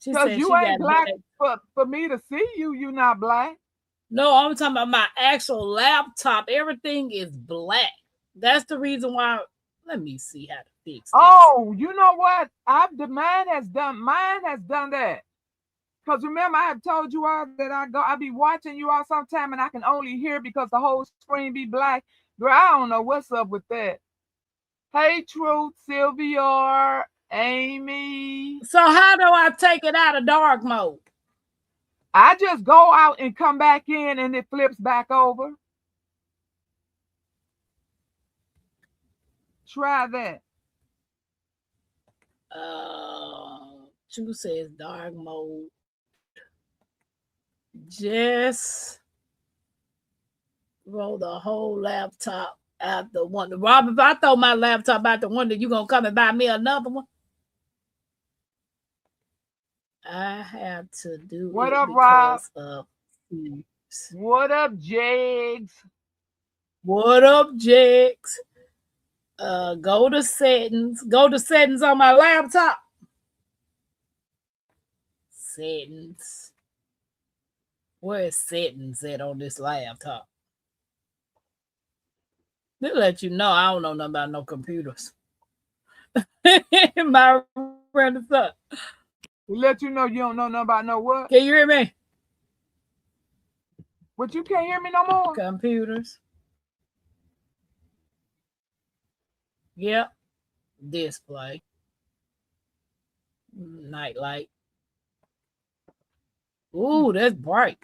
She Because said you she ain't got black black. for me to see you. You not black. No, I'm talking about my actual laptop. Everything is black. That's the reason why. Let me see how to fix this. Oh, you know what? Mine has done that. Because remember, I have told you all that I be watching you all sometime and I can only hear because the whole screen be black. Girl, I don't know what's up with that. Hey, Truth, Sylvia, Amy. So how do I take it out of dark mode? I just go out and come back in and it flips back over. Try that. Chu says dark mode. Just roll the whole laptop out the window. Rob, if I throw my laptop out the window, you gonna come and buy me another one? I have to do What it up, Rob? because of thieves. What up, Jags? What up, Jax? Go to settings. Go to settings on my laptop. Settings. Where is settings at on this laptop? They'll let you know I don't know nothing about no computers. My friend is up. We let you know you don't know nothing about no what? Can you hear me? But you can't hear me no more? Computers. Yep. Display. Nightlight. Ooh, that's bright.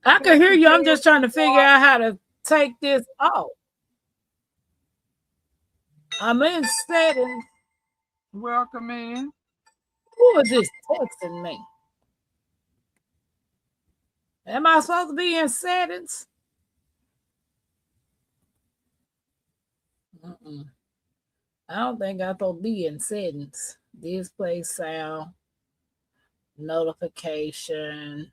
I can hear you. I'm just trying to figure out how to take this off. I'm in settings. Welcome in. Who is this texting me? Am I supposed to be in settings? I don't think I'm supposed to be in settings. Display sound, notification,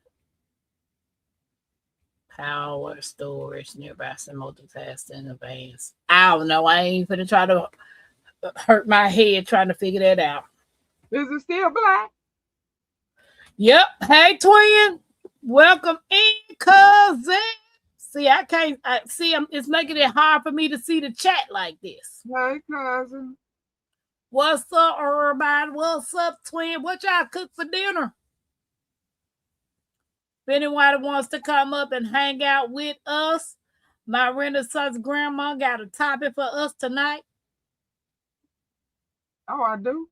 power, storage, nearby, and multitasking, advanced. I don't know. I ain't gonna try to hurt my head trying to figure that out. Is it still black? Yep. Hey, twin. Welcome in, cousin. See, I can't. It's making it hard for me to see the chat like this. Hey, cousin. What's up, everybody? What's up, twin? What y'all cook for dinner? If anyone wants to come up and hang out with us, my Renaissance grandma got a topic for us tonight. Oh, I do.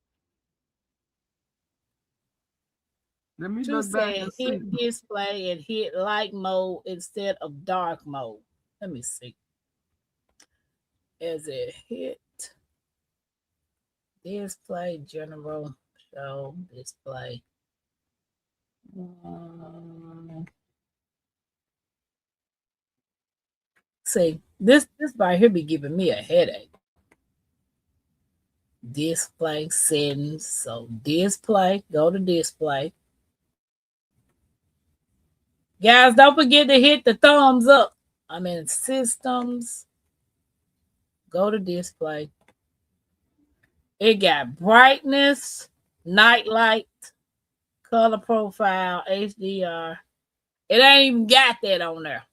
Let me look back and see. Hit display and hit light mode instead of dark mode. Let me see. Is it hit display general show display? See, this right here be giving me a headache. Display settings. So display, go to display. Guys, don't forget to hit the thumbs up. I'm in systems. Go to display. It got brightness, night light, color profile, HDR. It ain't even got that on there.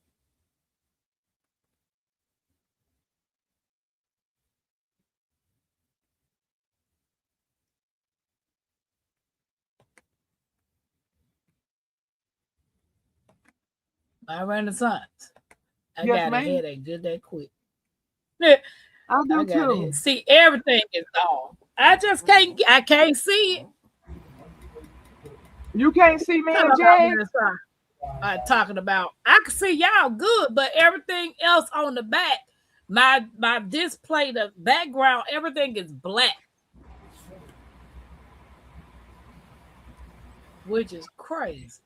My Renaissance. I got a headache just that quick. I do too. See, everything is on. I can't see it. You can't see me and Jay? Talking about, I can see y'all good, but everything else on the back, my display, the background, everything is black. Which is crazy.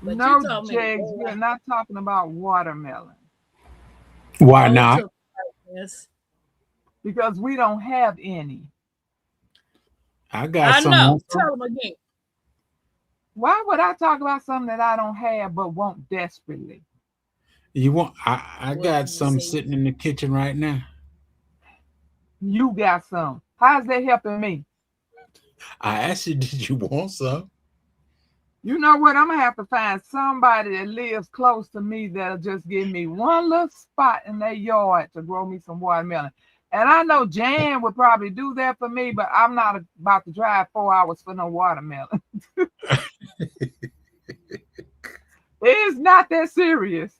But no, Jags, we're not talking about watermelon. Why not? Because we don't have any. I got some. Know. Tell them again. Why would I talk about something that I don't have but want desperately? You want? I got some sitting in the kitchen right now. You got some. How's that helping me? I asked you, did you want some? You know what? I'm gonna have to find somebody that lives close to me that'll just give me one little spot in their yard to grow me some watermelon. And I know Jan would probably do that for me, but I'm not about to drive 4 hours for no watermelon. It's not that serious.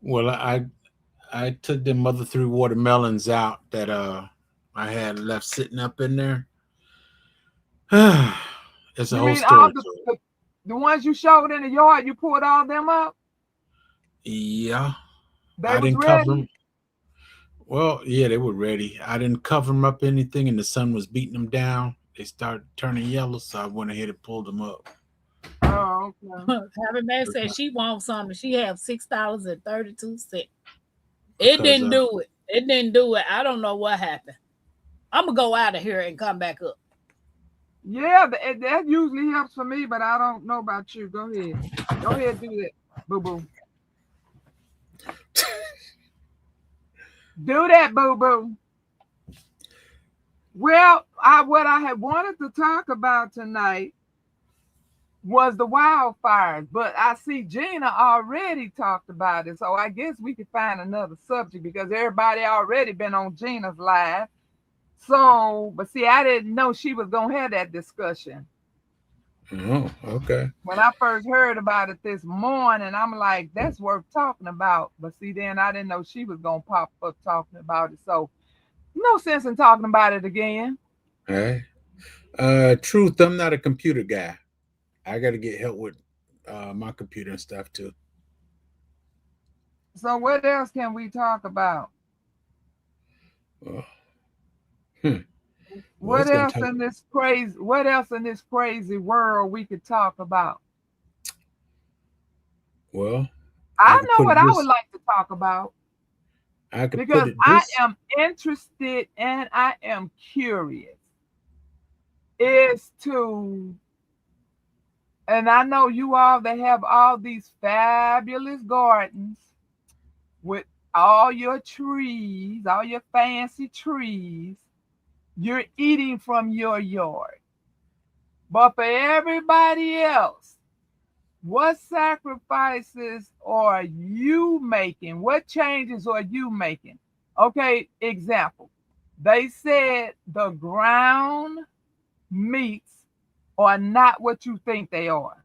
Well, I took them other 3 watermelons out that I had left sitting up in there. It's a You whole mean all story. the ones you showed in the yard, you pulled all them up? Yeah, They I was didn't cover ready? them. Well, yeah, they were ready. I didn't cover them up anything, and the sun was beating them down. They started turning yellow, so I went ahead and pulled them up. Oh, okay. Happy Man said she wants something. She have $6.32. It Because didn't do it. It didn't do it. I don't know what happened. I'm gonna go out of here and come back up. Yeah, that usually helps for me, but I don't know about you. Go ahead. Go ahead, do that. Boo boo. Do that, boo boo. Well, what I had wanted to talk about tonight was the wildfires, but I see Gina already talked about it, so I guess we could find another subject because everybody already been on Gina's live. So, but see, I didn't know she was gonna have that discussion. oh, okay. When I first heard about it this morning, I'm like, that's worth talking about. But see, then I didn't know she was gonna pop up talking about it. So no sense in talking about it again. Hey, truth, I'm not a computer guy. I got to get help with my computer and stuff too. So what else can we talk about? Oh, hmm. Well, What it's gonna else take. in this crazy what else in this crazy world we could talk about? Well, I I could know put what it I would this. like to talk about I could put because it I this. am interested and I am curious is to, and I know you all that have all these fabulous gardens with all your trees, all your fancy trees, you're eating from your yard. But for everybody else, what sacrifices are you making? What changes are you making? Okay, example. They said the ground meats are not what you think they are.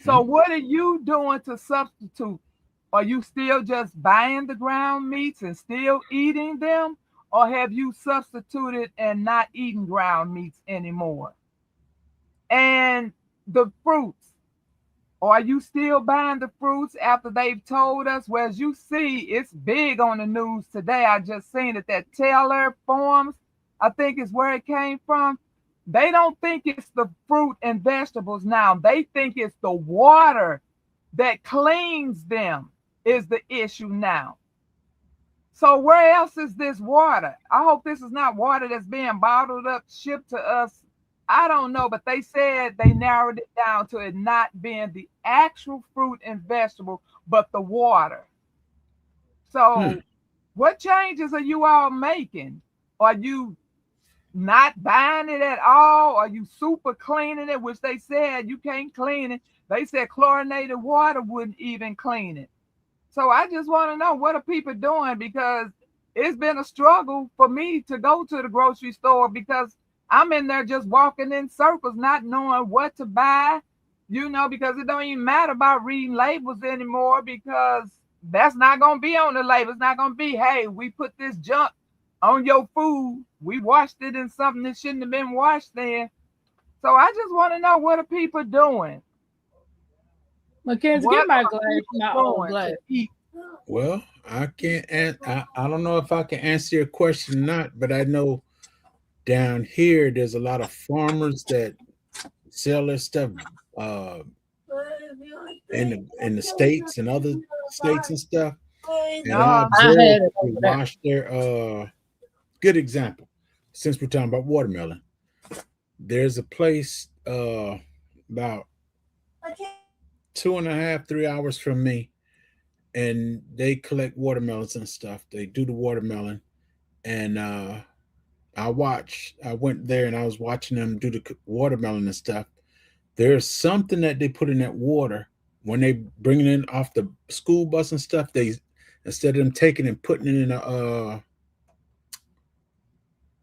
So, Mhm. what are you doing to substitute? Are you still just buying the ground meats and still eating them? Or have you substituted and not eating ground meats anymore? And the fruits, are you still buying the fruits after they've told us? Well, as you see, it's big on the news today. I just seen it that Taylor Farms, I think is where it came from. They don't think it's the fruit and vegetables now. They think it's the water that cleans them is the issue now. So where else is this water? I hope this is not water that's being bottled up, shipped to us. I don't know, but they said they narrowed it down to it not being the actual fruit and vegetable, but the water. Hmm. So what changes are you all making? Are you not buying it at all? Are you super cleaning it, which they said you can't clean it? They said chlorinated water wouldn't even clean it. So I just want to know what are people doing because it's been a struggle for me to go to the grocery store because I'm in there just walking in circles, not knowing what to buy, because it don't even matter about reading labels anymore because that's not going to be on the label. It's not going to be, hey, we put this junk on your food. We washed it in something that shouldn't have been washed there. So I just want to know what are people doing? Mackenzie, get What my are glass, people my old doing glass. to eat? Well, I can't. I don't know if I can answer your question or not, but I know down here there's a lot of farmers that sell their stuff uh, in the states and other states and stuff. And I Uh-huh. I had observed it they over there. wash their good example. Since we're talking about watermelon, there's a place about 2.5, 3 hours from me, and they collect watermelons and stuff. They do the watermelon, and I went there and I was watching them do the watermelon and stuff. There's something that they put in that water when they bring it in off the school bus and stuff. They, instead of them taking and putting it in a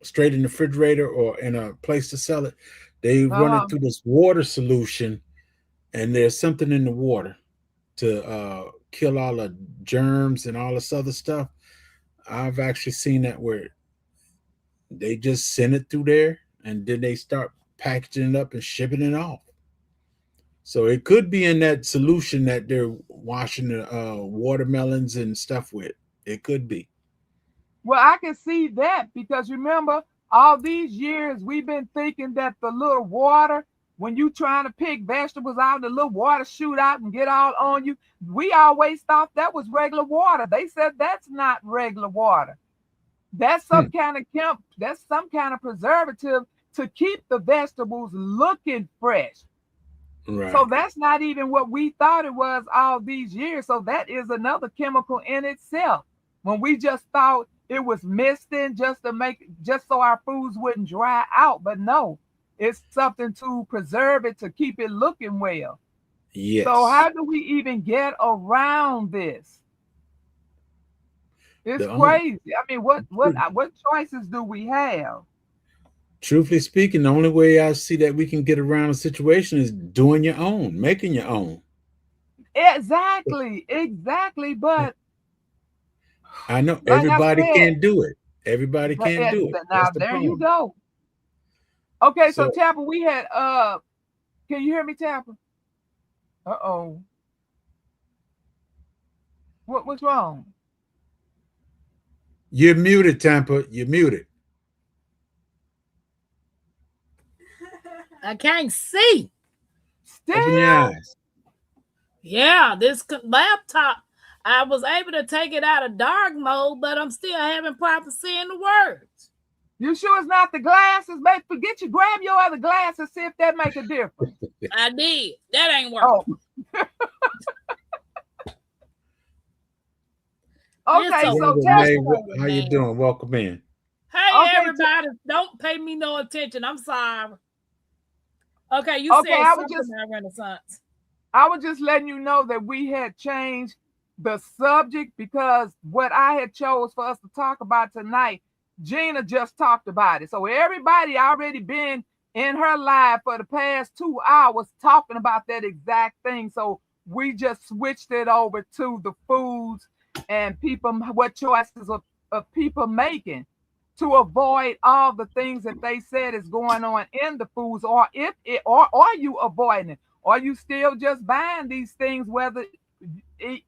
straight in the refrigerator or in a place to sell it, they run it through this water solution, and there's something in the water to kill all the germs and all this other stuff. I've actually seen that where they just send it through there and then they start packaging it up and shipping it off. So it could be in that solution that they're washing the watermelons and stuff with. It could be. Well, I can see that because remember, all these years we've been thinking that the little water, when you trying to pick vegetables out, the little water shoot out and get all on you. We always thought that was regular water. They said that's not regular water. That's some kind of preservative to keep the vegetables looking fresh. Right. So that's not even what we thought it was all these years. So that is another chemical in itself. When we just thought it was misting just so our foods wouldn't dry out. But no, it's something to preserve it, to keep it looking well. Yes. So how do we even get around this? It's crazy. I mean, what choices do we have? Truthfully speaking, the only way I see that we can get around a situation is doing your own, making your own. Exactly. But I know everybody can't do it. Everybody can't do it. Now there you go. Okay, so Tapper, we had can you hear me, Tapper? Uh-oh. What's wrong? You're muted, Tampa. You're muted. I can't see. Still? Open your eyes. Yeah, this laptop, I was able to take it out of dark mode, but I'm still having problems seeing the words. You sure it's not the glasses? Forget you. Grab your other glasses, see if that make a difference. I did. That ain't working. Okay, so how you doing? Welcome in. Hey, everybody. Don't pay me no attention. I'm sorry. Okay, you said something about Renaissance. I was just letting you know that we had changed the subject because what I had chose for us to talk about tonight, Gina just talked about it. So everybody already been in her live for the past 2 hours talking about that exact thing. So we just switched it over to the foods and people, what choices of people making to avoid all the things that they said is going on in the foods, or are you avoiding it? Are you still just buying these things, whether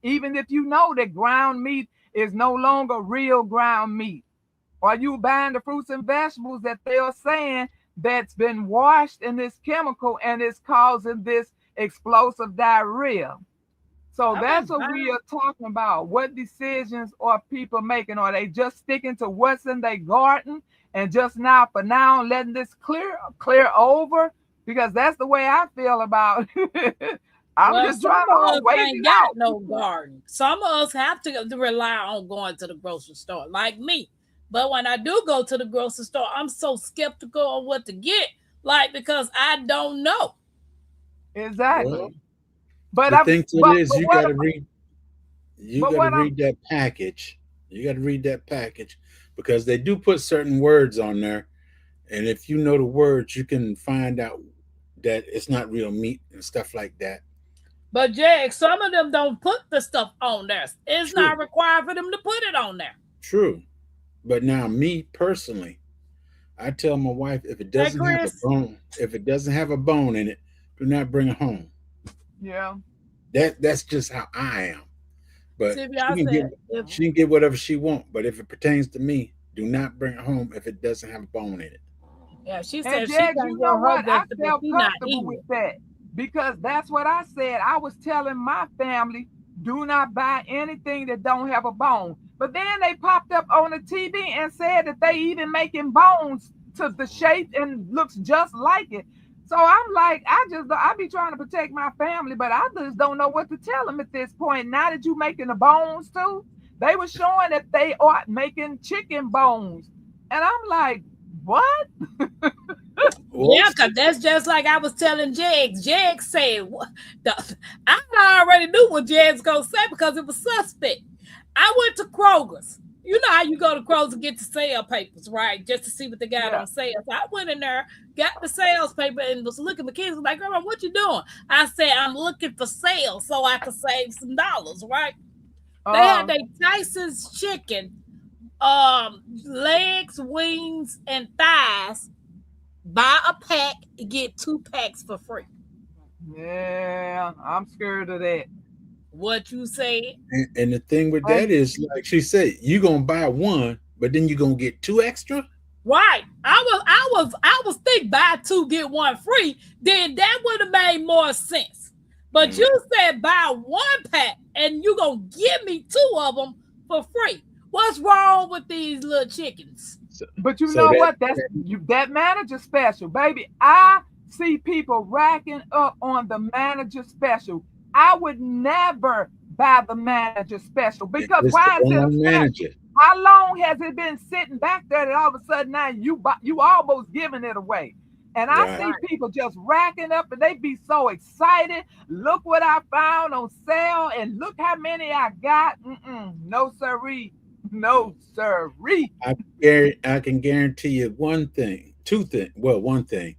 even if you know that ground meat is no longer real ground meat? Are you buying the fruits and vegetables that they are saying that's been washed in this chemical and is causing this explosive diarrhea? So that's what we are talking about. What decisions are people making? Are they just sticking to what's in their garden and just now letting this clear over? Because that's the way I feel about it. I'm just trying to wait it out. No garden. Some of us have to rely on going to the grocery store, like me. But when I do go to the grocery store, I'm so skeptical on what to get, because I don't know. Exactly. Well, but the thing is, you got to read. You got to read that package. You got to read that package because they do put certain words on there, and if you know the words, you can find out that it's not real meat and stuff like that. But Jag, some of them don't put the stuff on there. It's not required for them to put it on there. True. But now, me personally, I tell my wife if it doesn't have a bone in it, do not bring it home. Yeah. That's just how I am. But she can get whatever she wants. But if it pertains to me, do not bring it home if it doesn't have a bone in it. Yeah, she said she you know what? I felt comfortable with that because that's what I said. I was telling my family, do not buy anything that don't have a bone. But then they popped up on the TV and said that they even making bones to the shape and looks just like it. So I'm like, I be trying to protect my family, but I just don't know what to tell them at this point. Now that you making the bones too, They were showing that they are making chicken bones. And I'm like, what? Yeah, because that's just like I was telling Jegs. Jegs said, I already knew what Jegs going to say because it was suspect. I went to Kroger's. You know how you go to Kroger's and get the sale papers, right? Just to see what they got on sale. So I went in there, got the sales paper, and was looking. The kids was like, Grandma, what you doing? I said, I'm looking for sales so I can save some dollars, right? They had their Tyson's chicken, legs, wings, and thighs. Buy a pack, get 2 packs for free. Yeah, I'm scared of that. What you say? And the thing with that is, like she said, you're gonna buy one, but then you're gonna get 2 extra. Right. I was thinking buy 2, get 1 free. Then that would have made more sense. But you said buy 1 pack and you gonna give me 2 of them for free. What's wrong with these little chickens? But you know what? That manager special, baby. I see people racking up on the manager special. I would never buy the manager special because why is it a special? How long has it been sitting back there that all of a sudden now you almost giving it away? And I see people just racking up and they be so excited. Look what I found on sale and look how many I got. No siree. No, sirree. I can guarantee you one thing, 2 things. Well, one thing.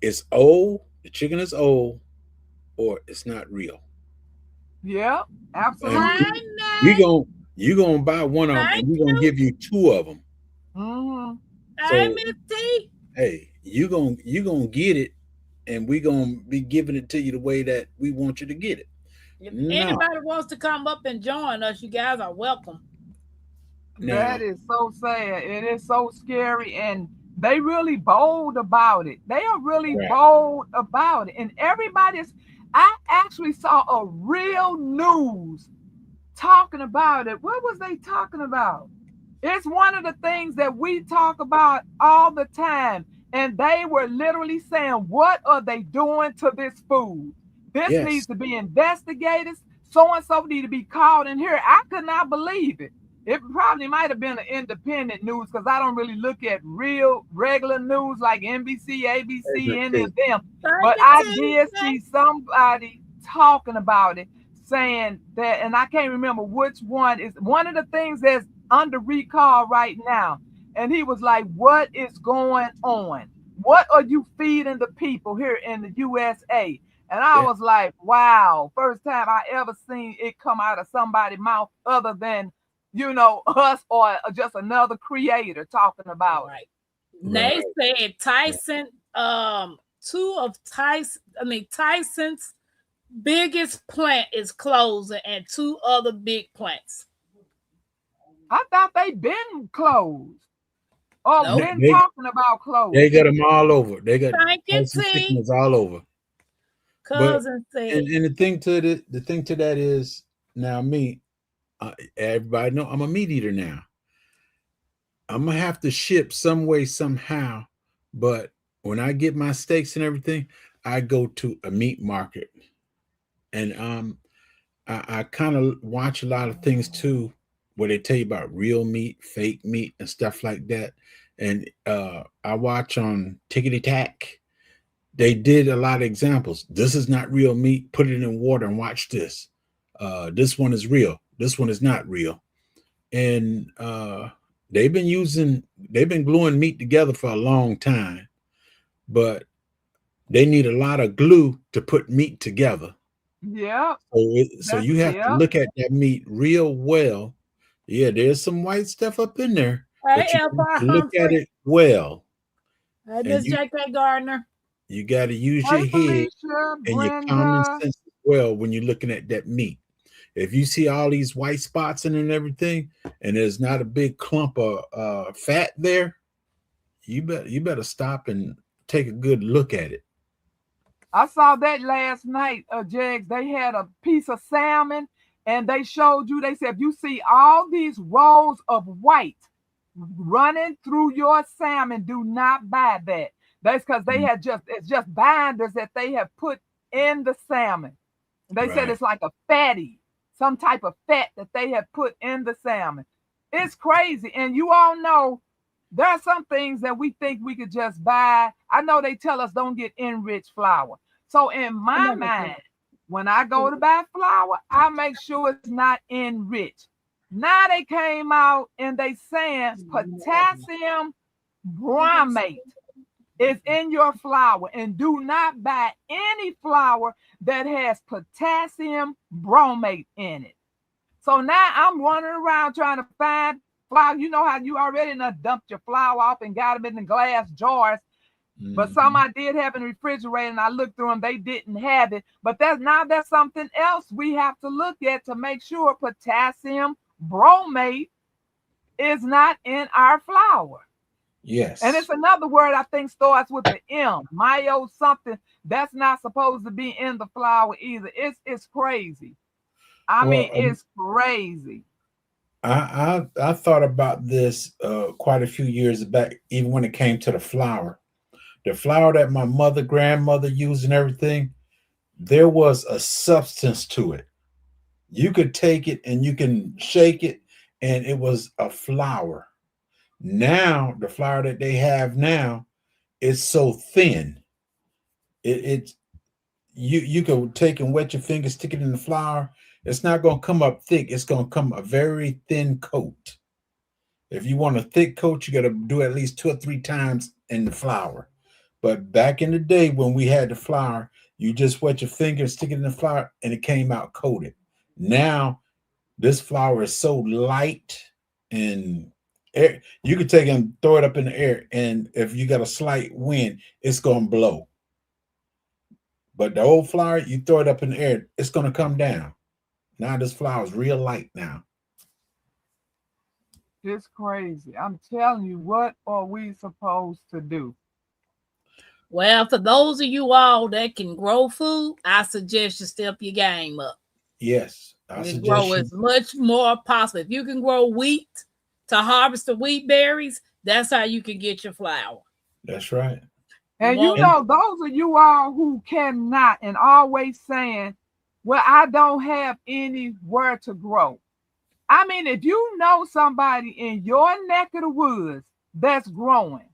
It's old, the chicken is old, or it's not real. Yeah, absolutely. You're gonna buy one of them and we're gonna give you 2 of them. So, hey, you're gonna get it, and we're gonna be giving it to you the way that we want you to get it. If anybody wants to come up and join us, you guys are welcome. That is so sad. It is so scary, and they really bold about it. They are really bold about it, and I actually saw a real news talking about it. What was they talking about? It's one of the things that we talk about all the time, and they were literally saying, what are they doing to this food? This needs to be investigated. So-and-so need to be called in here. I could not believe it. It probably might have been an independent news because I don't really look at real regular news like NBC, ABC, any of them. But I did see somebody talking about it, saying that, and I can't remember which one is one of the things that's under recall right now. And he was like, what is going on? What are you feeding the people here in the USA? And I was like, wow, first time I ever seen it come out of somebody's mouth other than, us or just another creator talking about it. They said Tyson, Tyson's biggest plant is closing and 2 other big plants. I thought they'd been closed. Oh, been talking about closed. They got them all over. They got chickens all over. Cousin said. And the thing to that is now me. Everybody know I'm a meat eater now. I'm gonna have to ship some way somehow, but when I get my steaks and everything, I go to a meat market, and I kind of watch a lot of things too, where they tell you about real meat, fake meat, and stuff like that. And I watch on Tickety Tack. They did a lot of examples. This is not real meat. Put it in water and watch this. This one is real. This one is not real. And they've been gluing meat together for a long time, but they need a lot of glue to put meat together. Yeah. So you have to look at that meat real well. Yeah, there's some white stuff up in there. But you look at it well. This J.K. Gardner. You got to use your head and your common sense as well when you're looking at that meat. If you see all these white spots in it and everything, and there's not a big clump of fat there, you better stop and take a good look at it. I saw that last night, Jags. They had a piece of salmon, and they showed you. They said, if you see all these rows of white running through your salmon, do not buy that. That's because they had it's just binders that they have put in the salmon. They said it's like a fatty. some type of fat that they have put in the salmon. It's crazy. And you all know there are some things that we think we could just buy. I know they tell us don't get enriched flour. So in my mind, when I go to buy flour, I make sure it's not enriched. Now they came out and they saying potassium bromate is in your flour, and do not buy any flour that has potassium bromate in it. So now I'm running around trying to find flour. You know how you already done dumped your flour off and got them in the glass jars. But some I did have in the refrigerator, and I looked through them, they didn't have it. But that's something else we have to look at to make sure potassium bromate is not in our flour. Yes. And it's another word I think starts with the M, myo something, that's not supposed to be in the flour either. It's crazy. I mean, it's crazy. I thought about this quite a few years back, even when it came to the flour. The flour that my mother, grandmother used and everything, there was a substance to it. You could take it and you can shake it, and it was a flour. Now, the flour that they have now is so thin. You can take and wet your fingers, stick it in the flour. It's not going to come up thick. It's going to come a very thin coat. If you want a thick coat, you got to do at least 2 or 3 times in the flour. But back in the day when we had the flour, you just wet your finger, stick it in the flour, and it came out coated. Now, this flour is so light, and you could take it and throw it up in the air, and if you got a slight wind, it's going to blow. But the old flour, you throw it up in the air, it's going to come down. Now this flour is real light now. It's crazy. I'm telling you, what are we supposed to do? Well, for those of you all that can grow food, I suggest you step your game up. Yes. You grow as much more possible. If you can grow wheat to harvest the wheat berries, that's how you can get your flour. That's right. And you know, those of you all who cannot and always saying, well, I don't have anywhere to grow. I mean, if you know somebody in your neck of the woods that's growing,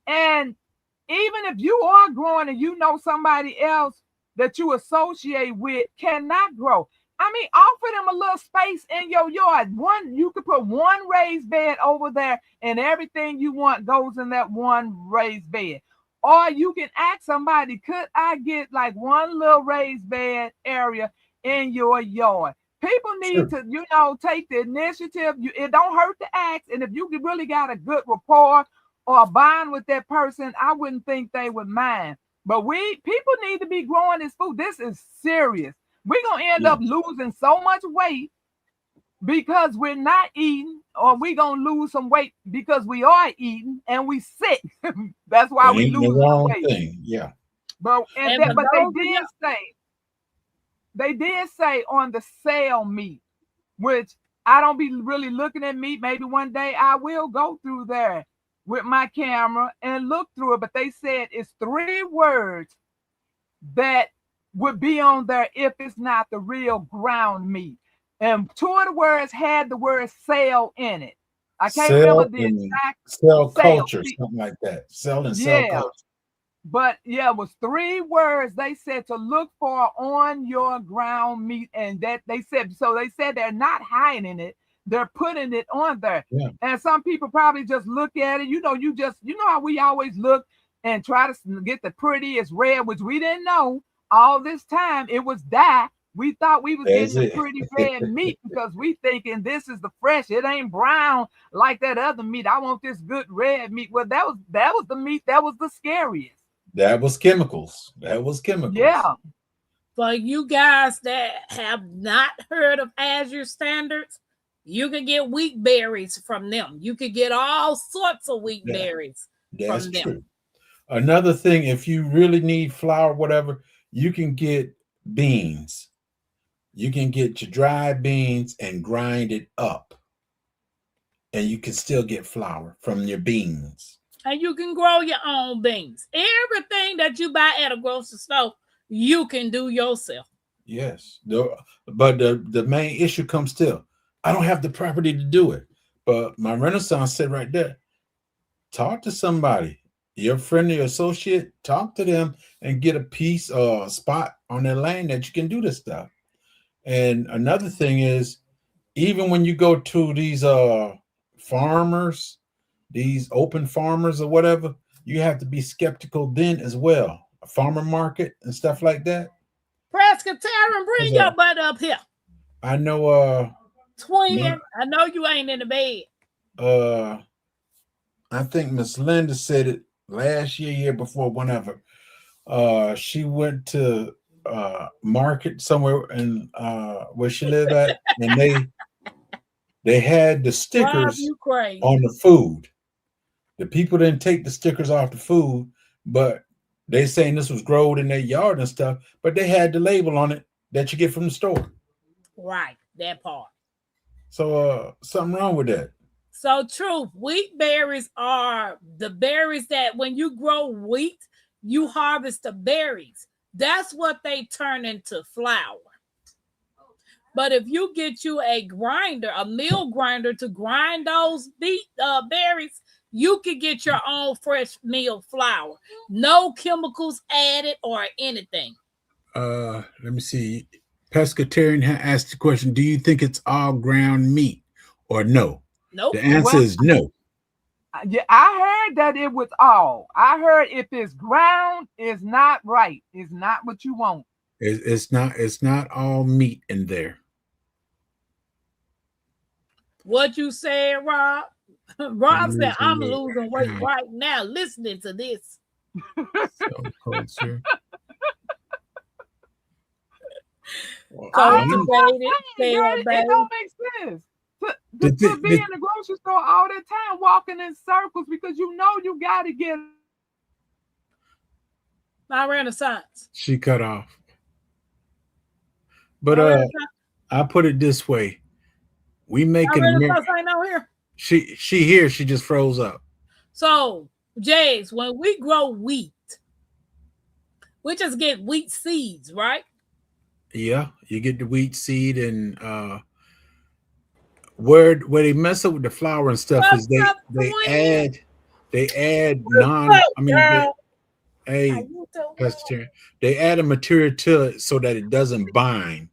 and even if you are growing and you know somebody else that you associate with cannot grow, I mean, offer them a little space in your yard. You could put one raised bed over there, and everything you want goes in that one raised bed. Or you can ask somebody, could I get like one little raised bed area in your yard? People need to, take the initiative. It don't hurt to ask. And if you really got a good rapport or a bond with that person, I wouldn't think they would mind. But people need to be growing this food. This is serious. We're going to end up losing so much weight because we're not eating, or we're going to lose some weight because we are eating and we sick. That's why we lose weight. Thing. Yeah. But they did say on the sale meat, which I don't be really looking at meat. Maybe one day I will go through there with my camera and look through it. But they said it's 3 words that would be on there if it's not the real ground meat. And 2 of the words had the word sale in it. I can't remember the exact cell culture, something like that. Cell and cell culture. But yeah, it was 3 words they said to look for on your ground meat, and that they said they're not hiding it, they're putting it on there. Yeah. And some people probably just look at it. You know how we always look and try to get the prettiest red, which we didn't know all this time it was dye. We thought we was getting the pretty red meat because we thinking this is the fresh. It ain't brown like that other meat. I want this good red meat. Well, that was the meat that was the scariest. That was chemicals. Yeah. For you guys that have not heard of Azure Standards, you can get wheat berries from them. You could get all sorts of wheat berries from them. That's true. Another thing, if you really need flour, whatever, you can get beans. You can get your dried beans and grind it up, and you can still get flour from your beans. And you can grow your own beans. Everything that you buy at a grocery store, you can do yourself. Yes. But the main issue comes still. I don't have the property to do it. But my Renaissance said right there, talk to somebody, your friend or your associate, talk to them and get a piece or a spot on their land that you can do this stuff. And another thing is, even when you go to these farmers, these open farmers or whatever, you have to be skeptical then as well. A farmer market and stuff like that. Presbyterian, bring your butt up here. I know Twin, I know you ain't in the bed. I think Miss Linda said it last year before, whenever. She went to market somewhere in where she lived at, and they had the stickers on the food. The people didn't take the stickers off the food, but they saying this was grown in their yard and stuff, but they had the label on it that you get from the store. Right, that part. So something wrong with that. So true. Wheat berries are the berries that when you grow wheat, you harvest the berries. That's what they turn into flour. But if you get you a grinder, a mill grinder to grind those berries, you can get your own fresh meal flour. No chemicals added or anything. Let me see. Pescatarian asked the question, do you think it's all ground meat or no? Nope. The answer is no. Yeah, I heard that it was all. I heard if it's ground, it's not right. It's not what you want. It's not all meat in there. What you said, Rob? Rob said, I'm losing weight right now listening to this. It don't make sense. To be in the grocery store all the time walking in circles because you know you got to get my Renaissance. She cut off. But I put it this way. We make an American. Here. She here, she just froze up. So, Jays, when we grow wheat, we just get wheat seeds, right? Yeah, you get the wheat seed, and where they mess up with the flour and stuff is they add they add a material to it so that it doesn't bind.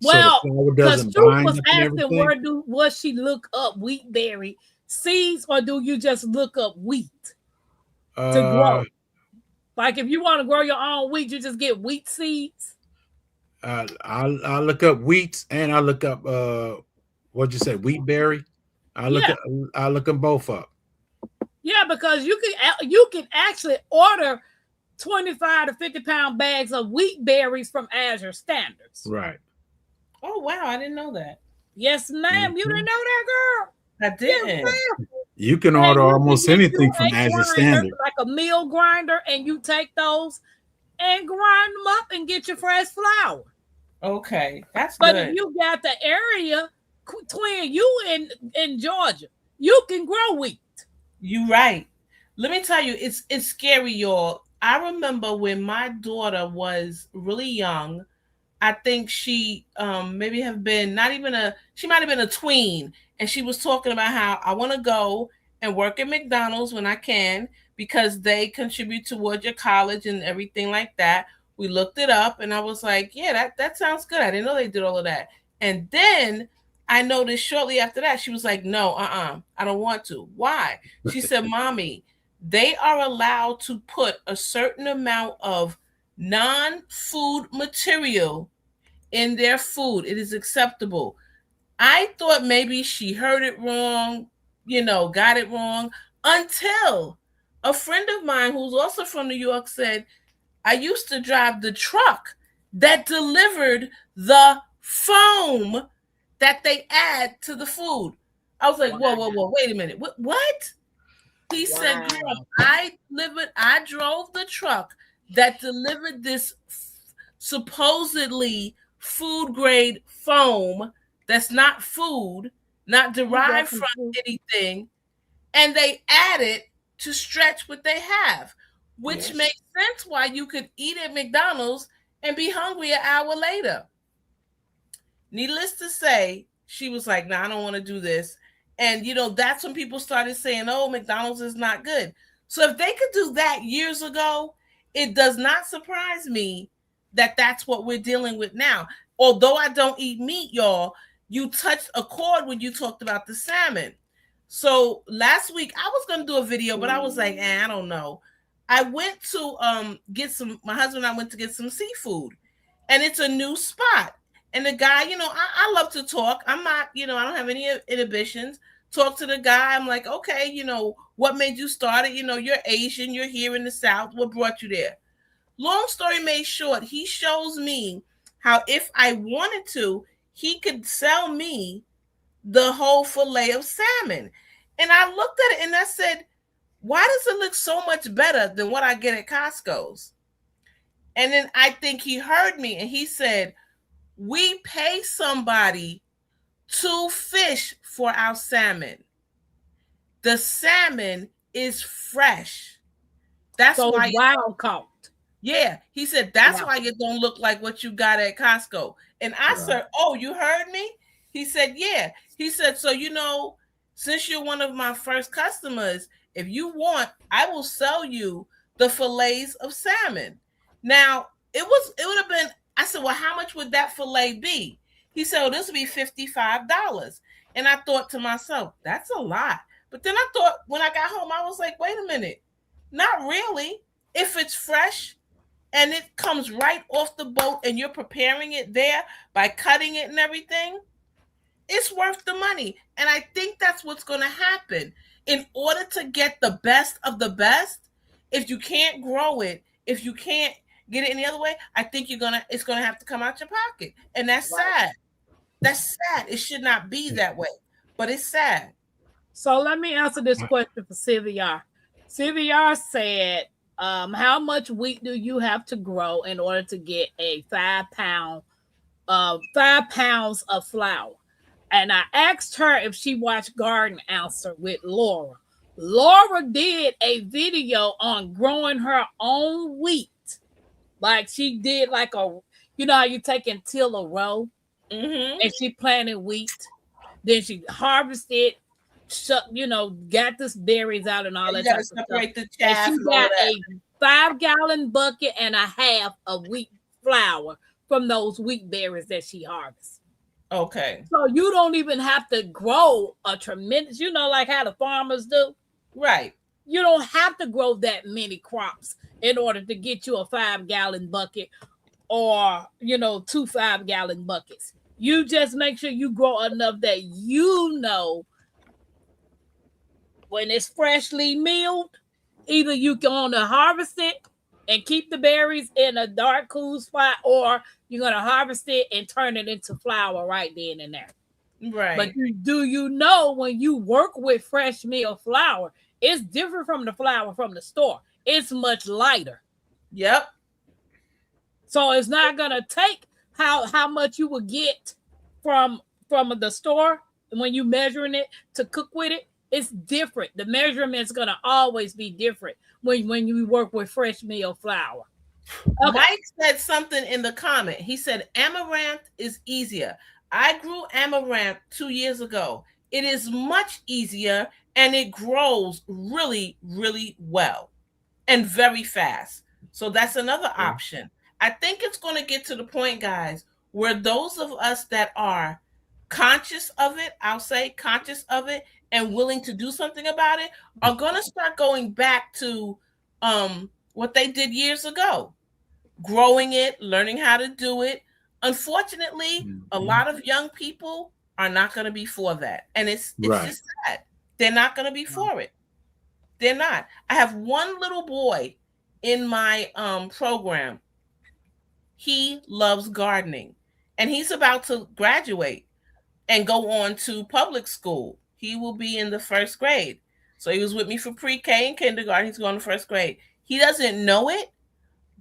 Well, because Truth was asking was she look up wheat berry seeds, or do you just look up wheat to grow? Like if you want to grow your own wheat, you just get wheat seeds. I look up wheats and I look up what'd you say, wheat berry? I look them both up. Yeah, because you can actually order 25 to 50 pound bags of wheat berries from Azure Standards. Right. Oh wow, I didn't know that. Yes, ma'am. You didn't know that, girl? I didn't. Yes, you can order almost anything from Azure Standards. Like a meal grinder, and you take those and grind them up and get your fresh flour. Okay, that's but good. If you got the area, Twin, you in Georgia, you can grow wheat. You right. Let me tell you, it's scary, y'all. I remember when my daughter was really young. I think she maybe have been she might have been a tween, and she was talking about how I want to go and work at McDonald's when I can because they contribute towards your college and everything like that. We looked it up, and I was like, yeah, that sounds good. I didn't know they did all of that. And then I noticed shortly after that, she was like, no, I don't want to. Why? She said, Mommy, they are allowed to put a certain amount of non-food material in their food. It is acceptable. I thought maybe she heard it wrong, got it wrong, until a friend of mine who's also from New York said, I used to drive the truck that delivered the foam that they add to the food. I was like, whoa, wait a minute. What? He said, girl, I drove the truck that delivered this supposedly food grade foam that's not food, not derived from anything, and they add it to stretch what they have, which makes sense why you could eat at McDonald's and be hungry an hour later. Needless to say, she was like, "Nah, I don't want to do this." And that's when people started saying, "Oh, McDonald's is not good." So if they could do that years ago, it does not surprise me that that's what we're dealing with now. Although I don't eat meat, y'all, you touched a chord when you talked about the salmon. So last week I was going to do a video, but I was like, I don't know. I went to my husband and I went to get some seafood, and it's a new spot. And the guy, I love to talk. I'm not, I don't have any inhibitions. Talk to the guy. I'm like, okay, what made you start it? You're Asian. You're here in the South. What brought you there? Long story made short, he shows me how if I wanted to, he could sell me the whole fillet of salmon. And I looked at it and I said, why does it look so much better than what I get at Costco's? And then I think he heard me and he said, we pay somebody to fish for our salmon. The salmon is fresh. That's so why wild caught. Yeah, he said that's why it don't look like what you got at Costco. And I said, "Oh, you heard me?" He said, "Yeah." He said, "So since you're one of my first customers, if you want, I will sell you the fillets of salmon." Now it would have been. I said, "Well, how much would that fillet be?" He said, "Well, this would be $55." And I thought to myself, "That's a lot." But then I thought when I got home, I was like, "Wait a minute, not really. If it's fresh." And it comes right off the boat and you're preparing it there by cutting it and everything, it's worth the money. And I think that's what's going to happen. In order to get the best of the best, if you can't grow it, if you can't get it any other way, I think it's going to have to come out your pocket. And that's sad. That's sad. It should not be that way, but it's sad. So let me answer this question for Sylvia. Sylvia said, how much wheat do you have to grow in order to get a 5 pounds of flour? And I asked her if she watched Garden Answer with Laura. Laura did a video on growing her own wheat. Like she did like how you take and till a row, and she planted wheat. Then she harvested, got the berries out and all that type of stuff. The chaff. And she got a 5-gallon bucket and a half of wheat flour from those wheat berries that she harvests. Okay. So you don't even have to grow a tremendous, like how the farmers do. Right. You don't have to grow that many crops in order to get you a 5-gallon bucket or, 2 5-gallon buckets. You just make sure you grow enough that when it's freshly milled, either you can harvest it and keep the berries in a dark, cool spot, or you're going to harvest it and turn it into flour right then and there. Right. But do you know when you work with fresh milled flour, it's different from the flour from the store. It's much lighter. Yep. So it's not going to take how much you will get from the store when you measuring it to cook with it. It's different. The measurement's going to always be different when you work with fresh milled flour. Okay. Mike said something in the comment. He said, amaranth is easier. I grew amaranth 2 years ago. It is much easier and it grows really, really well and very fast. So that's another option. I think it's going to get to the point, guys, where those of us that are conscious of it, and willing to do something about it are going to start going back to what they did years ago, growing it, learning how to do it. Unfortunately, a lot of young people are not going to be for that. And it's just sad. They're not going to be for it. They're not. I have one little boy in my program. He loves gardening and he's about to graduate and go on to public school. He will be in the 1st grade. So he was with me for pre-K and kindergarten. He's going to 1st grade. He doesn't know it,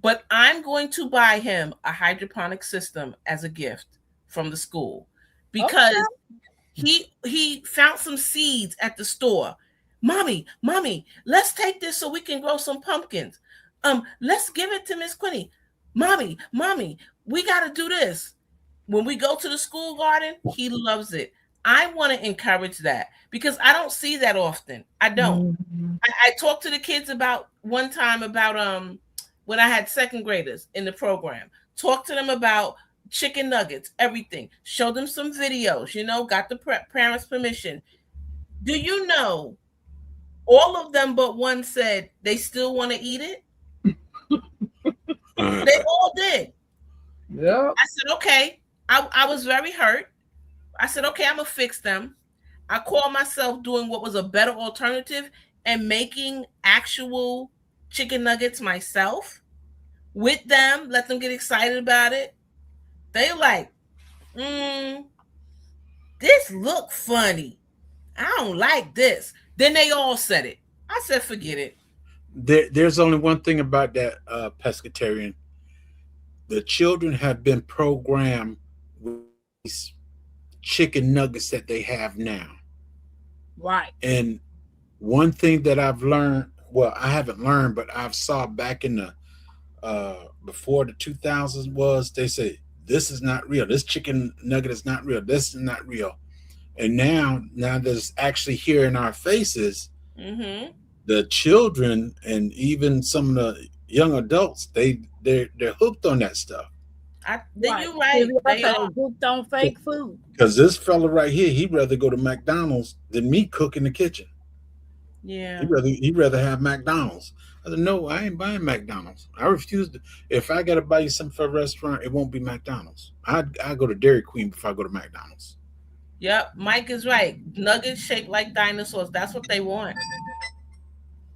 but I'm going to buy him a hydroponic system as a gift from the school because he found some seeds at the store. Mommy, let's take this so we can grow some pumpkins. Let's give it to Miss Quinny. mommy, we got to do this. When we go to the school garden, he loves it. I want to encourage that because I don't see that often. I don't. Mm-hmm. I talked to the kids about one time about when I had second graders in the program. Talk to them about chicken nuggets, everything. Show them some videos, got the parents' permission. Do you know all of them but one said they still want to eat it? They all did. Yeah. I said, okay. I was very hurt. I said, okay, I'm going to fix them. I called myself doing what was a better alternative and making actual chicken nuggets myself with them, let them get excited about it. They like, this look funny. I don't like this. Then they all said it. I said, forget it. There's only one thing about that, pescatarian. The children have been programmed with these chicken nuggets that they have now. Right. And one thing that I've learned, well, I haven't learned, but I've saw back in the before the 2000s was, they say, this is not real. This chicken nugget is not real. This is not real. And now that it's actually here in our faces, the children and even some of the young adults, they're hooked on that stuff. You're right. They are hooked on fake food. Because this fella right here, he'd rather go to McDonald's than me cook in the kitchen. Yeah. He'd rather have McDonald's. I said, no, I ain't buying McDonald's. I refuse to. If I got to buy you something for a restaurant, it won't be McDonald's. I go to Dairy Queen before I go to McDonald's. Yep, Mike is right. Nuggets shaped like dinosaurs. That's what they want.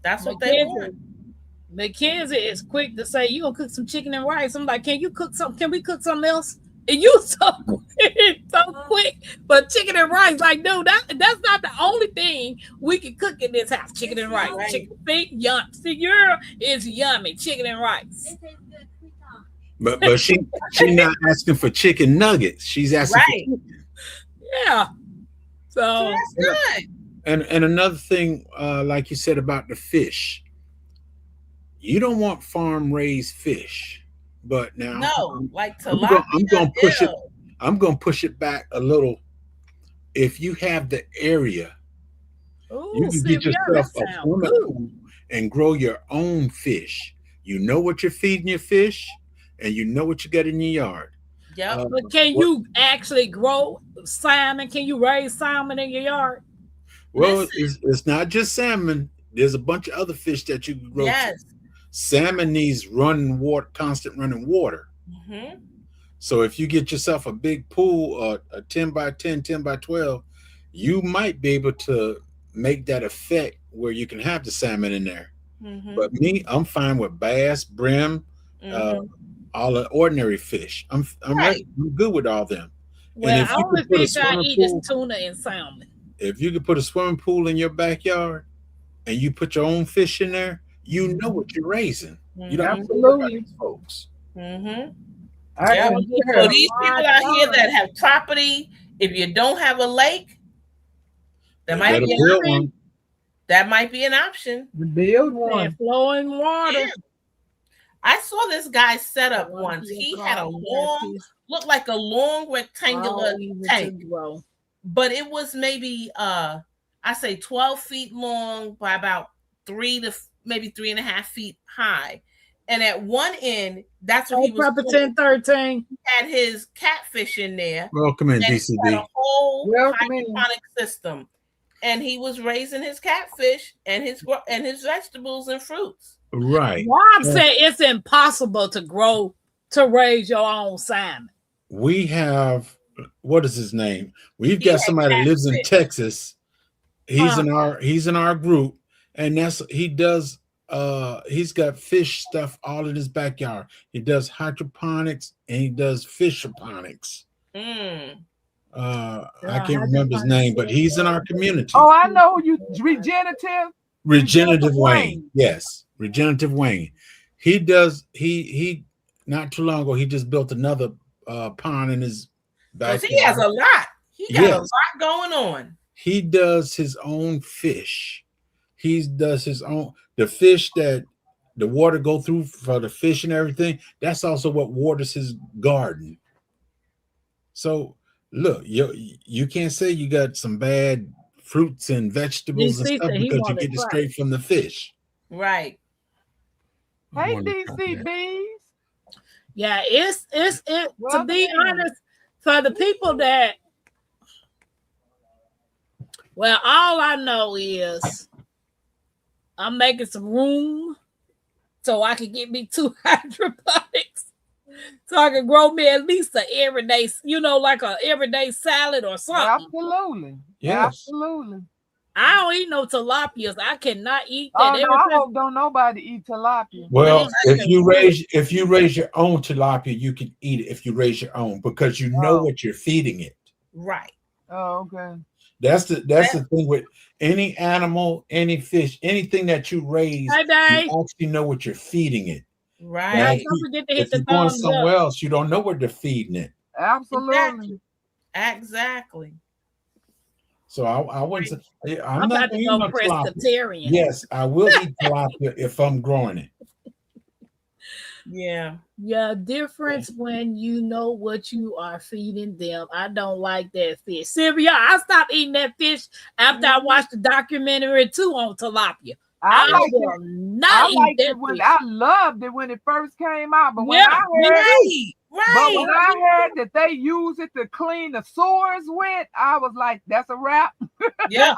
That's what they want. Mackenzie is quick to say, you gonna cook some chicken and rice. I'm like, can we cook something else? And you so quick. But chicken and rice, like, dude, that's not the only thing we can cook in this house. Chicken and rice. Right. Chicken feet, yum. Figure is yummy. Chicken and rice. But she not asking for chicken nuggets. She's asking for chicken. Yeah. So that's good. And another thing, like you said about the fish, you don't want farm raised fish. But now, like tilapia. I'm gonna push it back a little. If you have the area, you can get yourself a swimming pool and grow your own fish. You know what you're feeding your fish, and you know what you got in your yard. Yeah, but can you actually grow salmon? Can you raise salmon in your yard? Well, it's not just salmon. There's a bunch of other fish that you can grow. Yes. Salmon needs constant running water. So if you get yourself a big pool, a 10 by 10, 10 by 12, you might be able to make that effect where you can have the salmon in there. But me, I'm fine with bass, brim, all the ordinary fish. I'm good with all them. Well, the only fish I eat is tuna and salmon. If you could put a swimming pool in your backyard and you put your own fish in there, you know what you're raising. You don't have to worry about these folks. So these people out here that have property, if you don't have a lake, that might be an option. That might be an option. Build one. Flowing water. Yeah. I saw this guy set up once. He had looked like a long rectangular tank, but it was maybe I say 12 feet long by about 3 to maybe 3.5 feet high. And at one end, that's what he was doing. 13. He had his catfish in there. Welcome in, DCB. He had a whole hydroponic system. And he was raising his catfish and his vegetables and fruits. Right. Rob said it's impossible to raise your own salmon. We have, what is his name? We've got somebody that lives in Texas. He's in our group, and he's got fish stuff all in his backyard. He does hydroponics and he does fishaponics. I can't remember his name, but he's in our community. Oh, I know you. Regenerative Wayne. Yes, Regenerative Wayne. He does. He not too long ago he just built another pond in his backyard. He has a lot. He got a lot going on. He does his own fish. He does his own. The fish that the water go through for the fish and everything, that's also what waters his garden. So look, you can't say you got some bad fruits and vegetables and DC stuff said he because you wanted get it trout. straight from the fish. Right. Hey, Wonder about DC that. Bees. Yeah, it's to Well, be then. honest, for the people that, well, all I know is I'm making some room so I can get me 2 hydroponics, so I can grow me at least a everyday, like a everyday salad or something. Absolutely. Yes. Absolutely. I don't eat no tilapias. I cannot eat Oh that. no, I hope don't nobody eat tilapia. Well, No, if you raise your own tilapia, you can eat it if you raise your own because you know Oh. what you're feeding it. Right. Oh, okay. That's the thing with any animal, any fish, anything that you raise, Hey, Dave. you actually know what you're feeding it. Right. Now, Don't forget to hit if the you're going thumbs somewhere up. else, you don't know what they're feeding it. Absolutely. Exactly. So I wouldn't say I'm I'm not about going to to eat go no tilapia. pescatarian. Yes, I will eat tilapia if I'm growing it. Yeah. Yeah, difference when you know what you are feeding them. I don't like that fish. Sylvia, I stopped eating that fish after I watched the documentary too on tilapia. I I liked will it. not I eat liked that it when fish. I loved it when it first came out. But when Yeah, I me heard too. but when Right. I heard that they use it to clean the sores with, I was like, that's a wrap. Yeah.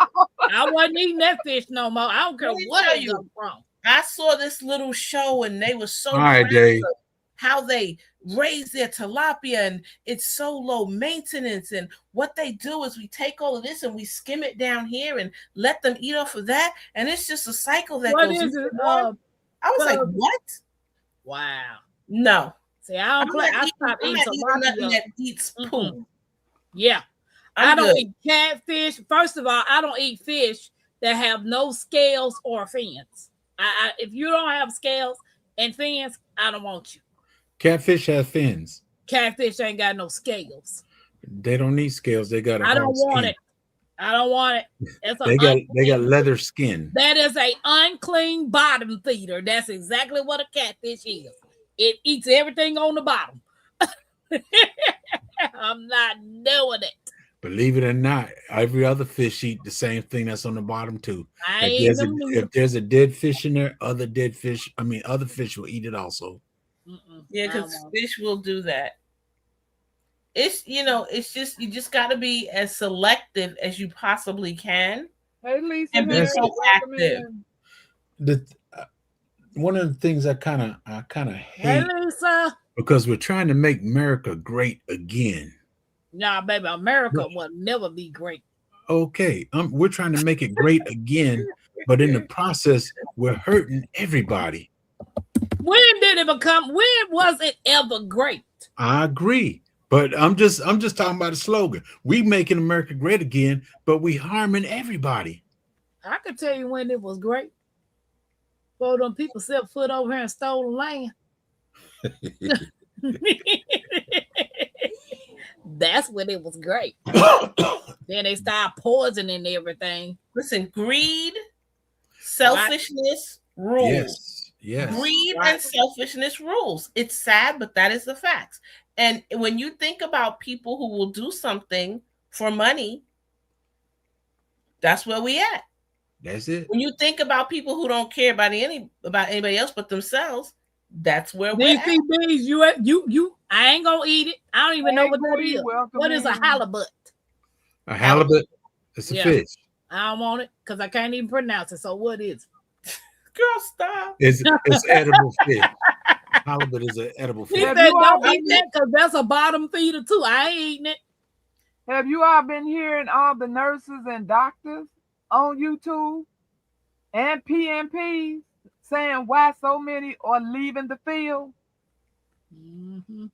I wasn't eating that fish no more. I don't care Let me what tell it you. comes from. I saw this little show and they were so All right, proud Dave. of how they raise their tilapia, and it's so low maintenance. And what they do is we take all of this and we skim it down here and let them eat off of that. And it's just a cycle that What goes is on it? and on. I was like, what? Wow. No. See, I don't play. I stopped I'm eating not eating nothing tilapia. that eats poo. Yeah. I'm I don't good. eat catfish. First of all, I don't eat fish that have no scales or fins. If you don't have scales and fins, I don't want you. Catfish have fins. Catfish ain't got no scales. They don't need scales. They got a I don't hard want skin. it. I don't want it. It's They got leather skin. That is a unclean bottom feeder. That's exactly what a catfish is. It eats everything on the bottom. I'm not doing it. Believe it or not, every other fish eat the same thing that's on the bottom too. I ain't no If there's a dead fish in there, other fish will eat it also. Yeah, because fish will do that. It's it's just you just got to be as selective as you possibly can. Hey, Lisa, And be here, so welcome active. in. One of the things I kind of Hey, hate Lisa. because we're trying to make America great again. Nah, baby, America will never be great. Okay, we're trying to make it great again, but in the process, we're hurting everybody. When was it ever great? I agree, but I'm just talking about a slogan. We making America great again, but we harming everybody. I could tell you when it was great. For them people set foot over here and stole the land. That's when it was great. Then they started poisoning everything. Listen, greed, selfishness rules. Yes. Greed and selfishness rules. It's sad, but that is the facts. And when you think about people who will do something for money, that's where we at. That's it. When you think about people who don't care about anybody else but themselves, that's where we're at. DCBs, you I ain't gonna eat it. I don't even know what that is. What is a halibut? A halibut? It's a fish. I don't want it because I can't even pronounce it. So what is it? Girl, stop. It's edible fish. Halibut is an edible fish. He said don't eat that because that's a bottom feeder too. I ain't eating it. Have you all been hearing all the nurses and doctors on YouTube and PMPs saying why so many are leaving the field? Mm-hmm.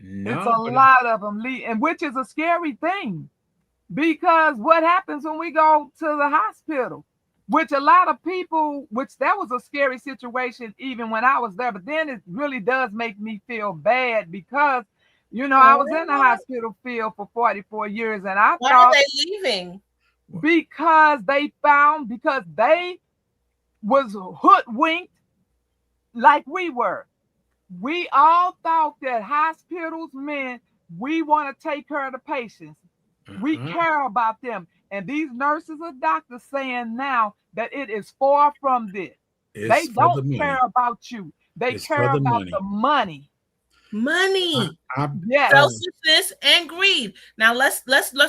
No, it's a lot of them leaving, which is a scary thing because what happens when we go to the hospital? Which a lot of people, that was a scary situation even when I was there, but then it really does make me feel bad because, I was in the hospital field for 44 years and I Why thought— are they leaving? Because they was hoodwinked like we were. We all thought that hospitals meant we want to take care of the patients. We care about them. And these nurses and doctors saying now that it is far from this. They don't care about you. They care about the money. Money. Yes. Selfishness and greed. Now let's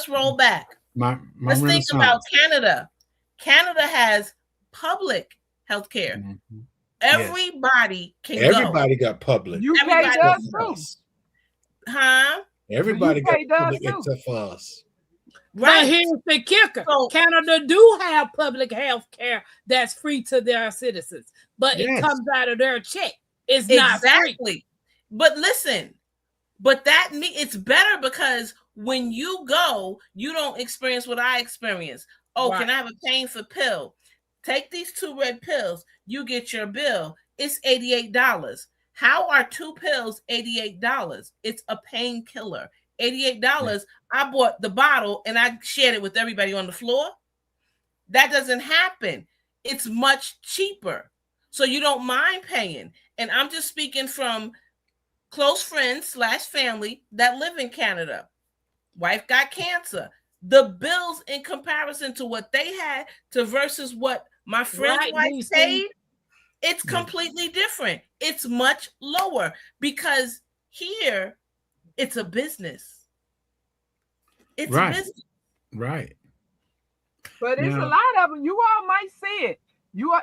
roll back. Let's think about Canada. Canada has public health care. Mm-hmm. Everybody can go. Everybody got public. UK does too. Huh? Everybody got public except for us. Right. But here's the kicker. Canada do have public health care that's free to their citizens, but it comes out of their check. It's not free. But listen, but that it's better because when you go, you don't experience what I experienced. Oh, can I have a painful pill? Take these 2 red pills. You get your bill. It's $88. How are 2 pills $88? It's a painkiller. $88. I bought the bottle and I shared it with everybody on the floor. That doesn't happen. It's much cheaper. So you don't mind paying. And I'm just speaking from close friends / family that live in Canada. Wife got cancer. The bills in comparison to what they had to versus what my friend's wife paid, it's completely different. It's much lower because here it's a business. It's a business. Right. But it's a lot of them. You all might see it. You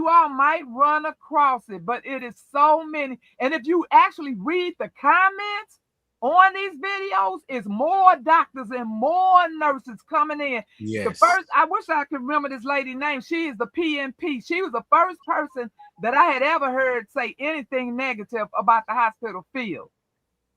all might run across it, but it is so many. And if you actually read the comments on these videos, it's more doctors and more nurses coming in. Yes. The first, I wish I could remember this lady's name. She is the PNP. She was the first person that I had ever heard say anything negative about the hospital field.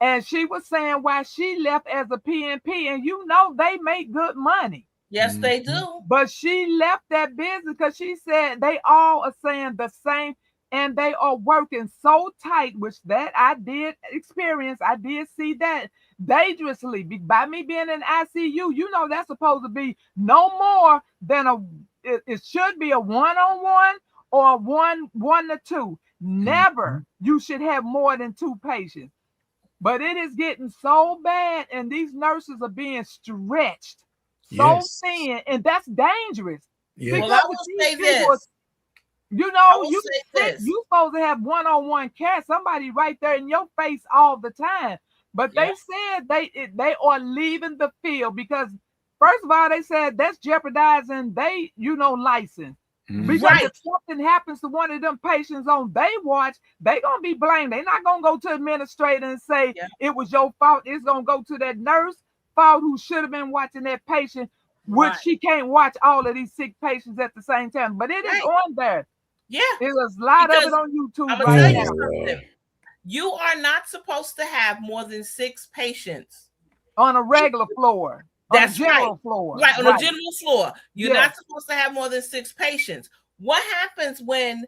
And she was saying why she left as a PNP. And you know they make good money. Yes, they do. But she left that business because she said they all are saying the same. And they are working so tight, which that I did experience. I did see that dangerously. By me being in ICU, you know that's supposed to be no more than it should be a one-on-one or one to two. Never you should have more than 2 patients. But it is getting so bad, and these nurses are being stretched so thin, and that's dangerous. Yeah. Well, I will say this. You know, you supposed to have one-on-one care, somebody right there in your face all the time. But they said they are leaving the field because, first of all, they said that's jeopardizing they, license. Because if something happens to one of them patients on they watch, they gonna be blamed. They're not gonna go to the administrator and say it was your fault. It's gonna go to that nurse fault who should have been watching that patient, which she can't watch all of these sick patients at the same time. But it is on there. Yeah, there's a lot of it on YouTube. I'm gonna tell you something. You are not supposed to have more than 6 patients on a regular floor. That's general floor. Right, on a general floor. You're not supposed to have more than 6 patients. What happens when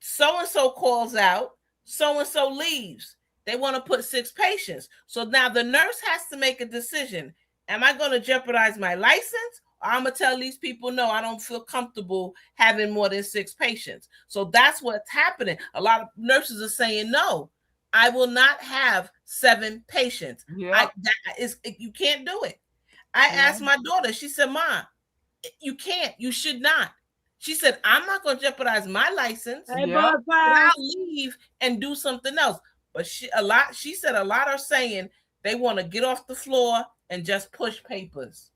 so-and-so calls out, so-and-so leaves? They want to put 6 patients. So now the nurse has to make a decision. Am I going to jeopardize my license? Or I'm going to tell these people, no, I don't feel comfortable having more than 6 patients. So that's what's happening. A lot of nurses are saying, no, I will not have 7 patients. Yeah. You can't do it. I asked my daughter, she said, Mom, you can't, you should not. She said, I'm not going to jeopardize my license. I'll leave and do something else. But she said a lot are saying they want to get off the floor and just push papers.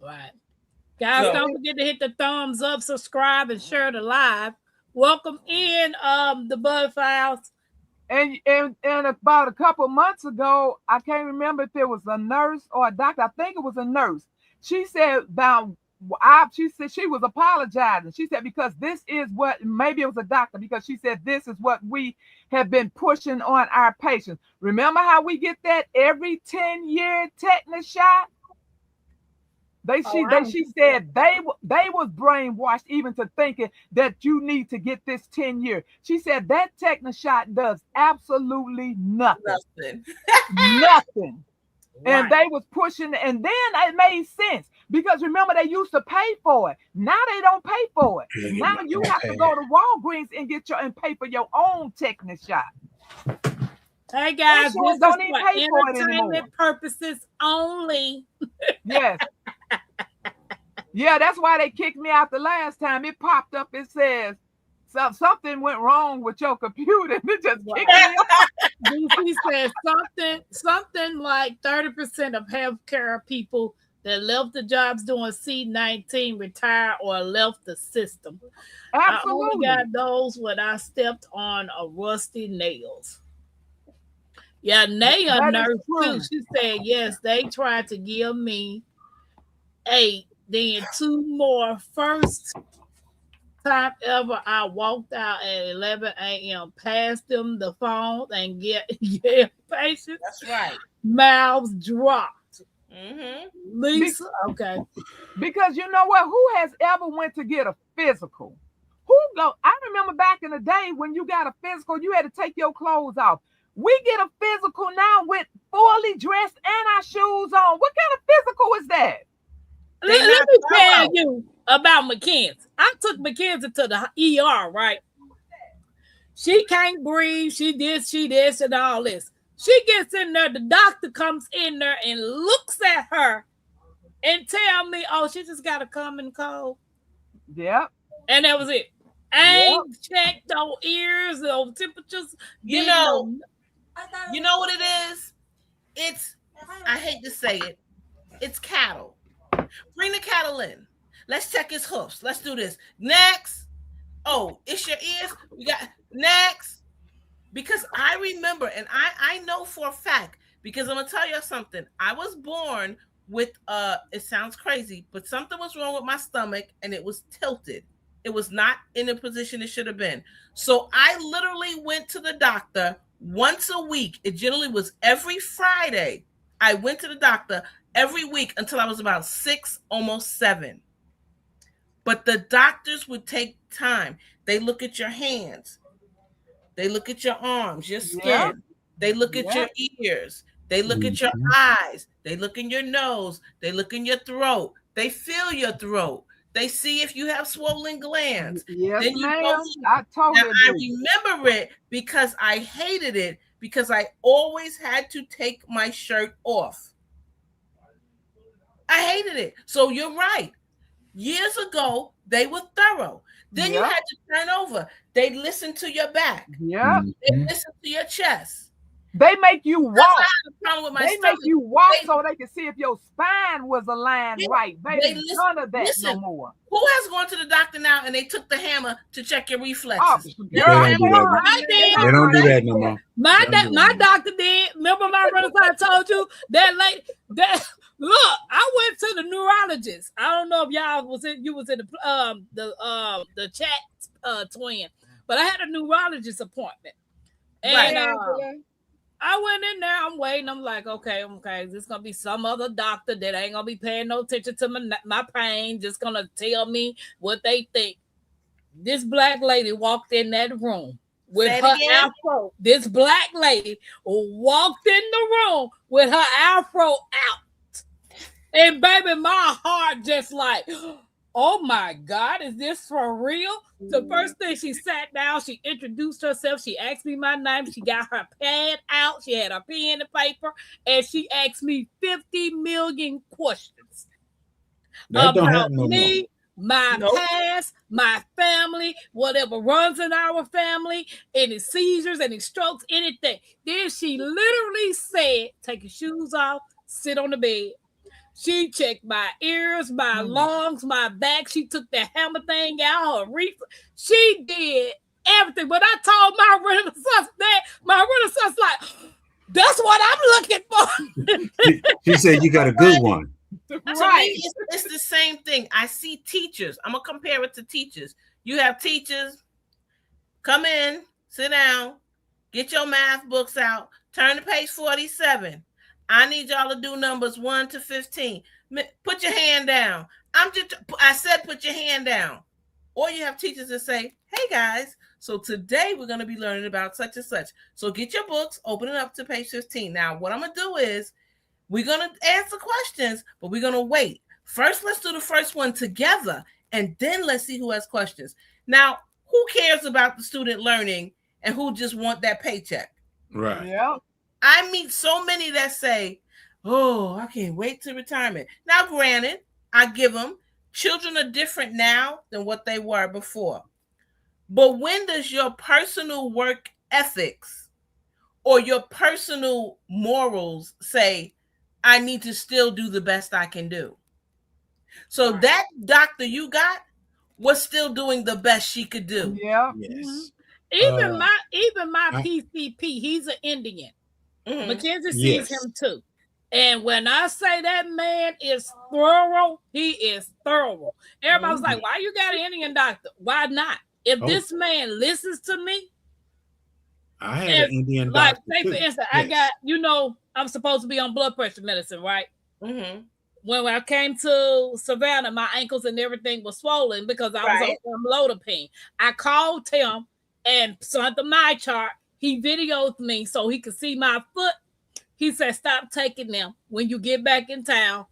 Right. Guys, don't forget to hit the thumbs up, subscribe, and share the live. Welcome in the Bud Files. And about a couple months ago, I can't remember if it was a nurse or a doctor. I think it was a nurse. She said she was apologizing. She said, because this is what, maybe it was a doctor, because she said, this is what we have been pushing on our patients. Remember how we get that every 10-year tetanus shot? She said they was brainwashed even to thinking that you need to get this 10-year. She said that tetanus shot does absolutely nothing. Nothing. Right. And they was pushing, and then it made sense Because remember, they used to pay for it. Now they don't pay for it. Yeah, Now you have to go to Walgreens and pay for your own tetanus shot. Hey guys, Insurance this is don't even for pay for it anymore. entertainment purposes only. Yes. Yeah, that's why they kicked me out the last time. It popped up. It says something went wrong with your computer. It just kicked me out. DC says something like 30% of healthcare people that left the jobs during C-19 retired or left the system. I only Absolutely. got those when I stepped on a rusty nails. Yeah, Naya That is nurse true. too. She said yes, they tried to give me 8, then 2 more. First time ever, I walked out at 11 a.m. Passed them the phone and get patients. That's right. Mouths dropped. Mm-hmm. Lisa, okay. Because you know what? Who has ever went to get a physical? I remember back in the day when you got a physical, you had to take your clothes off. We get a physical now with fully dressed and our shoes on. What kind of physical is that? Let me tell you about Mackenzie. I took Mackenzie to the ER, right? She can't breathe. She this, and all this. She gets in there. The doctor comes in there and looks at her and tell me, "Oh, she just got a common cold." Yep. And that was it. I ain't checked no ears, no temperatures. You know what it is? It's, I hate to say it, it's cattle. Bring the cattle in. Let's check his hoofs. Let's do this. Next. Oh, it's your ears. We got next. Because I remember, and I know for a fact, because I'm gonna tell you something. I was born with it sounds crazy, but something was wrong with my stomach and it was tilted. It was not in the position it should have been. So I literally went to the doctor once a week. It generally was every Friday. I went to the doctor every week until I was about 6, almost 7. But the doctors would take time. They look at your hands. They look at your arms, your skin. Yeah. They look at your ears. They look at your eyes. They look in your nose. They look in your throat. They feel your throat. They see if you have swollen glands. Yes, Then you ma'am. go I totally Now, I agree. remember it because I hated it because I always had to take my shirt off. I hated it. So you're right. Years ago, they were thorough. Then you Yep. had to turn over. They listened to your back. Yeah. They listened to your chest. They make you That's why I walk. had a problem with my They stomach. make you walk They- so they can see if your spine was aligned Yeah, right. Baby, they listen- none of that listen. no more. Who has gone to the doctor now and they took the hammer to check your Oh, reflexes? girl, They don't do that. I did. They don't do that no more. My doctor did. Remember my Renaissance told you that lady that look, I went to the neurologist. I don't know if y'all was in the chat twin, but I had a neurologist appointment. And I went in there, I'm waiting. I'm like, okay, this is gonna be some other doctor that ain't gonna be paying no attention to my pain, just gonna tell me what they think. This black lady walked in that room with her afro. This black lady walked in the room with her afro out. And baby, my heart just like, oh my God, is this for real? The first thing, she sat down, she introduced herself, she asked me my name, she got her pad out, she had her pen and paper, and she asked me 50 million questions That don't about happen no more. me, my past, my family, whatever runs in our family, any seizures, any strokes, anything. Then she literally said, take your shoes off, sit on the bed. She checked my ears, my lungs, my back. She took the hammer thing out, her she did everything. But I told my Renaissance that, my Renaissance like, that's what I'm looking for. She said you got a good one. Right. It's the same thing. I see teachers. I'm going to compare it to teachers. You have teachers, come in, sit down, get your math books out, turn to page 47. I need y'all to do numbers 1 to 15. Put your hand down. I said put your hand down. Or you have teachers that say, hey guys, so today we're going to be learning about such and such. So get your books, open it up to page 15. Now, what I'm going to do is we're going to answer questions, but we're going to wait First, let's do the first one together, and then let's see who has questions. Now, who cares about the student learning and who just want that paycheck? Right. Yeah. I meet so many that say, oh, I can't wait to retirement. Now, granted, I give them, children are different now than what they were before. But when does your personal work ethics or your personal morals say, I need to still do the best I can do? So that doctor you got was still doing the best she could do. Yeah. Yes. Even my PCP, he's an Indian. Mackenzie sees him too. And when I say that man is thorough, he is thorough. Everybody's like, why you got an Indian doctor? Why not? If this man listens to me, I had an Indian like, doctor. say for instance, I got, I'm supposed to be on blood pressure medicine, right? When I came to Savannah, my ankles and everything was swollen because I was on amlodipine. I called him and sent him my chart. He videoed me so he could see my foot. He said, stop taking them. When you get back in town,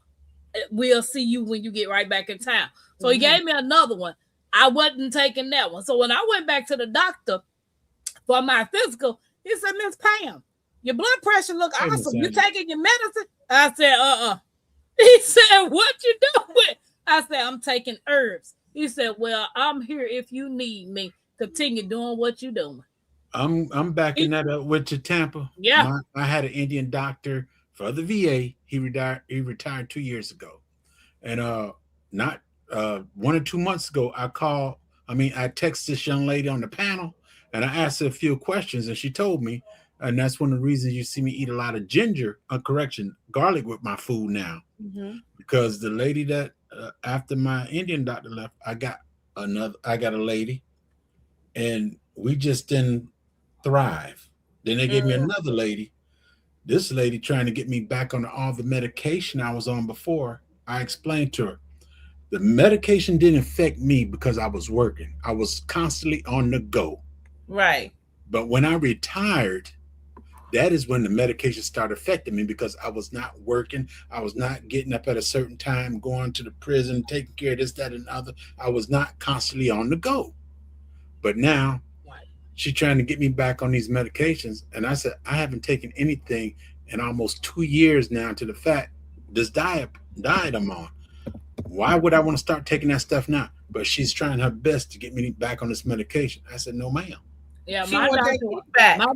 we'll see you when you get right back in town. So he gave me another one. I wasn't taking that one. So when I went back to the doctor for my physical, he said, Miss Pam, your blood pressure look awesome. You taking your medicine? I said, He said, what you doing? I said, I'm taking herbs. He said, well, I'm here if you need me. Continue doing what you're doing. I'm backing that up with you, Tampa. Yeah. I had an Indian doctor for the VA. He retired 2 years ago. And not 1 or 2 months ago, I texted this young lady on the panel and I asked her a few questions and she told me, and that's one of the reasons you see me eat a lot of garlic with my food now. Because the lady that after my Indian doctor left, I got a lady and we just didn't thrive. Then they gave me another lady. This lady trying to get me back on all the medication I was on before. I explained to her, the medication didn't affect me because I was working. I was constantly on the go. Right. But when I retired, that is when the medication started affecting me because I was not working. I was not getting up at a certain time, going to the prison, taking care of this, that, and the other. I was not constantly on the go. But now she's trying to get me back on these medications. And I said, I haven't taken anything in almost 2 years now to the fact this diet I'm on. Why would I want to start taking that stuff now? But she's trying her best to get me back on this medication. I said, no, ma'am. Yeah, my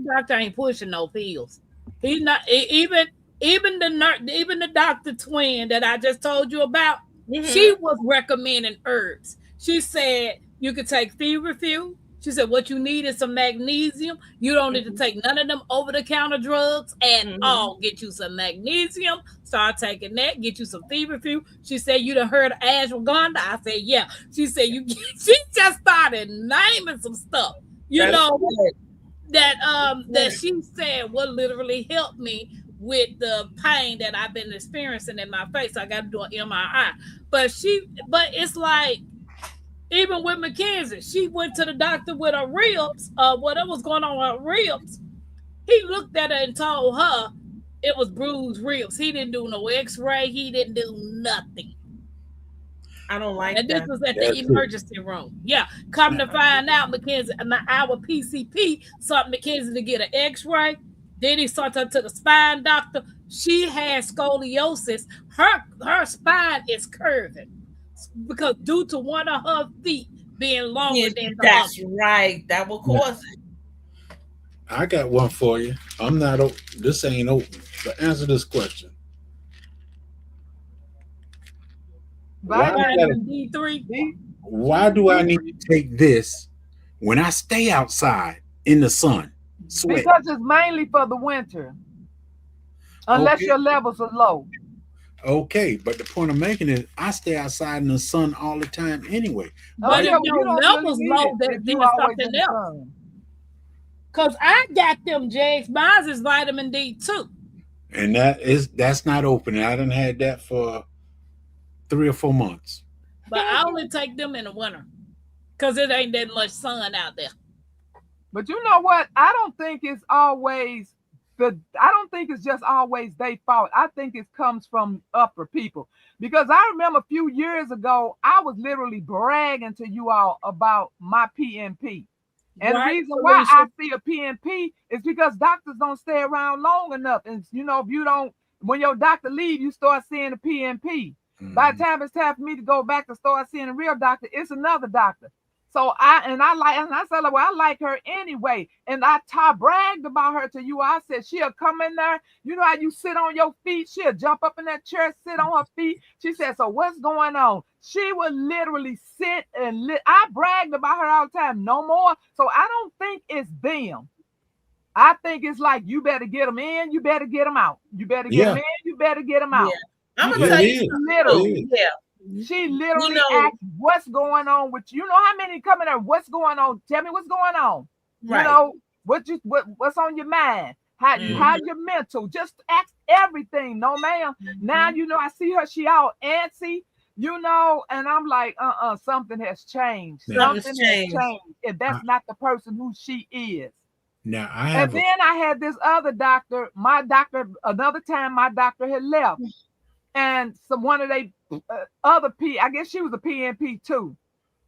doctor ain't pushing no pills. He's not even the doctor twin that I just told you about. She was recommending herbs. She said you could take feverfew. She said what you need is some magnesium. You don't need to take none of them over-the-counter drugs at all. Get you some magnesium. Start taking that. Get you some feverfew. She said you done heard of ashwagandha. I said yeah. She said she just started naming some stuff. That she said will literally help me with the pain that I've been experiencing in my face. I got to do an MRI. But it's like, even with Mackenzie, she went to the doctor with her ribs, whatever was going on with her ribs. He looked at her and told her it was bruised ribs. He didn't do no x-ray. He didn't do nothing. I don't like and that. And this was at the emergency room. Yeah. Come to find out, Mackenzie, our PCP sought Mackenzie to get an x-ray. Then he sent her to the spine doctor. She had scoliosis. Her spine is curving because due to one of her feet being longer than the that's other. Right. That will cause it. I got one for you. I'm not open. This ain't open. But answer this question. Vitamin D3. Why do I need to take this when I stay outside in the sun? Sweat? Because it's mainly for the winter. Unless your levels are low. Okay, but the point I'm making is I stay outside in the sun all the time anyway. But if your levels low, then something else. Because I got them, Jags. Mine is vitamin D2. And that's not open. I done had that for 3 or 4 months. But I only take them in the winter because it ain't that much sun out there. But you know what? I don't think it's always I don't think it's just always their fault. I think it comes from upper people. Because I remember a few years ago, I was literally bragging to you all about my PNP. And the reason why I see a PNP is because doctors don't stay around long enough. And if you don't, when your doctor leave, you start seeing a PNP. By the time it's time for me to go back to start seeing a real doctor, it's another doctor. So I said, well, I like her anyway. And I bragged about her to you. I said, she'll come in there. You know how you sit on your feet? She'll jump up in that chair, sit on her feet. She said, so what's going on? She would literally sit and I bragged about her all the time. No more. So I don't think it's them. I think it's like, you better get them in, you better get them out. You better get them in, you better get them out. Yeah. I'm gonna tell you, literally, she literally asked, what's going on with you? You know how many come in there? What's going on? Tell me what's going on. Right. You know, what's on your mind? How's your mental? Just ask everything. No, ma'am. Now, I see her, she all antsy, and I'm like, something has changed. Something has changed. If that's not the person who she is. Now then I had this other doctor, another time my doctor had left. And one of they other I guess she was a PNP too.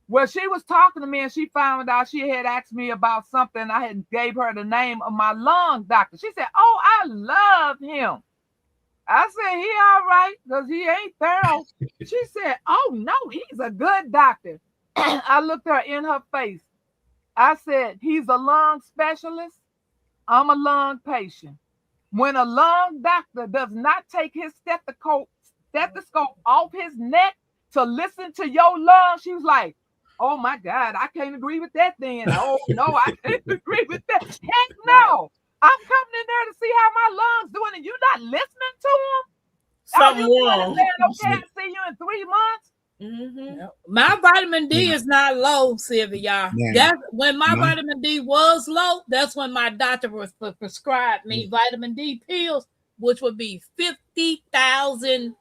Well, she was talking to me and she found out she had asked me about something. I had gave her the name of my lung doctor. She said, oh, I love him. I said, he all right because he ain't thorough. She said, oh, no, he's a good doctor. I looked her in her face. I said, he's a lung specialist. I'm a lung patient. When a lung doctor does not take his stethoscope off his neck to listen to your lungs, she was like, oh my God, I can't agree with that then. Oh no, I can't agree with that. Heck no. I'm coming in there to see how my lungs doing and you're not listening to them? Something wrong. Okay, I'll see you in 3 months. My vitamin D is not low, Sylvia. That's when my vitamin D was low. That's when my doctor prescribed me vitamin D pills, which would be 50,000,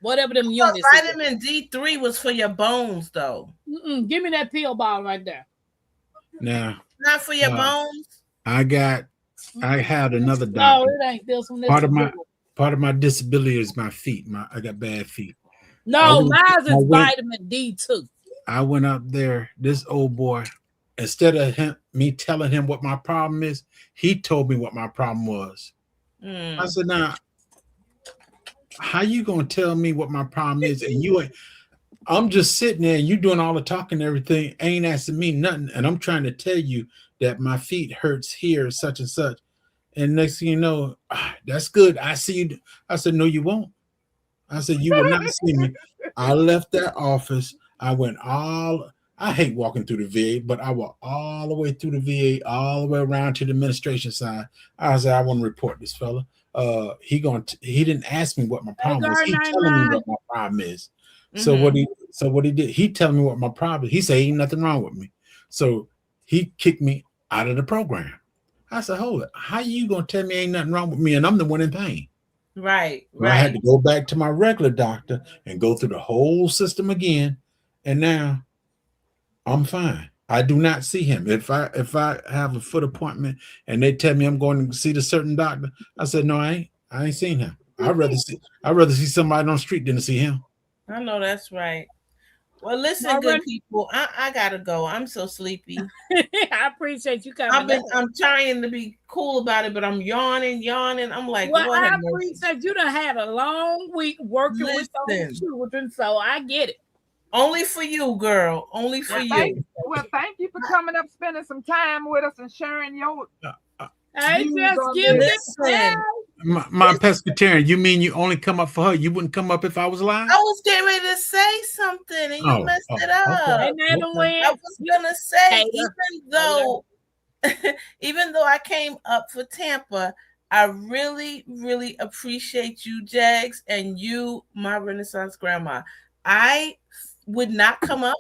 whatever them units. Vitamin D3 was for your bones, though. Give me that pill bottle right there. Now, not for your bones. I had another doctor. No, it ain't this one. Part of my disability is my feet. I got bad feet. No, mine is vitamin D too. I went up there. This old boy, instead of me telling him what my problem is, he told me what my problem was. I said, "Now, how you gonna tell me what my problem is? And you ain't? I'm just sitting there, and you doing all the talking and everything, ain't asking me nothing, and I'm trying to tell you that my feet hurts here, such and such. And next thing you know, that's good. I see you. I said, no, you won't. I said, you will not see me. I left that office. I hate walking through the VA, but I walked all the way through the VA, all the way around to the administration side. I said, I want to report this fella. He didn't ask me what my problem was. He telling me what my problem is. So what he did, he telling me what my problem is. He said, ain't nothing wrong with me. So he kicked me out of the program. I said, hold it. How you going to tell me ain't nothing wrong with me? And I'm the one in pain. Right. I had to go back to my regular doctor and go through the whole system again. And now I'm fine. I do not see him. If I have a foot appointment and they tell me I'm going to see the certain doctor, I said, no, I ain't seen him. I'd rather see somebody on the street than to see him. I know that's right. Well, listen, good people. I gotta go. I'm so sleepy. I appreciate you coming. I'm trying to be cool about it, but I'm yawning. I'm like, well, I appreciate you done had a long week working with those children, so I get it. Only for you, girl. Only for you. Thank you for coming up, spending some time with us, and sharing your. I just give this time. My pescatarian, you mean you only come up for her? You wouldn't come up if I was lying? I was getting ready to say something and you messed it up. Okay. I was gonna say, even though I came up for Tampa, I really, really appreciate you, Jags, and you, my Renaissance grandma. I would not come up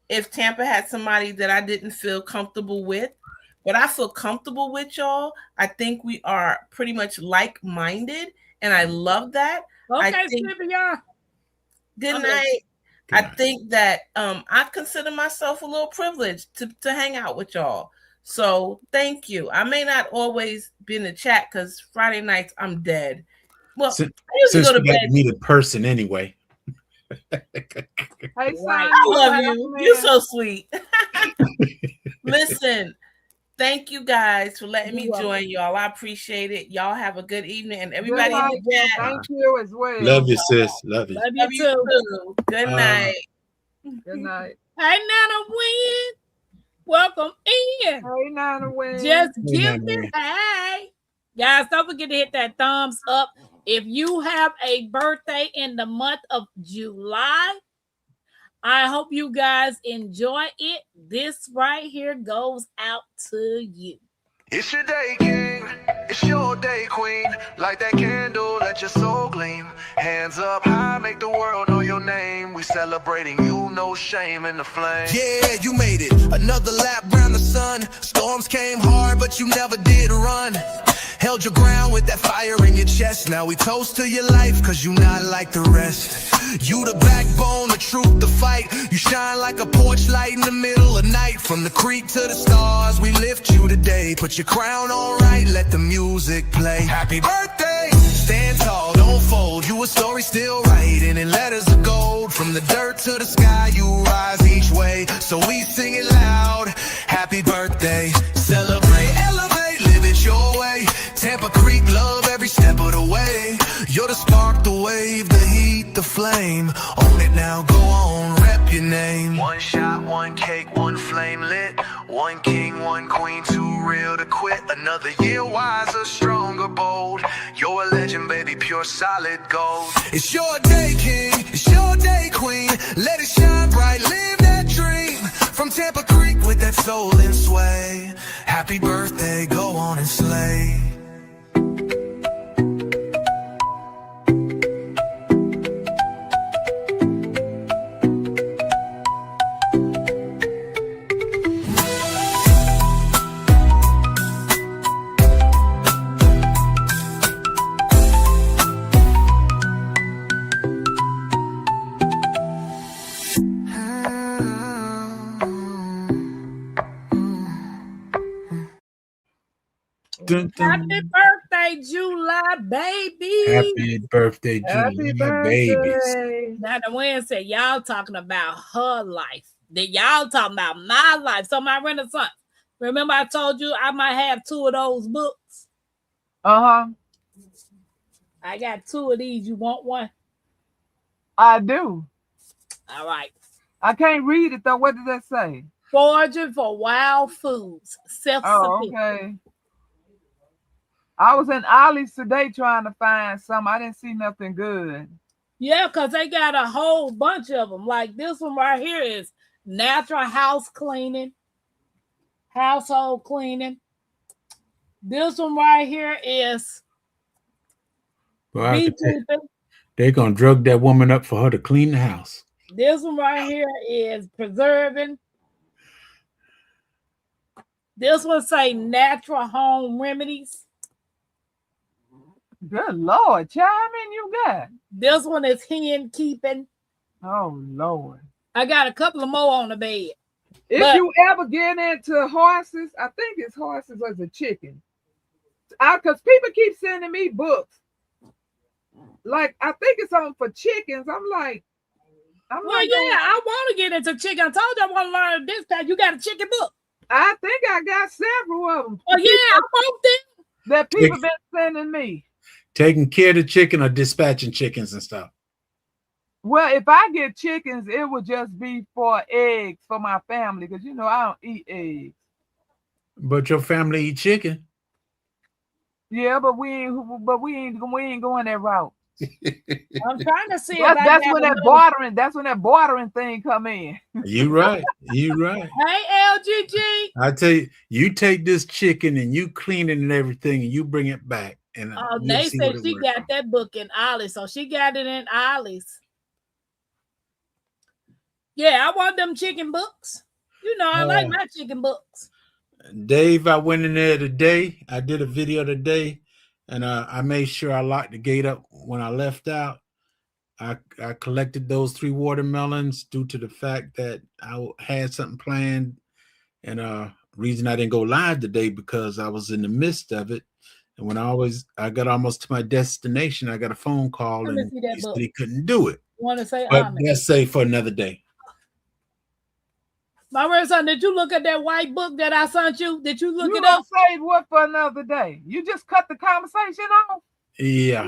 if Tampa had somebody that I didn't feel comfortable with. But I feel comfortable with y'all. I think we are pretty much like-minded, and I love that. Okay, Sylvia. Good night. I think that I consider myself a little privileged to hang out with y'all. So thank you. I may not always be in the chat because Friday nights I'm dead. Well, Since, I usually since go to we got bed. to meet in person anyway. Hey, son, Right. I you love have you. a You're man. so sweet. Listen, thank you guys for letting me You're welcome. join y'all. I appreciate it. Y'all have a good evening. And Good everybody in night. the chat, Thank you as well. Love you, sis. Love you. Love you love you too. too. Good night. Good night. Hey, Nana Win. Welcome in. Hey, Nana Wayne. Just Hey, give Nana it. Wynn. Hey. Guys, don't forget to hit that thumbs up. If you have a birthday in the month of July, I hope you guys enjoy it. This right here goes out to you. It's your day, king. It's your day, queen. Light that candle, let your soul gleam. Hands up high, make the world know your name. We celebrating you, no shame in the flame. Yeah, you made it. Another lap round the sun. Storms came hard, but you never did run. Held your ground with that fire in your chest. Now we toast to your life, cause you not like the rest. You the backbone, the truth, the fight. You shine like a porch light in the middle of night. From the creek to the stars, we lift you today. Put your crown on right, let the music play. Happy birthday! Stand tall, don't fold. You a story still writing in letters of gold. From the dirt to the sky, you rise each way. So we sing it loud. Happy birthday. Celebrate, elevate, live it your way. Tampa Creek, love every step of the way. You're the spark, the wave, the heat, the flame. Own it now, go on, rep your name. One shot, one cake, one flame lit. One king, one queen, too real to quit. Another year wiser, stronger, bold. You're a legend, baby, pure solid gold. It's your day, king. It's your day, queen. Let it shine bright, live that dream. From Tampa Creek with that soul and sway. Happy birthday, go on and slay. Dun, dun. Happy birthday, July, baby. Happy birthday, Happy July, babies. birthday. Nana Wynn said, y'all talking about her life. That y'all talking about my life. So my Renaissance. Remember I told you I might have 2 of those books? Uh-huh. I got 2 of these. You want one? I do. All right. I can't read it though. What does that say? Foraging for wild foods. Oh, Self-sufficient. okay. I was in Ollie's today trying to find some. I didn't see nothing good. Yeah, because they got a whole bunch of them. Like this one right here is natural house cleaning, household cleaning. This one right here is Well, I could tell- beekeeping. they're gonna drug that woman up for her to clean the house. This one right here is preserving. This one say natural home remedies. Good Lord, child, how many you got? This one is hen keeping. Oh Lord. I got a couple of more on the bed. If But- you ever get into horses, I think it's horses or the chicken. Because people keep sending me books. Like, I think it's on for chickens. I'm like, Well, yeah, I want to get into chicken. I told you I want to learn this time. You got a chicken book. I think I got several of them. Oh, yeah, I want them. That people been sending me. Taking care of the chicken or dispatching chickens and stuff. Well, if I get chickens, it would just be for eggs for my family because you know I don't eat eggs. But your family eat chicken. Yeah, but we ain't going that route. I'm trying to see That's when that bartering thing come in. You right. You right. Hey, LGG. I tell you, you take this chicken and you clean it and everything, and you bring it back. And Oh, you'll they see said what it she works got on. that book in Ollie's, so she got it in Ollie's. Yeah, I want them chicken books. You know, I like my chicken books. Dave, I went in there today. I did a video today, and I made sure I locked the gate up when I left out. I collected those 3 watermelons due to the fact that I had something planned, and reason I didn't go live today because I was in the midst of it. And when I got almost to my destination, I got a phone call Let me and see that he book. said he couldn't do it. Want to say But amen. let's say for another day. My grandson, did you look at that white book that I sent you? Did you look You it gonna up? save what for another day? You just cut the conversation off. Yeah.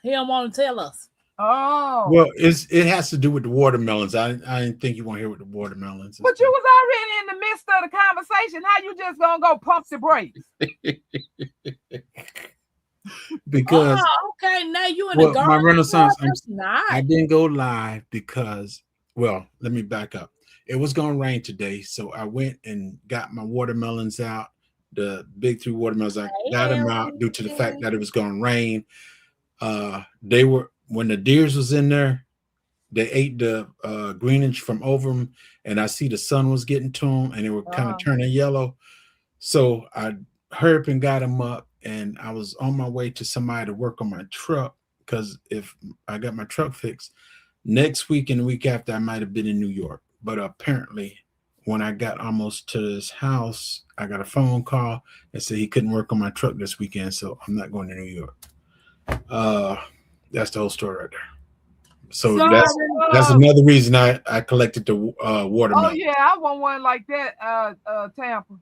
He don't want to tell us. Oh, Well, it has to do with the watermelons. I didn't think you want to hear what the watermelons. but you was already in the midst of the conversation. How you just gonna go pump the brakes? Because Oh, okay. Now you in well, the garden. my Renaissance, That's nice. I didn't go live because, well, let me back up. It was going to rain today, so I went and got my watermelons out, the big 3 watermelons. I got them out due to the fact that it was going to rain. They were, when the deers was in there, they ate the greenage from over them, and I see the sun was getting to them, and they were kind of turning yellow. So I hurried up and got them up, and I was on my way to somebody to work on my truck because if I got my truck fixed, next week and the week after, I might have been in New York. But apparently, when I got almost to this house, I got a phone call and said he couldn't work on my truck this weekend, so I'm not going to New York. That's the whole story right there. So that's another reason I collected the watermelon. Oh yeah, I want one like that, Tampa.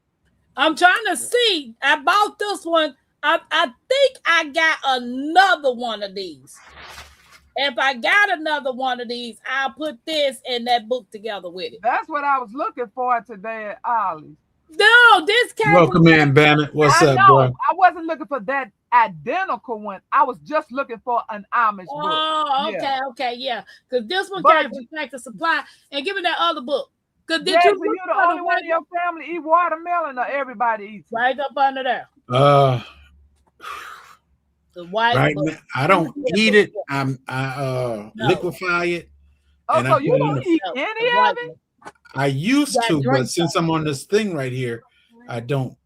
I'm trying to see. I bought this one. I think I got another one of these. If I got another one of these, I'll put this and that book together with it. That's what I was looking for today at Ollie's. No, this came. Welcome in, Bennett. What's I up, know. bro? I wasn't looking for that identical one. I was just looking for an Amish book. Oh, okay, Yeah. okay, yeah. Because this one But- came from Tractor Supply. And give me that other book. Because did Jesse, you you look the for only one white in your family eat watermelon, or everybody eats it? right up under there? The white Right book. now, I don't eat it. I No. liquefy it. Oh, And I so put you it in don't the- eat No, any the of white it? one. I used Got to, but drinks since I'm on this thing right here, I don't.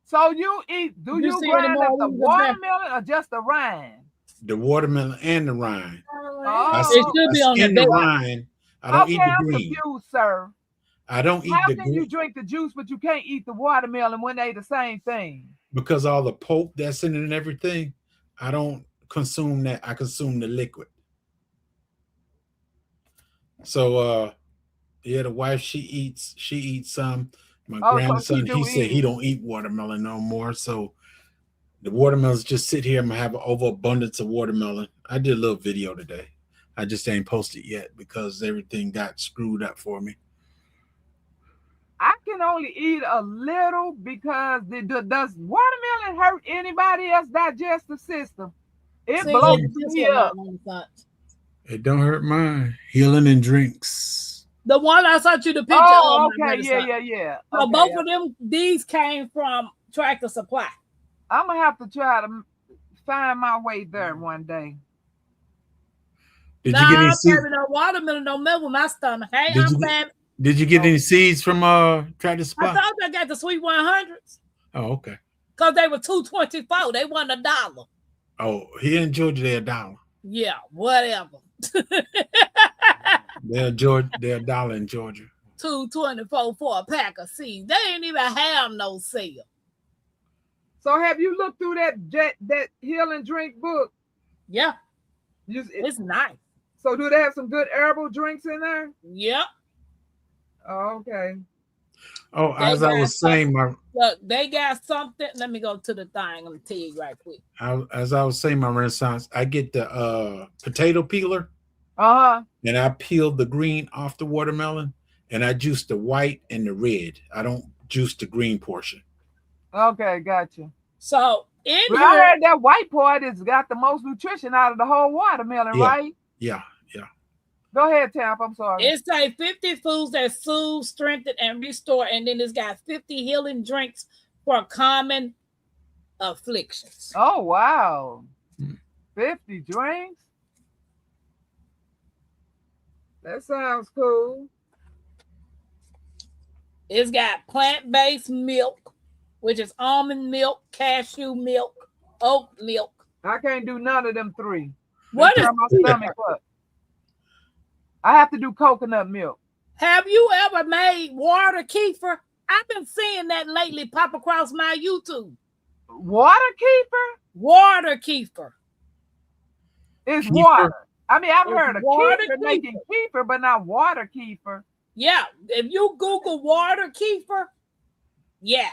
So you eat? Do You you see grind any more up of the these in there? watermelon or just the rind? The watermelon and the rind. Oh. It should be I on the skin the bed. rind. I don't Okay, eat the I'm green. confused, sir. I don't eat How the can you green drink the juice but you can't eat the watermelon when they the same thing? because all the pulp that's in it and everything. I don't consume that. I consume the liquid. So yeah, the wife she eats some. My Oh, so grandson, she do he said eat he it. don't eat watermelon no more. So the watermelons just sit here. I'm gonna have an overabundance of watermelon. I did a little video today. I just ain't posted yet because everything got screwed up for me. I can only eat a little because does watermelon hurt anybody else's digestive system? It See, blows this me one up. not on the front. It don't hurt mine. Healing and drinks. The one I sent you the picture Oh, of. my okay, yeah, grandson. yeah. So Okay. both of them, these came from Tractor Supply. I'm gonna have to try to find my way there one day. Did you get any seeds? No watermelon don't mess with my stomach. Hey, Did I'm you get- bad. Did you get any seeds from Tractor I Supply? thought I got the sweet 100s Oh, okay. because they were $2.24. They wasn't $1. Oh, here in Georgia, they're $1. Yeah, whatever. They're $1 in Georgia. $2.24 for a pack of seeds. They ain't even have no sale. So have you looked through that heal and drink book? Yeah, You- it's nice. So do they have some good herbal drinks in there? Yep. Oh, okay. Oh, They as I got was saying, Look, they got something. Let me go to the thing. I'm gonna tell you right quick. as I was saying, my Renaissance, I get the potato peeler Uh-huh. and I peel the green off the watermelon and I juice the white and the red. I don't juice the green portion. Okay, gotcha. So in But here, I heard that white part has got the most nutrition out of the whole watermelon, Yeah. right? Yeah. Go ahead, Tamp. I'm sorry. it's like 50 foods that soothe, strengthen, and restore, and then it's got 50 healing drinks for common afflictions. Oh, wow. Hmm. 50 drinks? That sounds cool. It's got plant-based milk, which is almond milk, cashew milk, oat milk. I can't do none of them three. What They is? tear my stomach up. I have to do coconut milk. Have you ever made water kefir? I've been seeing that lately pop across my YouTube. Water keeper? Water kefir. It's Kefir? water. I mean, I've It's heard of water kefir making kefir, but not water kefir. Yeah, if you Google water kefir, yes.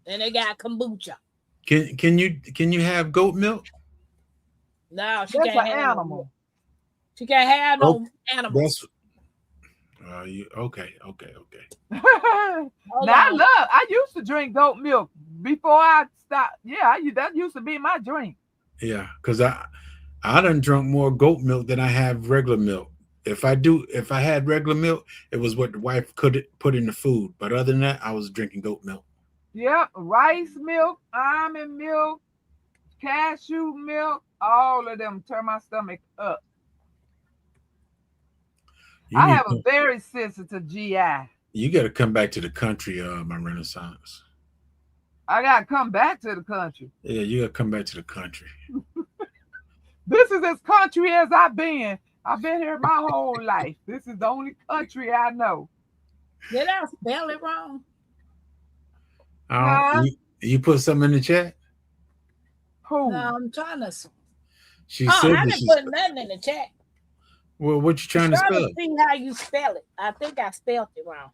And they got kombucha. Can you have goat milk? No, she That's can't an have animal. No, she can't have no animals. That's you okay. Hold Now on. I used to drink goat milk before I stopped. Yeah, that used to be my drink. Yeah, because I done drunk more goat milk than I have regular milk. If I had regular milk, it was what the wife could put in the food. But other than that, I was drinking goat milk. Yep, rice milk, almond milk, cashew milk, all of them turn my stomach up. I have a very sensitive GI. You got to come back to the country, my Renaissance. I gotta come back to the country. Yeah, you got to come back to the country. This is as country as I've been. I've been here my whole life. This is the only country I know. Did I spell it wrong? You put something in the chat? Who? No, I'm trying to. She I said didn't this is, put nothing in the chat. well, what you trying to Trying spell? to see how you spell it. I think I spelled it wrong.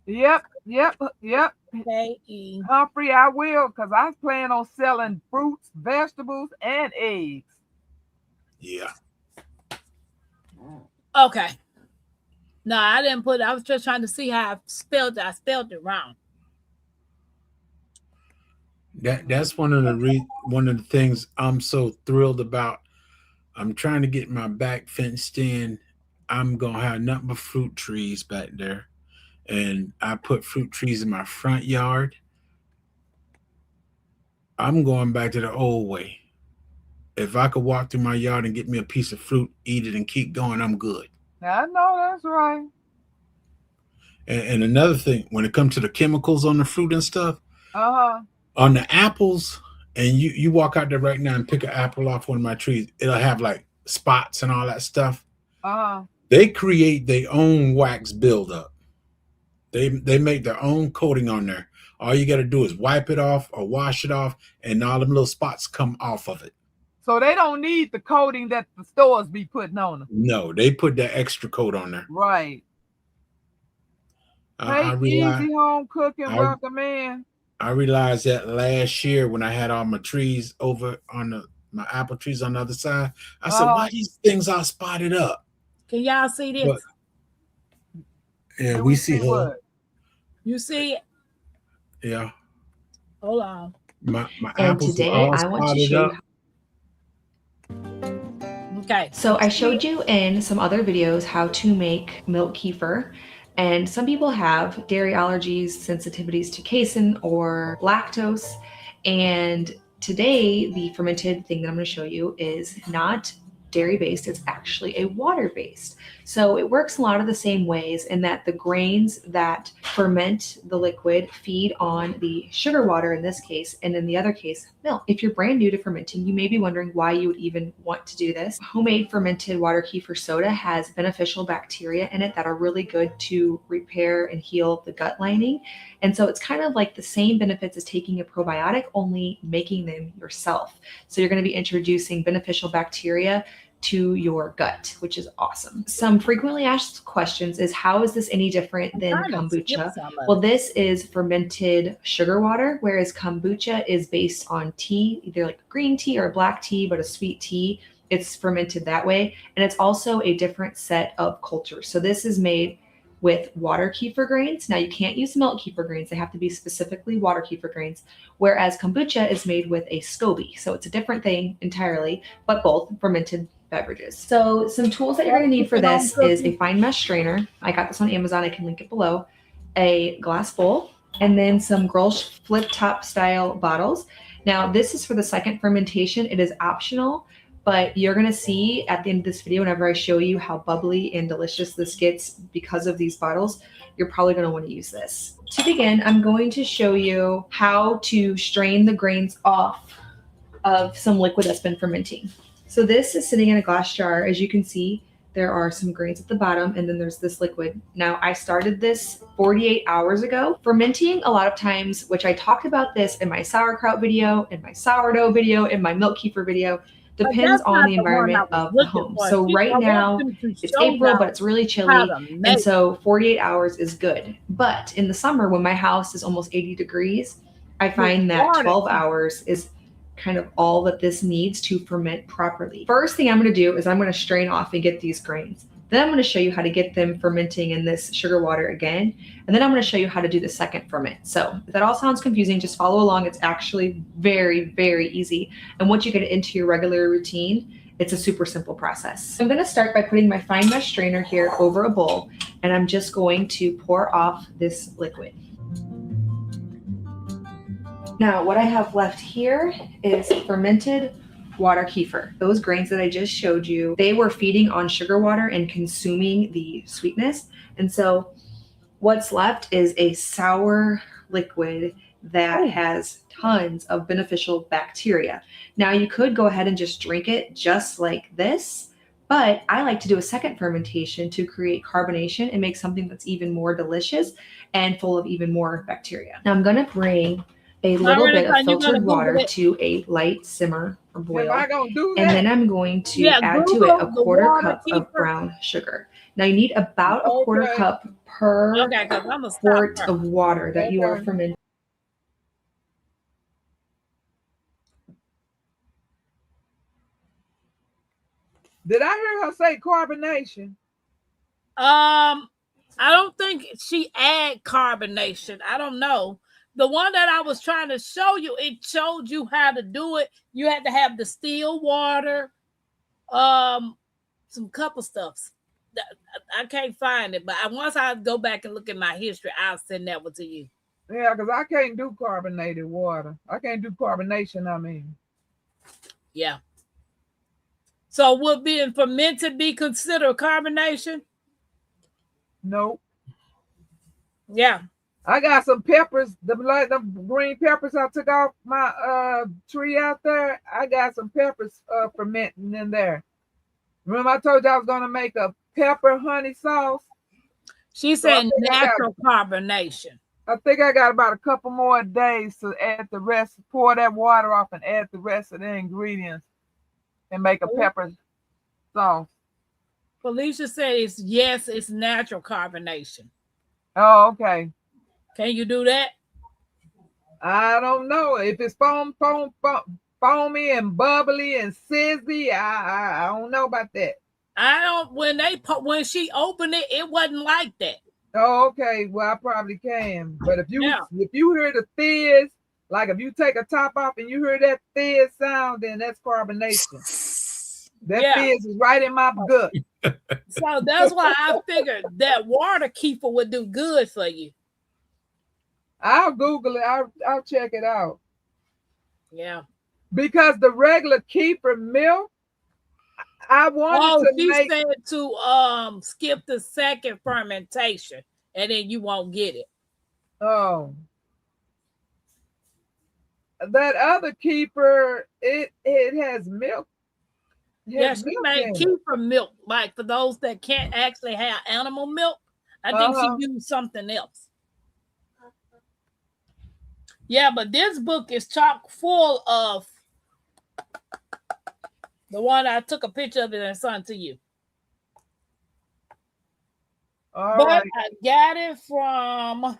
Yep. K-E. Humphrey, I will, because I plan on selling fruits, vegetables, and eggs. Yeah. Okay. No, I didn't put it. I was just trying to see how I spelled it. I spelled it wrong. That's one of the things I'm so thrilled about. I'm trying to get my back fenced in. I'm gonna have nothing but fruit trees back there, and I put fruit trees in my front yard. I'm going back to the old way. If I could walk through my yard and get me a piece of fruit, eat it, and keep going, I'm good. I know that's right. And another thing, when it comes to the chemicals on the fruit and stuff, on the apples, and you walk out there right now and pick an apple off one of my trees, it'll have like spots and all that stuff. They create their own wax buildup. They make their own coating on there. All you got to do is wipe it off or wash it off, and all them little spots come off of it. So they don't need the coating that the stores be putting on them. No, they put that extra coat on there. Right. I Easy realized, home cooking, welcome in. I realized that last year when I had all my trees over on my apple trees on the other side. I said, why these things all spotted up? Can y'all see this? But, yeah, we see her. What? You see it? Yeah. Hold on. My And apples today all I want to spotted show up. you. Okay. So I showed you in some other videos how to make milk kefir. And some people have dairy allergies, sensitivities to casein or lactose. And today, the fermented thing that I'm going to show you is not dairy-based, it's actually a water-based. So it works a lot of the same ways in that the grains that ferment the liquid feed on the sugar water in this case, and in the other case, milk. If you're brand new to fermenting, you may be wondering why you would even want to do this. Homemade fermented water kefir soda has beneficial bacteria in it that are really good to repair and heal the gut lining. And so it's kind of like the same benefits as taking a probiotic, only making them yourself. So you're going to be introducing beneficial bacteria to your gut, which is awesome. Some frequently asked questions is, how is this any different than kombucha? Well, this is fermented sugar water, whereas kombucha is based on tea, either like green tea or black tea, but a sweet tea. It's fermented that way. And it's also a different set of cultures. So this is made with water kefir grains. Now you can't use milk kefir grains. They have to be specifically water kefir grains, whereas kombucha is made with a SCOBY. So it's a different thing entirely, but both fermented beverages. So some tools that you're going to need for this is a fine mesh strainer. I got this on Amazon. I can link it below. A glass bowl, and then some Grolsch flip top style bottles. Now this is for the second fermentation. It is optional, but you're going to see at the end of this video, whenever I show you how bubbly and delicious this gets because of these bottles, you're probably going to want to use this. To begin, I'm going to show you how to strain the grains off of some liquid that's been fermenting. So this is sitting in a glass jar. As you can see, there are some grains at the bottom, and then there's this liquid. Now, I started this 48 hours ago. Fermenting, a lot of times, which I talked about this in my sauerkraut video, in my sourdough video, in my milk kefir video, depends on the environment of the home. So right now, it's April, but it's really chilly, and so 48 hours is good. But in the summer, when my house is almost 80 degrees, I find that 12 hours is kind of all that this needs to ferment properly. First thing I'm going to do is I'm going to strain off and get these grains. Then I'm going to show you how to get them fermenting in this sugar water again. And then I'm going to show you how to do the second ferment. So if that all sounds confusing, just follow along. It's actually very, very easy. And once you get it into your regular routine, it's a super simple process. I'm going to start by putting my fine mesh strainer here over a bowl, and I'm just going to pour off this liquid. Now, what I have left here is fermented water kefir. Those grains that I just showed you, they were feeding on sugar water and consuming the sweetness. And so what's left is a sour liquid that has tons of beneficial bacteria. Now, you could go ahead and just drink it just like this, but I like to do a second fermentation to create carbonation and make something that's even more delicious and full of even more bacteria. Now, I'm going to bring a little bit of filtered water to a light simmer or boil. And then I'm going to add to it a quarter cup of brown sugar. Now you need about a quarter cup per quart of water that you are fermenting. Did I hear her say carbonation? I don't think she add carbonation. I don't know. The one that I was trying to show you, it showed you how to do it. You had to have the still water, some couple stuffs. I can't find it, but once I go back and look at my history, I'll send that one to you. Yeah, because I can't do carbonated water. I can't do carbonation, I mean. Yeah. So would being fermented be considered carbonation? Nope. Yeah. I got some peppers, the green peppers I took off my tree out there. I got some peppers fermenting in there. Remember I told you I was going to make a pepper honey sauce? She said natural carbonation. I think I got about a couple more days to add the rest, pour that water off and add the rest of the ingredients and make a pepper sauce. Felicia says, yes, it's natural carbonation. Oh, okay. Can you do that? I don't know. If it's foamy and bubbly and sizzy, I don't know about that. I don't. When she opened it, it wasn't like that. Oh, okay. Well, I probably can. But if you hear the fizz, like if you take a top off and you hear that fizz sound, then that's carbonation. That fizz is right in my gut. So that's why I figured that water kefir would do good for you. I'll Google it. I'll check it out. Yeah. Because the regular kefir milk, I wanted to make. She said to skip the second fermentation, and then you won't get it. Oh. That other kefir, it has milk. Yeah, she made kefir milk. Like for those that can't actually have animal milk, I think she used something else. Yeah, but this book is chock full of the one I took a picture of it and sent to you. But I got it from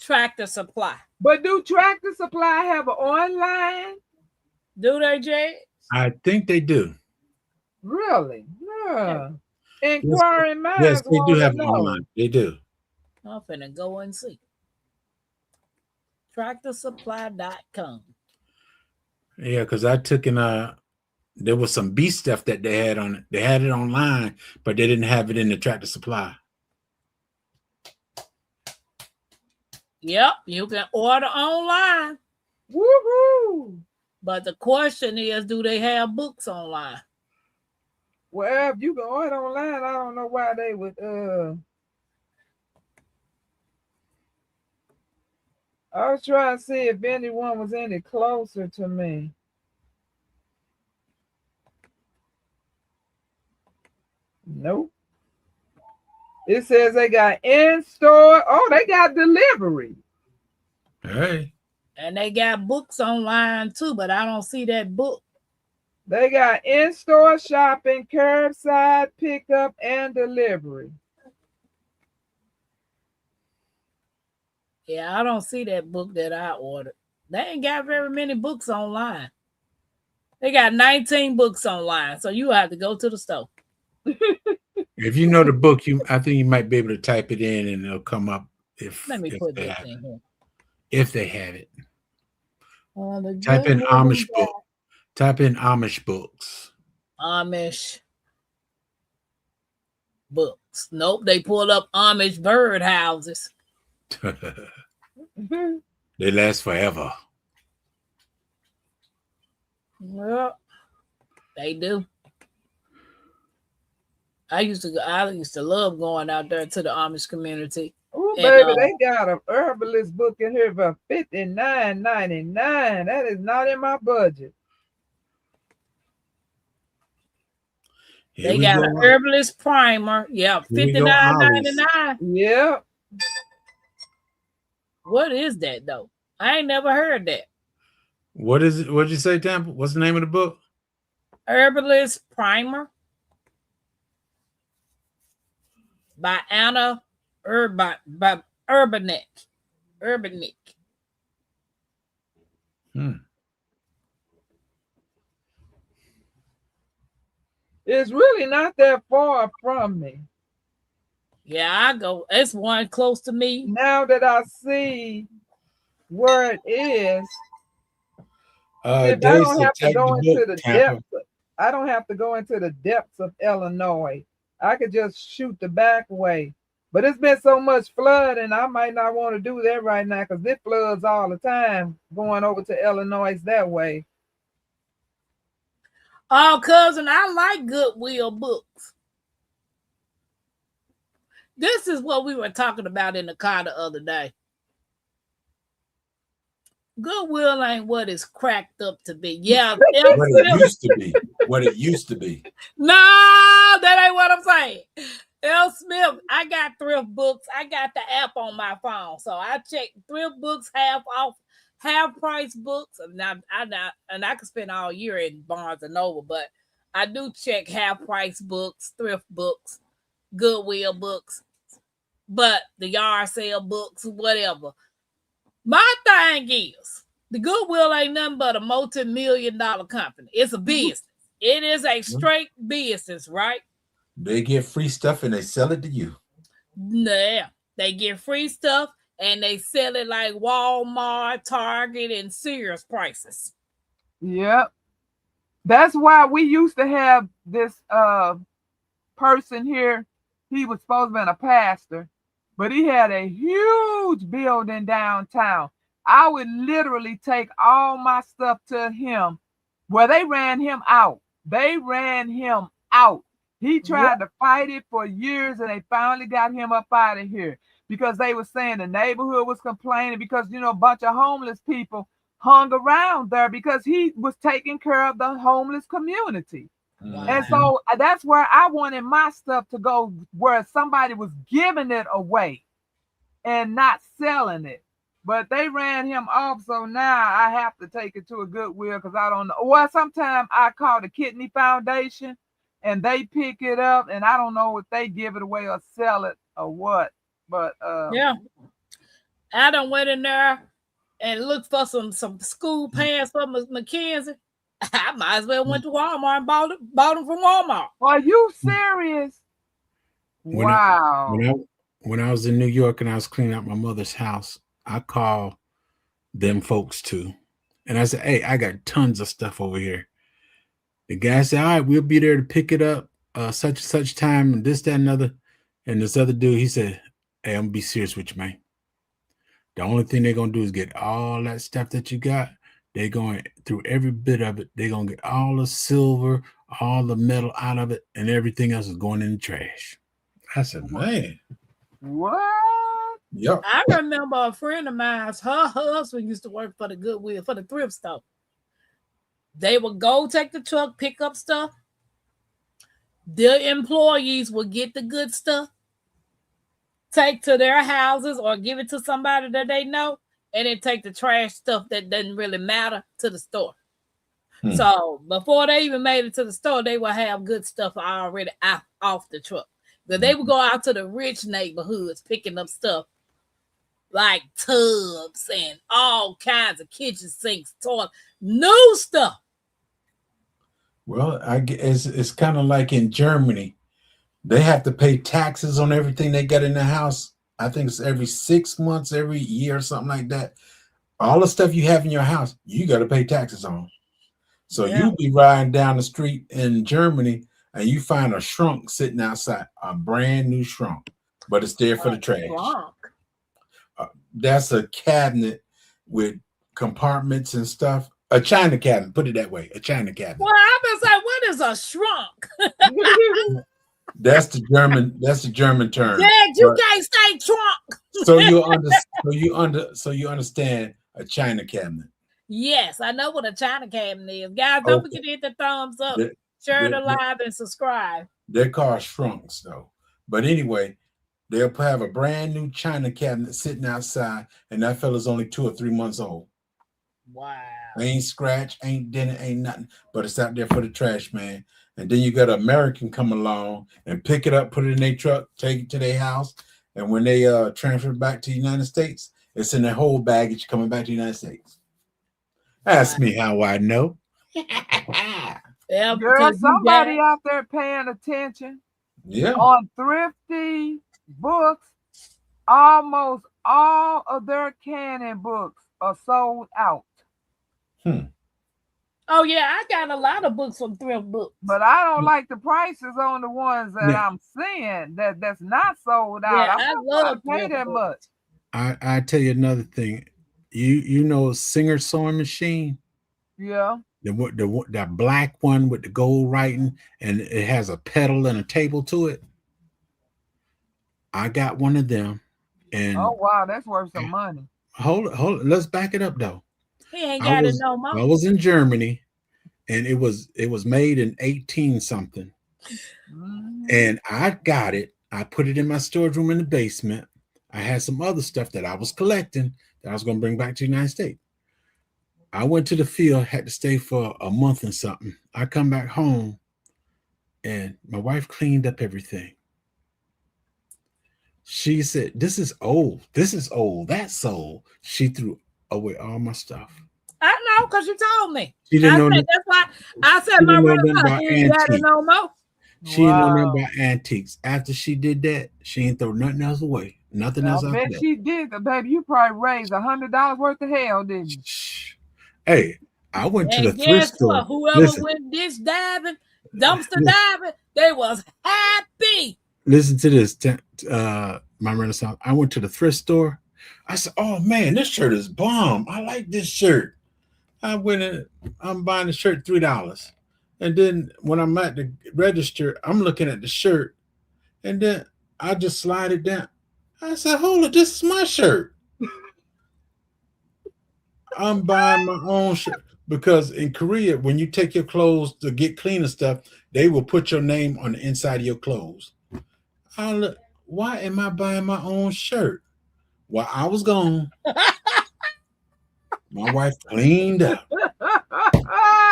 Tractor Supply. But do Tractor Supply have an online? Do they, Jay? I think they do. Really? Yeah. Inquiring minds. Yes, they do have it online. They do. I'm finna go and see. TractorSupply.com. Yeah, because I took in there was some beef stuff that they had on it. They had it online, but they didn't have it in the Tractor Supply. Yep, you can order online. Woohoo! But the question is, do they have books online? Well, if you can order online, I don't know why they would I was trying to see if anyone was any closer to me. Nope. It says they got in-store. Oh, they got delivery. Hey, And they got books online too, but I don't see that book. They got in-store shopping, curbside pickup, and delivery. Yeah, I don't see that book that I ordered. They ain't got very many books online. They got 19 books online, so you have to go to the store. if you know the book, I think you might be able to type it in and it'll come up Let me if put they this have in here. if they have it. The Type in Goodwill Amish guy. book. Type in Amish books. Amish books. Nope, they pulled up Amish bird houses. They last forever. Well, they do. I used to love going out there to the Amish community. Oh, And, baby, they got a herbalist book in here for $59.99. That is not in my budget. Here they we got go. an herbalist primer. Yeah, Here we go, $59.99. Yep. What is that though? I ain't never heard that. What is it? What'd you say, Tampa? What's the name of the book? Herbalist primer by Anna Urbanek. Urbanek. It's really not that far from me. Yeah, I go. It's one close to me. Now that I see where it is, if I Dave don't said have to type go the into book, the Tampa. depths. I don't have to go into the depths of Illinois. I could just shoot the back way. But it's been so much flooding, I might not want to do that right now because it floods all the time going over to Illinois that way. Oh, cousin, I like Goodwill books. This is what we were talking about in the car the other day. Goodwill ain't what it's cracked up to be. Yeah, What it used to be. What it used to be. No, that ain't what I'm saying. L. Smith, I got thrift books. I got the app on my phone. So I check thrift books, half off, half price books. And I can spend all year in Barnes and Noble, but I do check half price books, thrift books, Goodwill books, but the yard sale books, whatever. My thing is, the Goodwill ain't nothing but a multi-million-dollar company. It's a business. It is a straight business, right? They get free stuff and they sell it to you. Yeah, they get free stuff and they sell it like Walmart, Target, and Sears prices. Yep. That's why we used to have this person here. He was supposed to be a pastor, but he had a huge building downtown. I would literally take all my stuff to him. Well, they ran him out. They ran him out. He tried to fight it for years, and they finally got him up out of here because they were saying the neighborhood was complaining because, you know, a bunch of homeless people hung around there because he was taking care of the homeless community. Wow. And so that's where I wanted my stuff to go, where somebody was giving it away and not selling it. But they ran him off, so now I have to take it to a Goodwill because I don't know. Well, sometimes I call the Kidney Foundation and they pick it up, and I don't know if they give it away or sell it or what. But yeah, I done went in there and looked for some school pants for Mackenzie. I might as well went to Walmart and bought them from Walmart. Are you serious? Wow. When I was in New York and I was cleaning out my mother's house, I called them folks too. And I said, hey, I got tons of stuff over here. The guy said, all right, we'll be there to pick it up such and such time and this, that, and other. And this other dude, he said, hey, I'm gonna be serious with you, man. The only thing they're gonna do is get all that stuff that you got. They're going through every bit of it. They're gonna get all the silver, all the metal out of it, and everything else is going in the trash. I said, man. What? Yep. I remember a friend of mine, her husband used to work for the Goodwill, for the thrift store. They would go take the truck, pick up stuff, The employees will get the good stuff, take to their houses or give it to somebody that they know, and then take the trash stuff that doesn't really matter to the store. So before they even made it to the store, they will have good stuff already off the truck. But they would go out to the rich neighborhoods picking up stuff like tubs and all kinds of kitchen sinks, toilet, new stuff. Well, I guess it's kind of like in Germany. They have to pay taxes on everything they got in the house. I think it's every 6 months, every year, something like that. All the stuff you have in your house, you got to pay taxes on. So you'll be riding down the street in Germany and you find a shrunk sitting outside, a brand new shrunk, but it's there for the trash. That's a cabinet with compartments and stuff. A China cabinet, put it that way, a China cabinet. Well, I'm gonna say, what is a shrunk? That's the German term. Yeah, you can't say trunk. So you understand a China cabinet. Yes, I know what a China cabinet is. Guys, don't forget to hit the thumbs up, share the live, and subscribe. They're called shrunks, though. But anyway, they'll have a brand new China cabinet sitting outside, and that fella's only 2 or 3 months old. Wow. Ain't scratch, ain't dented, ain't nothing, but it's out there for the trash man. And then you got an American come along and pick it up, put it in their truck, take it to their house, and when they transfer it back to the United States, it's in their whole baggage coming back to the United States. Ask me how I know. Yeah, girl, somebody out there paying attention. Yeah. On Thrifty Books, almost all of their canon books are sold out. Oh yeah, I got a lot of books from Thrift Books, but I don't like the prices on the ones that I'm seeing that's not sold out. Yeah, I love to pay that much. I tell you another thing. You know Singer sewing machine? Yeah. The black one with the gold writing and it has a pedal and a table to it. I got one of them. And oh wow, that's worth some money. Hold it. Let's back it up though. He ain't got it no more. I was in Germany and it was made in 18 something. And I got it. I put it in my storage room in the basement. I had some other stuff that I was collecting that I was going to bring back to the United States. I went to the field, had to stay for a month and something. I come back home and my wife cleaned up everything. She said, this is old. That's old. She threw away all my stuff. I know, because you told me. She didn't know that's why I said my brother ain't got it no more. She didn't know nothing about antiques. After she did that, she ain't throw nothing else away. Nothing else. I bet she did, baby. You probably raised $100 worth of hell, didn't you? Hey, I went to the thrift store. Whoever went dish diving, dumpster diving, they was happy. Listen to this, my Renaissance. I went to the thrift store. I said, "Oh man, this shirt is bomb. I like this shirt." I went in. I'm buying the shirt $3, and then when I'm at the register, I'm looking at the shirt, and then I just slide it down. I said, "Hold it, this is my shirt." I'm buying my own shirt because in Korea, when you take your clothes to get clean and stuff, they will put your name on the inside of your clothes. I look, why am I buying my own shirt? While I was gone, my wife cleaned up.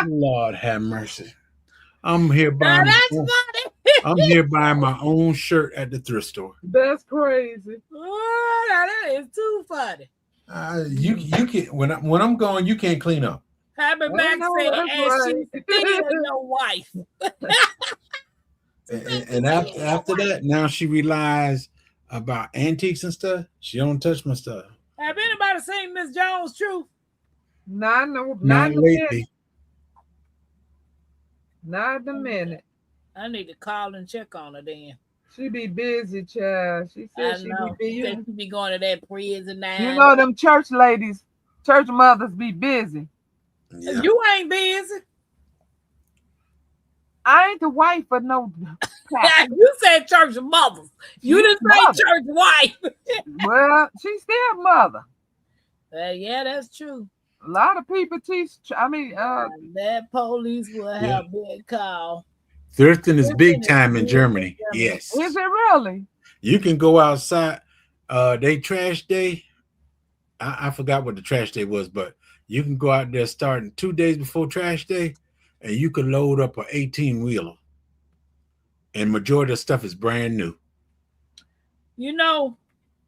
Lord have mercy. I'm here buying I'm here buying my own shirt at the thrift store. That's crazy. Oh, that is too funny. You can when I'm gone, you can't clean up. Happy back saying she's still your wife. and after that, now she realized about antiques and stuff. She don't touch my stuff. Have anybody seen Miss Jones' Truth? Not lately. Not a minute. I need to call and check on her then. She be busy, child. She said she be busy. She be going to that prison now. You know them church ladies, church mothers be busy. Yeah. You ain't busy. I ain't the wife of no. You said church mothers. You didn't say church wife. Well, she's still mother. Yeah, that's true. A lot of people teach. I mean, that police will have been called. Thrifting is big Thrifting is time in big Germany. in Germany. Yes. Is it really? You can go outside. They trash day. I forgot what the trash day was, but you can go out there starting 2 days before trash day, and you can load up an 18-wheeler. And majority of stuff is brand new. You know,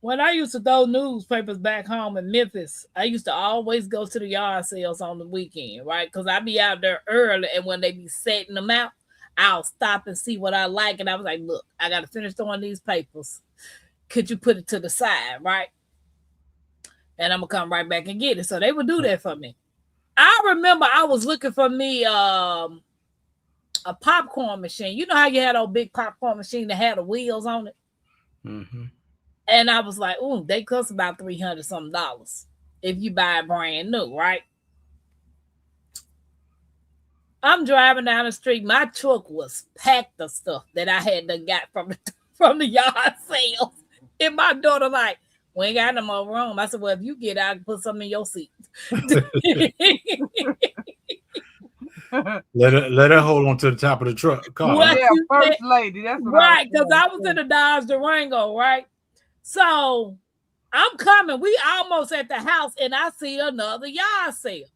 when I used to throw newspapers back home in Memphis, I used to always go to the yard sales on the weekend, right? Because I'd be out there early, and when they be setting them out, I'll stop and see what I like. And I was like, look, I got to finish throwing these papers. Could you put it to the side, right? And I'm going to come right back and get it. So they would do that for me. I remember I was looking for me a popcorn machine. You know how you had a big popcorn machine that had the wheels on it? Mm-hmm. And I was like, ooh, they cost about $300 something if you buy it brand new, right? I'm driving down the street. My truck was packed of stuff that I had done got from the yard sales. And my daughter like, we ain't got no more room. I said, well, if you get out, I can put something in your seat. Let her hold on to the top of the truck car. What Yeah, you first said- lady. That's what Right, was because I was in the Dodge Durango, right? So I'm coming. We almost at the house, and I see another yard sale.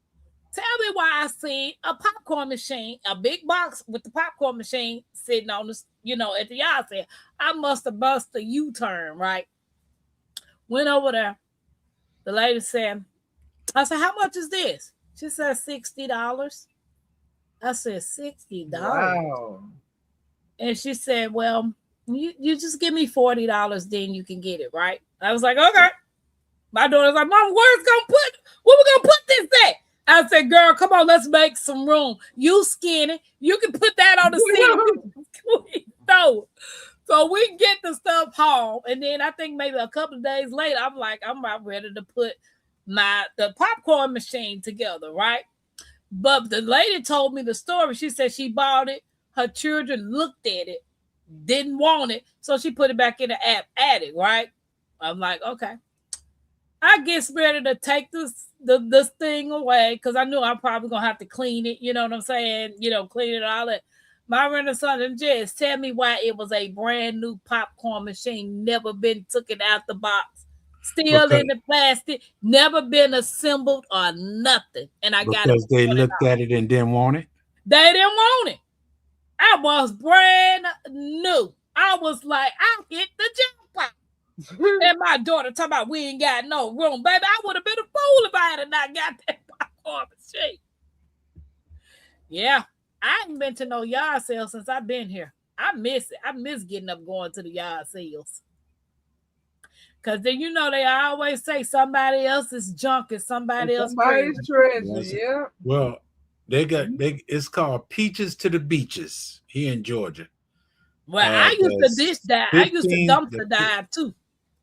Tell me why I see a popcorn machine, a big box with the popcorn machine sitting on the, at the yard sale. I must have bust a U-turn, right? Went over there. The lady said, I said, how much is this? She said $60. I said, $60. Wow. And she said, well, you just give me $40, then you can get it, right? I was like, okay. My daughter's like, Mom, where we gonna put this at? I said, girl, come on, let's make some room. You skinny. You can put that on the seat. No. So we get the stuff home. And then I think maybe a couple of days later, I'm like, I'm about ready to put the popcorn machine together, right? But the lady told me the story. She said she bought it. Her children looked at it, didn't want it. So she put it back in the attic, right? I'm like, okay. I get ready to take this thing away because I knew I'm probably going to have to clean it. You know what I'm saying? Clean it all that. My Renaissance and Jess, tell me why it was a brand new popcorn machine, never been taken out the box, still in the plastic, never been assembled or nothing. And I got it because they looked at it and didn't want it. They didn't want it. I was brand new. I was like, I hit the jackpot. And my daughter talking about we ain't got no room. Baby, I would have been a fool if I had not got that popcorn machine. Yeah. I ain't been to no yard sale since I've been here. I miss it. I miss getting up going to the yard sales. Because then they always say somebody else's junk is somebody else's treasure. Yeah. Well, it's called Peaches to the Beaches here in Georgia. Well, I used to dish dive. I used to dumpster dive too.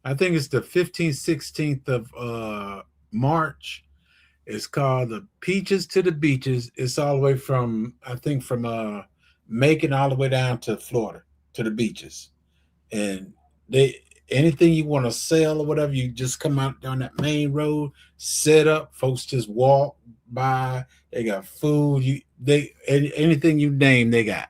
I think it's the 15th, 16th of March. It's called the Peaches to the Beaches. It's all the way from Macon all the way down to Florida to the beaches. And anything you want to sell or whatever, you just come out down that main road, set up, folks just walk by. They got food. Anything you name, they got.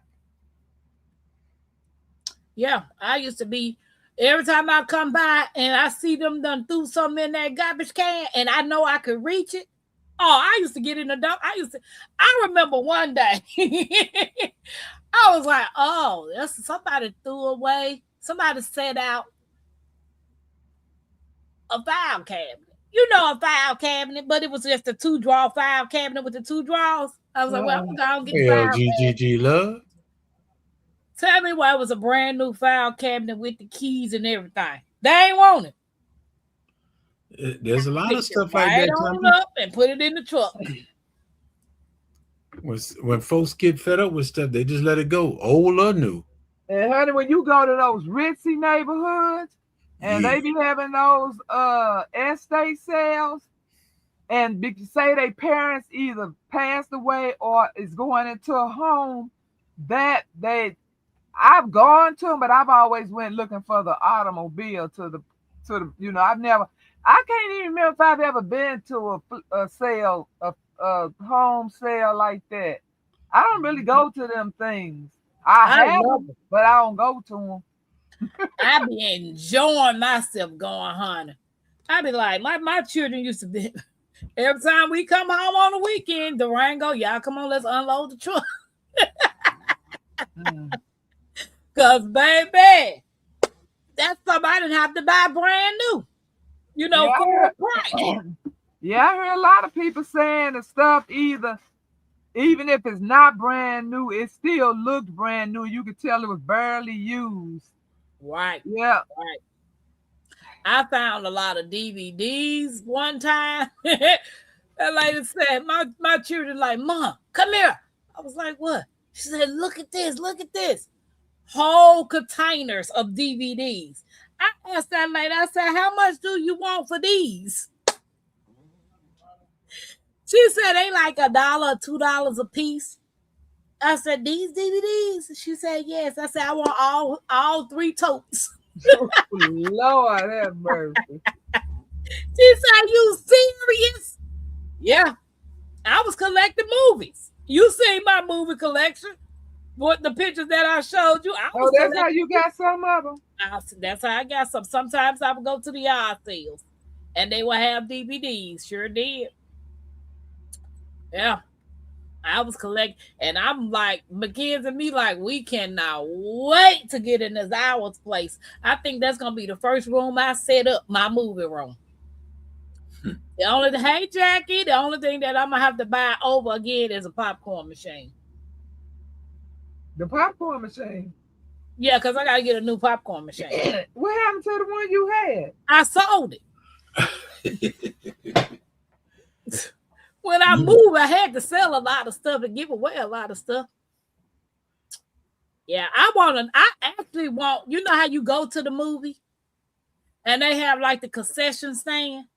Yeah, I used to be. Every time I come by and I see them done threw something in that garbage can and I know I could reach it. Oh, I used to get in the dump. I remember one day I was like, oh, that's somebody threw away. Somebody set out a file cabinet. A file cabinet, but it was just a 2-drawer file cabinet with the 2 drawers. I was like, well, I'm going to get LGGG love. Tell me why it was a brand new file cabinet with the keys and everything. They ain't want it. There's a lot of stuff like that. On up and put it in the truck. When folks get fed up with stuff, they just let it go, old or new. And honey, when you go to those ritzy neighborhoods and they be having those estate sales, and say their parents either passed away or is going into a home, I've gone to them, but I've always went looking for the automobile to the I can't even remember if I've ever been to a sale, a home sale like that. I don't really go to them things. I have love them, but I don't go to them. I be enjoying myself going hunting. I be like, my children used to be, every time we come home on the weekend, Durango, y'all come on, let's unload the truck. Because, baby, that's something I didn't have to buy brand new. You know, Yeah, full price. Yeah, I hear a lot of people saying the stuff even if it's not brand new, it still looked brand new. You could tell it was barely used. Right. Yeah. Right. I found a lot of DVDs one time. That lady said, my children like, Mom, come here. I was like, what? She said, look at this. Whole containers of DVDs. I asked that lady, I said, how much do you want for these? She said, they like $1 or $2 a piece. I said, these DVDs? She said, yes. I said, I want all 3 totes. Lord have mercy. She said, you serious? Yeah. I was collecting movies. You seen my movie collection. What the pictures that I showed you. That's how you got some of them? That's how I got some. Sometimes I would go to the yard sales and they would have DVDs. Sure did. Yeah. I was collecting, and I'm like, McKenzie and me, like, we cannot wait to get in this Hours place. I think that's gonna be the first room I set up, my movie room. Hey Jackie, the only thing that I'm gonna have to buy over again is a popcorn machine. The popcorn machine? Yeah, because I gotta get a new popcorn machine. What happened to the one you had? I sold it. When I moved, I had to sell a lot of stuff and give away a lot of stuff. Yeah, I actually want, you know how you go to the movie and they have like the concession stand?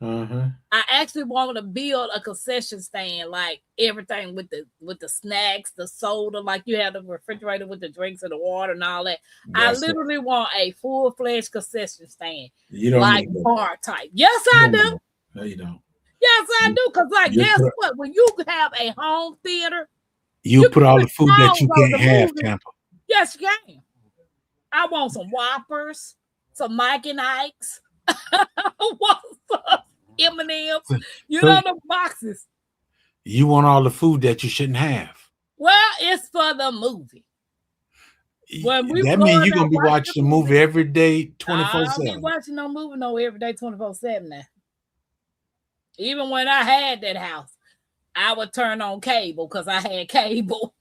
I actually want to build a concession stand, like everything with the snacks, the soda, like you have the refrigerator with the drinks and the water and all that. I literally want a full-fledged concession stand. You don't like bar type. Yes, I do. No, you don't. Yes, I do. Because, like, guess what? When you have a home theater, you put all the food that you can't have, Tampa. Yes, you can. I want some Whoppers, some Mike and Ike's. I want some M&M's. You know the boxes. You want all the food that you shouldn't have. Well, it's for the movie. That means you're going to be watching the movie every day, 24/7. I don't be watching no movie every day, 24/7 now. Even when I had that house, I would turn on cable because I had cable.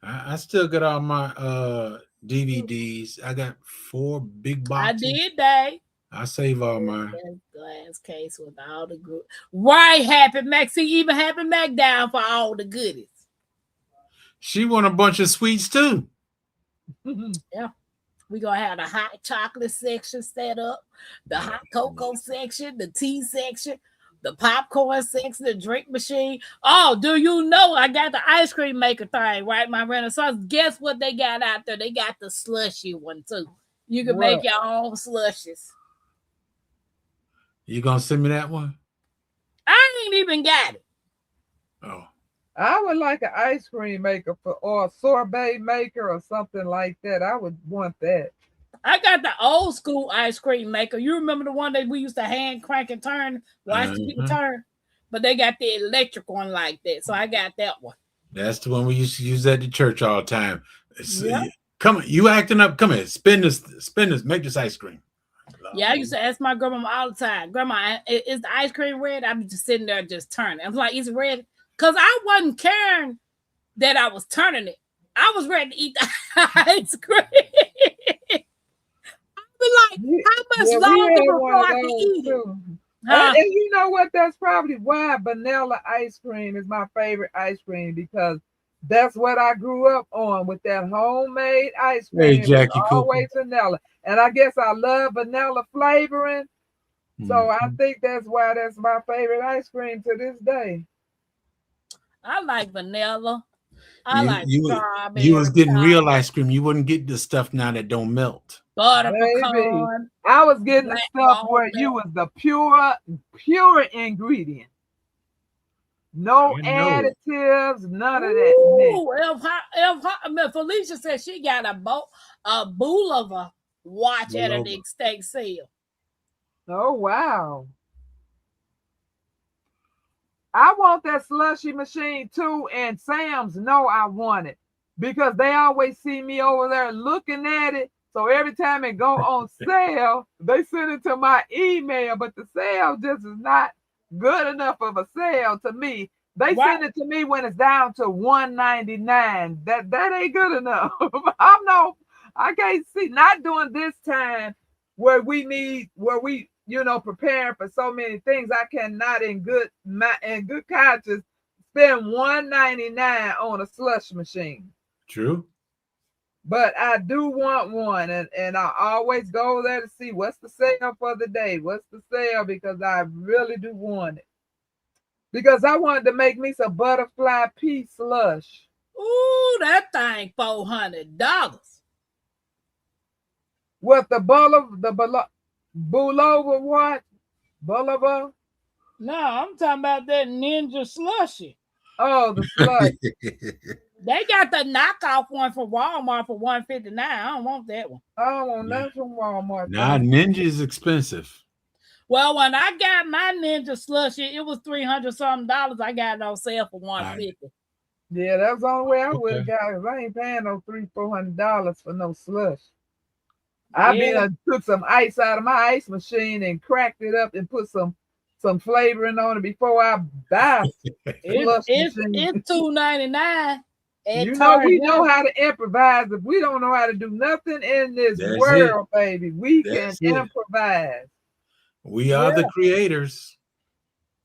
I still got all my DVDs. I got 4 big boxes. I did, Dave. I save all mine. Glass case with all the good. Right, Happy Mac. See, even Happy Mac down for all the goodies. She want a bunch of sweets too. Yeah. We're going to have the hot chocolate section set up, the hot cocoa section, the tea section, the popcorn section, the drink machine. Oh, do you know I got the ice cream maker thing, right? My Renaissance. Guess what they got out there? They got the slushy one too. You can make your own slushies. You gonna send me that one? I ain't even got it. Oh. I would like an ice cream maker or a sorbet maker or something like that. I would want that. I got the old school ice cream maker. You remember the one that we used to hand crank and turn, watch the people turn? But they got the electric one like that. So I got that one. That's the one we used to use at the church all the time. Come on, you acting up. Come here, spin this, make this ice cream. Yeah, I used to ask my grandma all the time, Grandma, is the ice cream red? I'd be just sitting there just turning. I'm like, is it red? Because I wasn't caring that I was turning it. I was ready to eat the ice cream. I'd be like, how much longer before I can eat it? And you know what? That's probably why vanilla ice cream is my favorite ice cream, because that's what I grew up on, with that homemade ice cream. Hey, Jackie, always vanilla. And I guess I love vanilla flavoring. So I think that's why that's my favorite ice cream to this day. I like vanilla. I like strawberry. You was getting real ice cream. You wouldn't get the stuff now that don't melt. Butter pecan. I was getting the stuff where you was the pure ingredient. No I know. additives, none of that. mess. Ooh, I mean, Felicia said she got a Bulova watch at an Bulova. estate sale. Oh wow. I want that slushy machine too, and Sam's know I want it because they always see me over there looking at it. So every time it go on sale, they send it to my email, but the sale just is not good enough of a sale to me. They Right. send it to me when it's down to $1.99. That ain't good enough. I can't see not doing this time where we preparing for so many things. I cannot in good conscience spend $1.99 on a slush machine. True. But I do want one, and I always go there to see what's the sale for the day. What's the sale? Because I really do want it. Because I wanted to make me some butterfly pea slush. Ooh, that thing $400. What the Bulova what? Bulova? No, I'm talking about that Ninja Slushy. Oh, the slush. They got the knockoff one for Walmart for $159. I don't want that one. I don't want nothing from Walmart. Nah, Ninja is expensive. Well, when I got my Ninja Slushy, it was $300 something. I got it on sale for $150. Yeah, that's the only way I would have Okay. got it. I ain't paying no $300-$400 for no slush. I took some ice out of my ice machine and cracked it up and put some flavoring on it before I buy slush machine. It's $2.99. You know, we know how to improvise. If we don't know how to do nothing in this That's world, baby, we That's can it. improvise. We are the creators.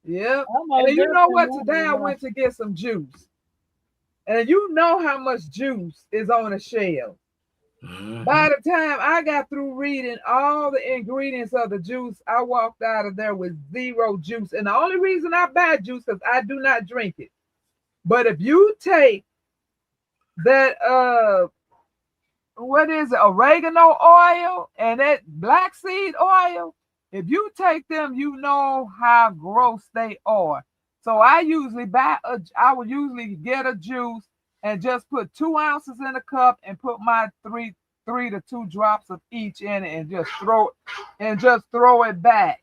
Yep. Almost And you know what? definitely Today I want went to get some juice. And you know how much juice is on a shelf. By the time I got through reading all the ingredients of the juice, I walked out of there with zero juice. And the only reason I buy juice is I do not drink it. But if you take that what is it, oregano oil and that black seed oil, if you take them, you know how gross they are. So I usually I would usually get a juice and just put 2 ounces in a cup and put my 3 to 2 drops of each in it and just throw it back.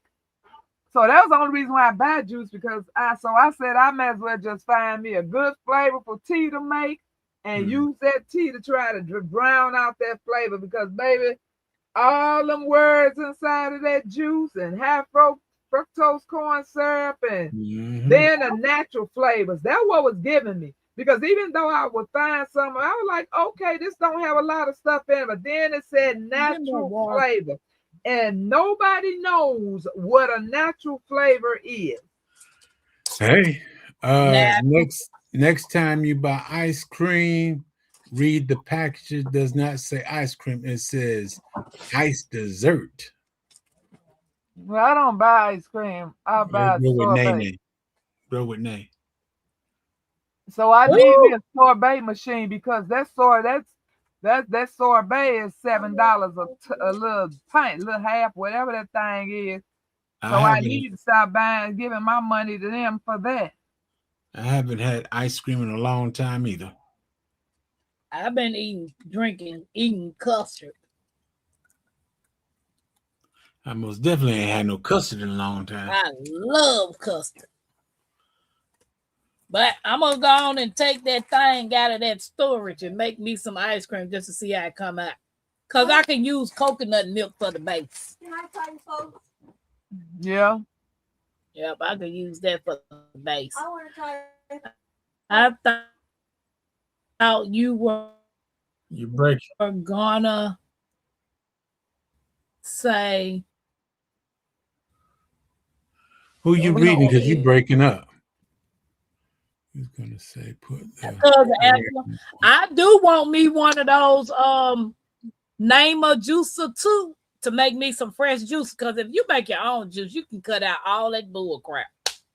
So that was the only reason why I buy juice, because I said I might as well just find me a good flavorful tea to make and use that tea to try to drown out that flavor, because baby, all them words inside of that juice and high fructose corn syrup and then the natural flavors, that's what was giving me. Because even though I would find some, I was like, okay, this don't have a lot of stuff in it, but then it said natural flavor. And nobody knows what a natural flavor is. Hey, next time you buy ice cream, read the package. It does not say ice cream. It says ice dessert. Well, I don't buy ice cream. I buy sorbet. Go with Nay. So I need me a sorbet machine, because that sorbet is $7 a little pint, little half, whatever that thing is. So I need to stop giving my money to them for that. I haven't had ice cream in a long time either. I've been eating custard. I most definitely ain't had no custard in a long time. I love custard. But I'm going to go on and take that thing out of that storage and make me some ice cream just to see how it come out. Because I can use coconut milk for the base. Can I tell you, folks? Yeah. Yep, I can use that for the base. I want to try. I thought you were gonna say. Who you reading? Because you breaking up. Who's gonna say put I do want me one of those name a juicer too, to make me some fresh juice. Because if you make your own juice, you can cut out all that bull crap.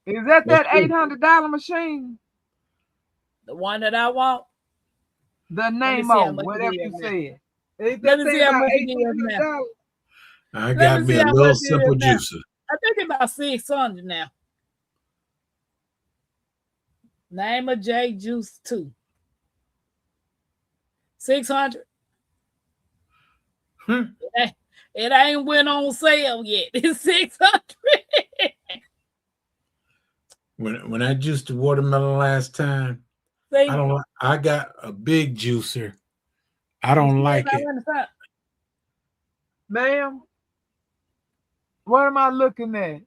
Is that $800 machine? The one that I want? The Namo, whatever you said. Let me see how much it is now. I got me a little simple juicer. I think it's about $600 now. Name a J Juice 2. 600. It ain't went on sale yet. It's 600. When I juiced the watermelon last time, See, I got a big juicer. I don't like it. Ma'am, what am I looking at?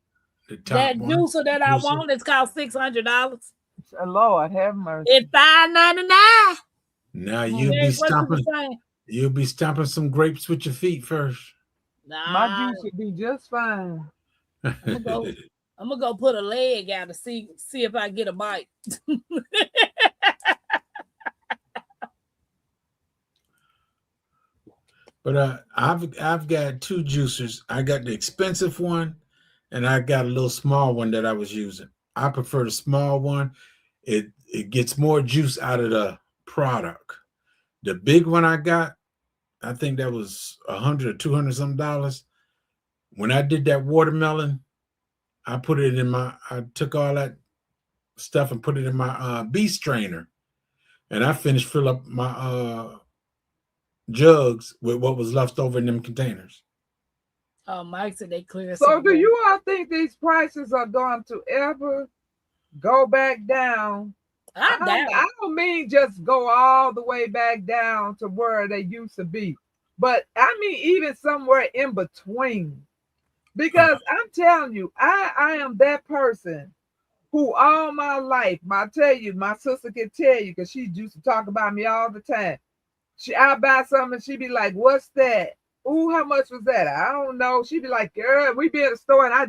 The top That one. juicer that I want is cost $600. Lord have mercy. It's $5.99. Now Okay, you'll be what you stomping. saying? You'll be stomping some grapes with your feet first. Nah, My juice would be just fine. I'm gonna go put a leg out to see if I get a bite. But I've got two juicers. I got the expensive one, and I got a little small one that I was using. I prefer the small one. It gets more juice out of the product. The big one I got, I think that was $100 or $200 something. When I did that watermelon, I took all that stuff and put it in my beast strainer, and I finished fill up my jugs with what was left over in them containers. Oh, Mike said they clear. So do you all think these prices are going to ever go back down? I don't mean just go all the way back down to where they used to be, but I mean even somewhere in between. Because I'm telling you, I am that person who all my life, I tell you, my sister can tell you, because she used to talk about me all the time. I buy something and she'd be like, "What's that? Ooh, how much was that? I don't know." She'd be like, "Girl, we be at the store and I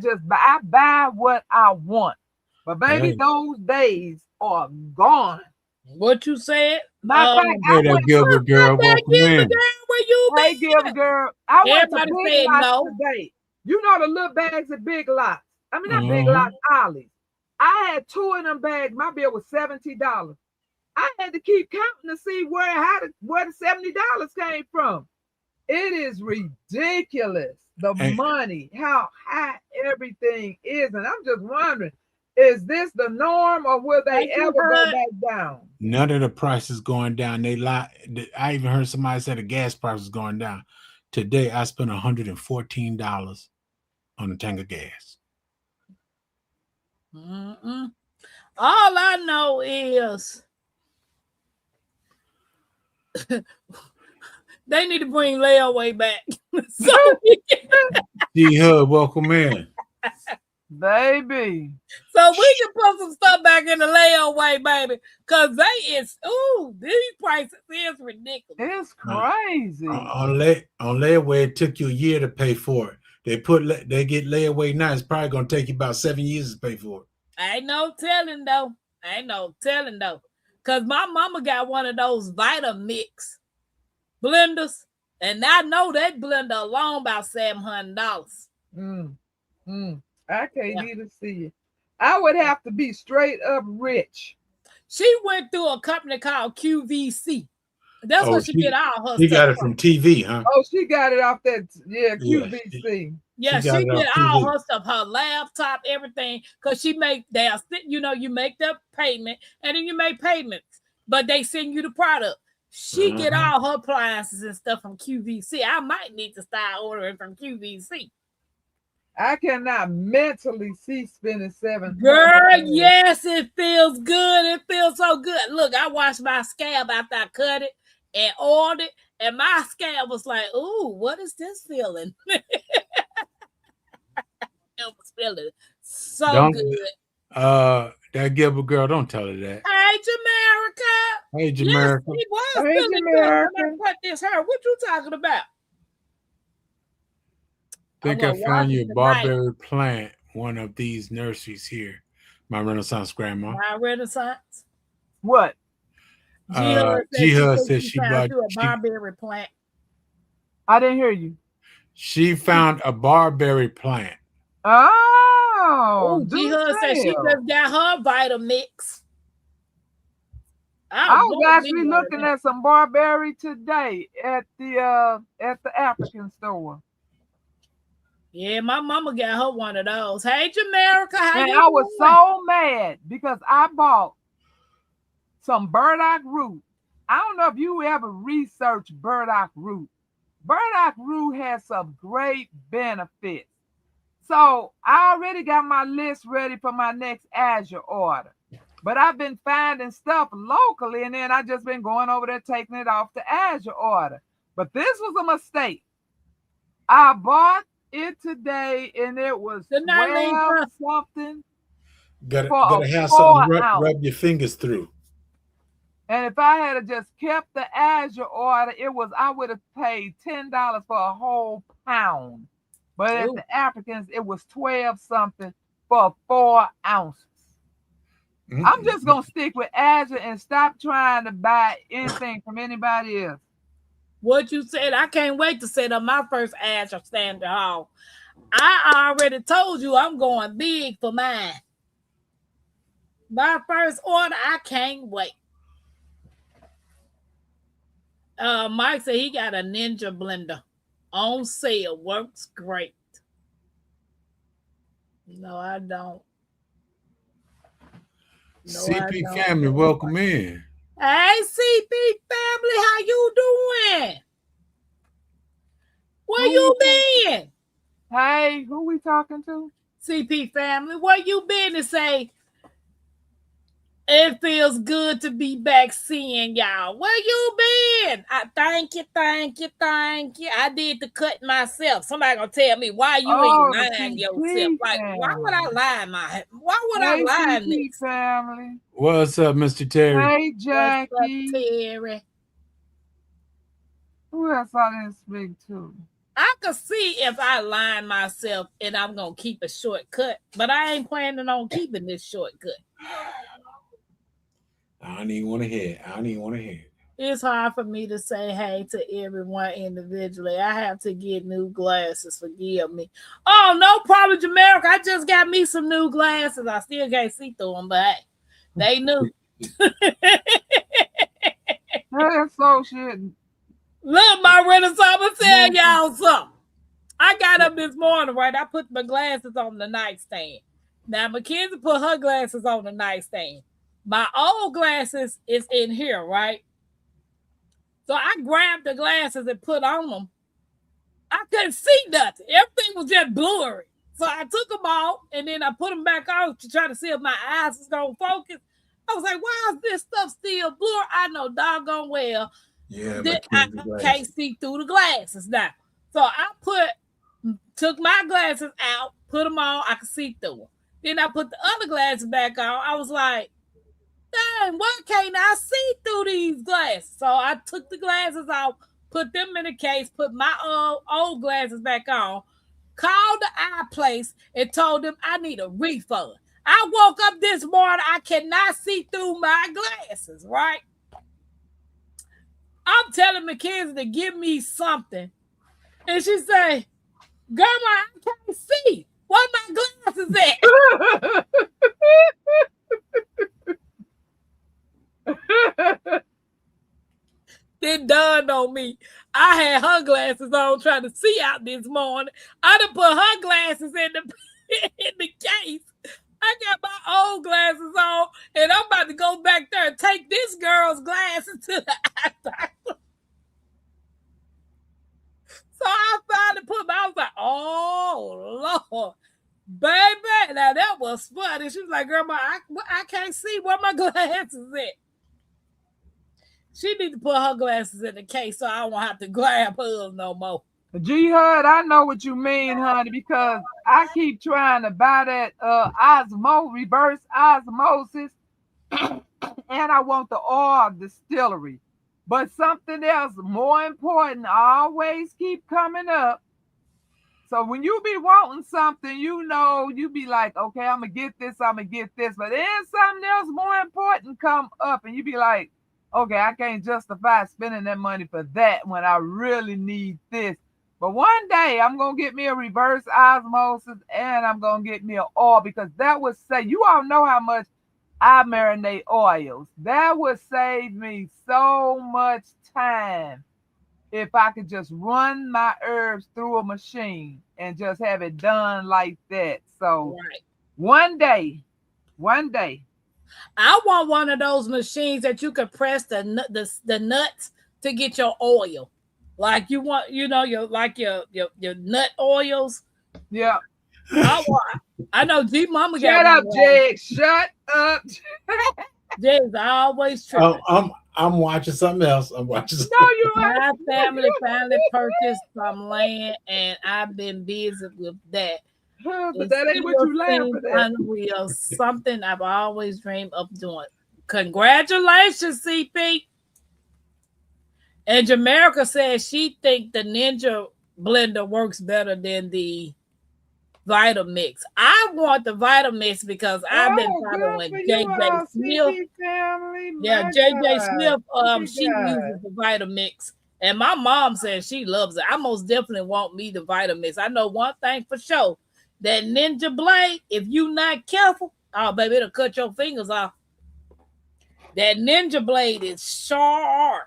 buy what I want." But baby, those days are gone. What you said? Gilbert girl, welcome in. Where you been? Hey, Gilbert girl, I went to Everybody Big said Lots no. today. You know the little bags at Big Lots. I mean, not Big Lots, Ollie's. I had 2 of them bags. My bill was $70. I had to keep counting to see where the $70 came from. It is ridiculous. The money, how high everything is. And I'm just wondering, is this the norm or will they ever go back down? None of the prices going down. They lie. I even heard somebody say the gas price is going down. Today, I spent $114 on a tank of gas. All I know is they need to bring layaway back. D-Hub, welcome in. Baby. So we can put some stuff back in the layaway, baby. Because these prices is ridiculous. It's crazy. On layaway, it took you a year to pay for it. They get layaway now. It's probably gonna take you about 7 years to pay for it. Ain't no telling though. Cause my mama got one of those Vitamix blenders, and I know that blender alone about $700. I can't even see it. I would have to be straight up rich. She went through a company called QVC. That's what she get all her stuff. She got it from TV, huh? Oh, she got it off that, QVC. Yeah, she get all her stuff, her laptop, everything, because you make the payment and then you make payments, but they send you the product. She get all her appliances and stuff from QVC. I might need to start ordering from QVC. I cannot mentally see spending $700. Girl, yes, it feels good. It feels so good. Look, I washed my scalp after I cut it and oiled it, and my scalp was like, "Ooh, what is this feeling?" It was feeling so good. That Gilbert girl, don't tell her that. Hey, Jamaica. Hey, Jamaica. Yes, it was feeling good when I cut this hair. What you talking about? I found your barberry plant, one of these nurseries here. My Renaissance grandma. My Renaissance. What? G-Hud said she bought a barberry plant. I didn't hear you. She found a barberry plant. Oh, G-Hud said she just got her Vitamix. I was actually looking at some barberry today at the African store. Yeah, my mama got her one of those. Hey, Jamaica, how you I was so mad because I bought some burdock root. I don't know if you ever researched burdock root. Burdock root has some great benefits. So I already got my list ready for my next Azure order. But I've been finding stuff locally, and then I just been going over there taking it off the Azure order. But this was a mistake. I bought it today, and it was 12 something. Gotta have something to rub your fingers through. And if I had just kept the Azure order, I would have paid $10 for a whole pound. But at the Africans, it was 12 something for 4 ounces. I'm just gonna stick with Azure and stop trying to buy anything from anybody else. What you said, I can't wait to set up my first Azure Standard Hall. I already told you I'm going big for mine. My first order, I can't wait. Mike said he got a Ninja blender on sale. Works great. No, I don't. No, CP family, welcome in. Hey, CP family, how you doing? Where you been? Hey, who we talking to? CP family, where you been to say it feels good to be back seeing y'all? Where you been? Thank you. I did the cut myself. Somebody gonna tell me why you ain't lying yourself. Like, why would I lie I lie in this? Family. What's up, Mr. Terry? Hey, Jackie. What's up, Terry? Who else I didn't speak to? I could see if I line myself and I'm gonna keep a shortcut, but I ain't planning on keeping this shortcut. I don't even want to hear it. It's hard for me to say hey to everyone individually. I have to get new glasses. Forgive me. Oh, no problem, Jamaica. I just got me some new glasses. I still can't see through them, but hey, they new. That's so shit. Look, my Renaissance, I'm gonna tell y'all something. I got up this morning, right? I put my glasses on the nightstand. Now, Mackenzie put her glasses on the nightstand. My old glasses is in here, right? So I grabbed the glasses and put on them. I couldn't see nothing. Everything was just blurry. So I took them off and then I put them back on to try to see if my eyes was going to focus. I was like, why is this stuff still blurry? I know doggone well. Yeah, that I can't see through the glasses now. So I took my glasses out, put them on, I could see through them. Then I put the other glasses back on. I was like, dang, why can't I see through these glasses? So I took the glasses off, put them in a case, put my old glasses back on, called the eye place and told them I need a refund. I woke up this morning, I cannot see through my glasses, right? I'm telling Mackenzie to give me something. And she say, Grandma, I can't see. Where my glasses at? It dawned on me. I had her glasses on trying to see out this morning. I done put her glasses in the case. I got my old glasses on, and I'm about to go back there and take this girl's glasses to the eye doctor. So I finally I was like, oh, Lord. Baby, now that was funny. She was like, Grandma, I can't see where my glasses at. She need to put her glasses in the case so I won't have to grab hers no more. G Hud, I know what you mean, honey, because I keep trying to buy that reverse osmosis, and I want the oil distillery. But something else more important always keep coming up. So when you be wanting something, you be like, okay, I'm going to get this. But then something else more important come up, and you be like, okay, I can't justify spending that money for that when I really need this. But one day I'm going to get me a reverse osmosis and I'm going to get me an oil, because that would save, you all know how much I marinate oils. That would save me so much time if I could just run my herbs through a machine and just have it done like that. So one day, I want one of those machines that you could press the nuts to get your oil. Like you want, you know, your nut oils. Yeah. I know G Mama Shut got up, Jay. Shut up. Jay's always tripping. I'm watching something else. I'm watching. No, you My ain't. family finally purchased some land, and I've been busy with that. But that ain't what you laughing at. Unreal, something I've always dreamed of doing. Congratulations, CP. And Jamaica says she think the Ninja blender works better than the Vitamix. I want the Vitamix because I've been following JJ Smith. Yeah, JJ Smith. She uses the Vitamix, and my mom says she loves it. I most definitely want me the Vitamix. I know one thing for sure: that Ninja blade, if you not careful, oh baby, it'll cut your fingers off. That Ninja blade is sharp.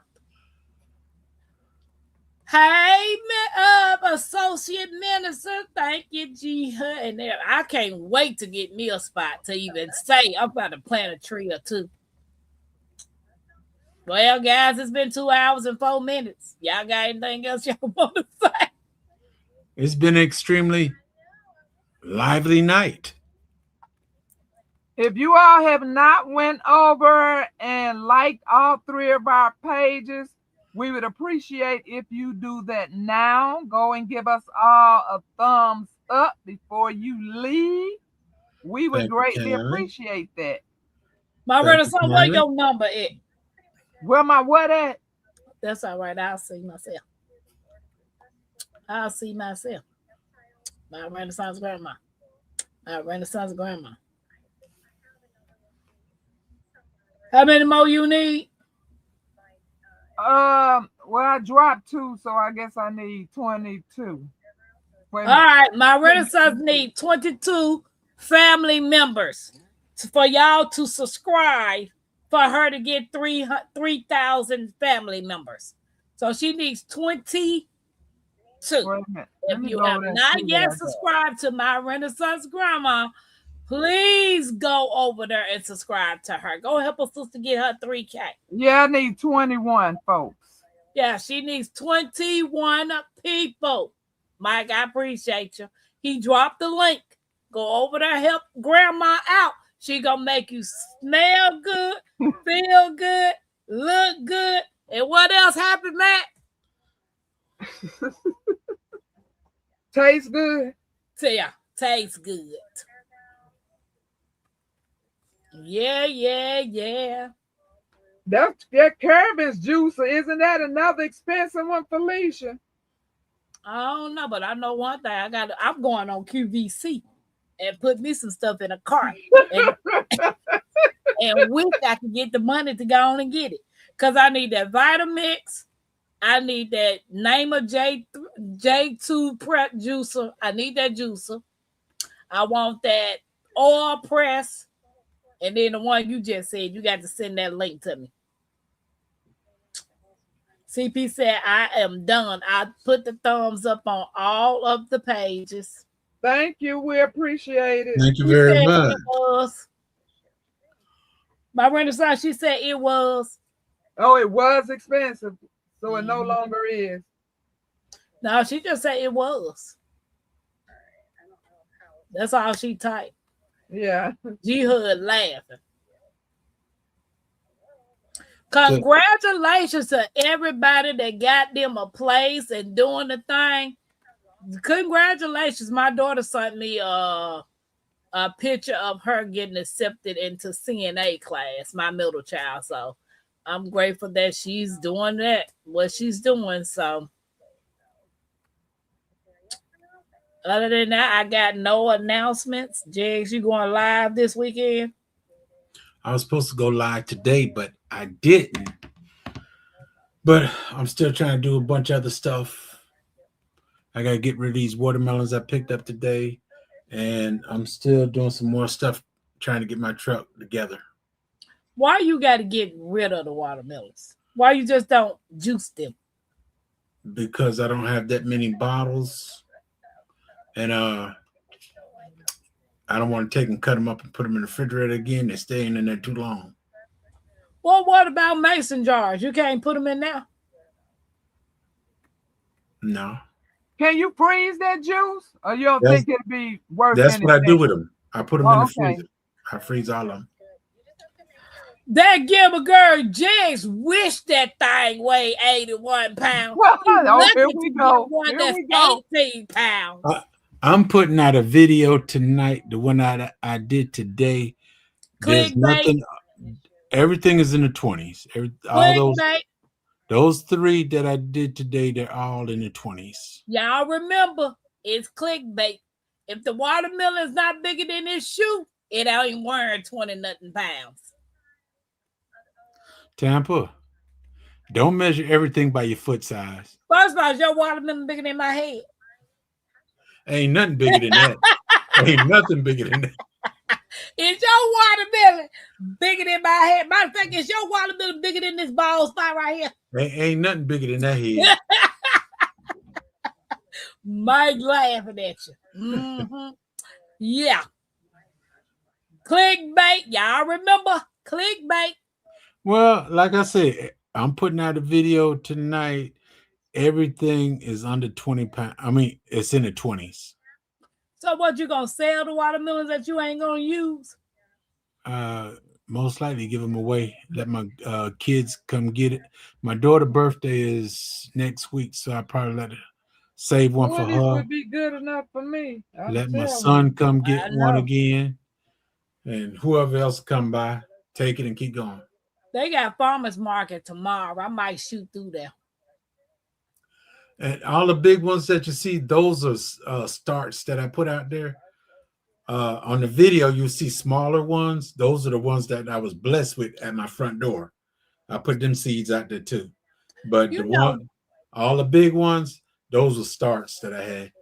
Hey, Associate Minister, thank you, G. And there, I can't wait to get me a spot to even say I'm about to plant a tree or two. Well, guys, it's been 2 hours and 4 minutes. Y'all got anything else y'all want to say? It's been an extremely lively night. If you all have not went over and liked all 3 of our pages, we would appreciate if you do that now. Go and give us all a thumbs up before you leave. We would greatly appreciate that. My Renaissance, where your number at? Where my what at? That's all right. I'll see myself. My Renaissance grandma. My Renaissance grandma. How many more you need? Well, I dropped 2, so I guess I need 22. All right, my Renaissance need 22 family members for y'all to subscribe for her to get 3,000 family members. So she needs 22. If you have not yet subscribed to my Renaissance grandma, please go over there and subscribe to her. Go help her sister get her 3K. Yeah, I need 21 folks. Yeah, she needs 21 people. Mike, I appreciate you. He dropped the link. Go over there, help grandma out. She gonna make you smell good, feel good, look good. And what else happened, Matt? Tastes good. Yeah, tastes good. Yeah. That Kerberos juicer, isn't that another expensive one, Felicia? I don't know, but I know one thing. I'm going on QVC and put me some stuff in a cart. And with I can get the money to go on and get it. Because I need that Vitamix. I need that Namer J2 prep juicer. I need that juicer. I want that oil press. And then the one you just said, you got to send that link to me. CP said, I am done. I put the thumbs up on all of the pages. Thank you. We appreciate it. Thank you very much. It was. My Renaissance, she said it was. Oh, it was expensive. So it no longer is. No, she just said it was. That's all she typed. Yeah. G-Hood laughing. Congratulations to everybody that got them a place and doing the thing. Congratulations. My daughter sent me a picture of her getting accepted into CNA class, my middle child. So I'm grateful that she's doing that, what she's doing. So other than that, I got no announcements. Jigs, you going live this weekend? I was supposed to go live today, but I didn't. But I'm still trying to do a bunch of other stuff. I got to get rid of these watermelons I picked up today. And I'm still doing some more stuff, trying to get my truck together. Why you got to get rid of the watermelons? Why you just don't juice them? Because I don't have that many bottles. And I don't want to take them, cut them up, and put them in the refrigerator again. They're staying in there too long. Well, what about mason jars? You can't put them in there? No. Can you freeze that juice? Or you don't That's- think it'd be worth That's what I do anything? with them. I put them Oh, in the okay. freezer. I freeze all of them. That Gilbert girl Jigs wish that thing weighed 81 pounds. Well, She's oh, lucky here to we get go. one Here that's we go. 18 pounds. I'm putting out a video tonight. The one I did today. There's Clickbait. nothing. Everything is in the 20s. All Clickbait. those 3 that I did today, they're all in the 20s. Y'all remember, it's clickbait. If the watermelon is not bigger than this shoe, it ain't wearing 20-nothing pounds. Tampa, don't measure everything by your foot size. First of all, is your watermelon bigger than my head? Ain't nothing bigger than that. Ain't nothing bigger than that. Is your watermelon bigger than my head? Matter of fact, is your watermelon bigger than this bald spot right here? Ain't nothing bigger than that head. Mike laughing at you. Mhm. Yeah. Clickbait. Y'all remember clickbait. Well, like I said, I'm putting out a video tonight. Everything is under 20 pounds. I mean, it's in the 20s. So what, you gonna sell the watermelons that you ain't gonna use? Most likely give them away. Let my kids come get it. My daughter's birthday is next week, so I probably let her save one for This her. would be good enough for me. I'm Let my telling son you. come I get one know. again, and whoever else come by, take it and keep going. They got farmers market tomorrow. I might shoot through there. And all the big ones that you see, those are starts that I put out there. On the video, you see smaller ones. Those are the ones that I was blessed with at my front door. I put them seeds out there too. But all the big ones, those are starts that I had.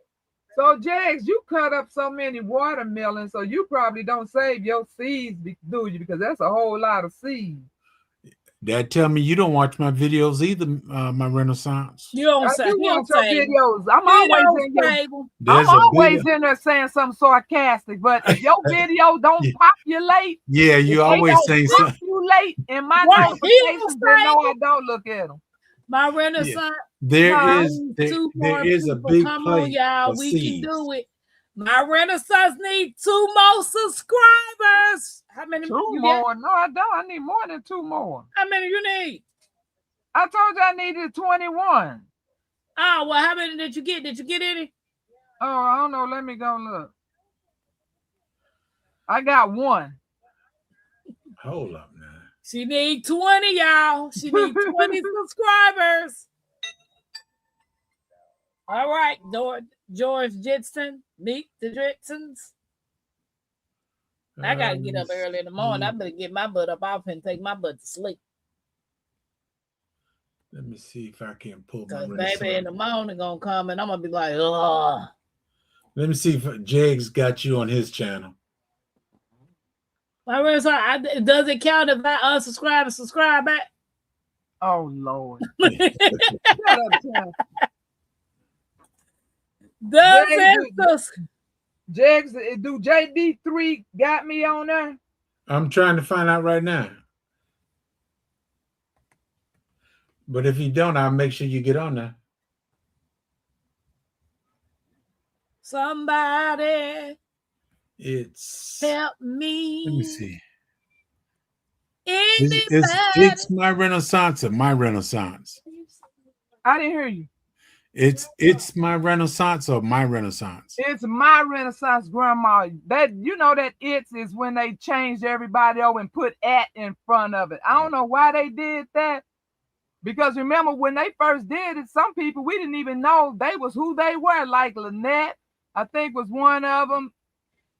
So, Jags, you cut up so many watermelons, so you probably don't save your seeds, do you? Because that's a whole lot of seeds. Dad, tell me you don't watch my videos either, my Renaissance. You don't I say. do He watch don't your say. videos. I'm He always don't in your say them. There's I'm a always big, in there saying something sarcastic, but if your video don't Yeah. populate, yeah, if you they always don't saying something. populate in my What? He notifications, don't then no, say I don't look at them. My Renaissance. There Huh? is Two more there is a people. big Come on, plate y'all. of We seeds. can do it. My Renaissance need 2 more subscribers. How many 2 you got? more? No, I don't. I need more than 2 more. How many you need? I told you I needed 21. Oh, well, how many did you get? Did you get any? Oh, I don't know. Let me go look. I got 1. Hold up now. She need 20, y'all. She need 20 subscribers. All right, George Jitson, meet the Jitsons. I gotta get up early in the morning. I better get my butt up off and take my butt to sleep. Let me see if I can pull my Cause Renaissance. baby in the morning gonna come and I'm gonna be like, ugh. Let me see if Jags got you on his channel. My Renaissance, does it count if I unsubscribe and subscribe back? Oh, Lord. Shut up, Tim. Does Jags, it? Jags, do JD3 got me on there? I'm trying to find out right now. But if you don't, I'll make sure you get on there. Somebody It's help me. let me see. Anybody. It's my Renaissance or my Renaissance. I didn't hear you. It's my Renaissance or my Renaissance. It's my Renaissance grandma. That that it's is when they changed everybody over and put at in front of it. I don't know why they did that. Because remember when they first did it, some people we didn't even know they was who they were. Like Lynette, I think was one of them,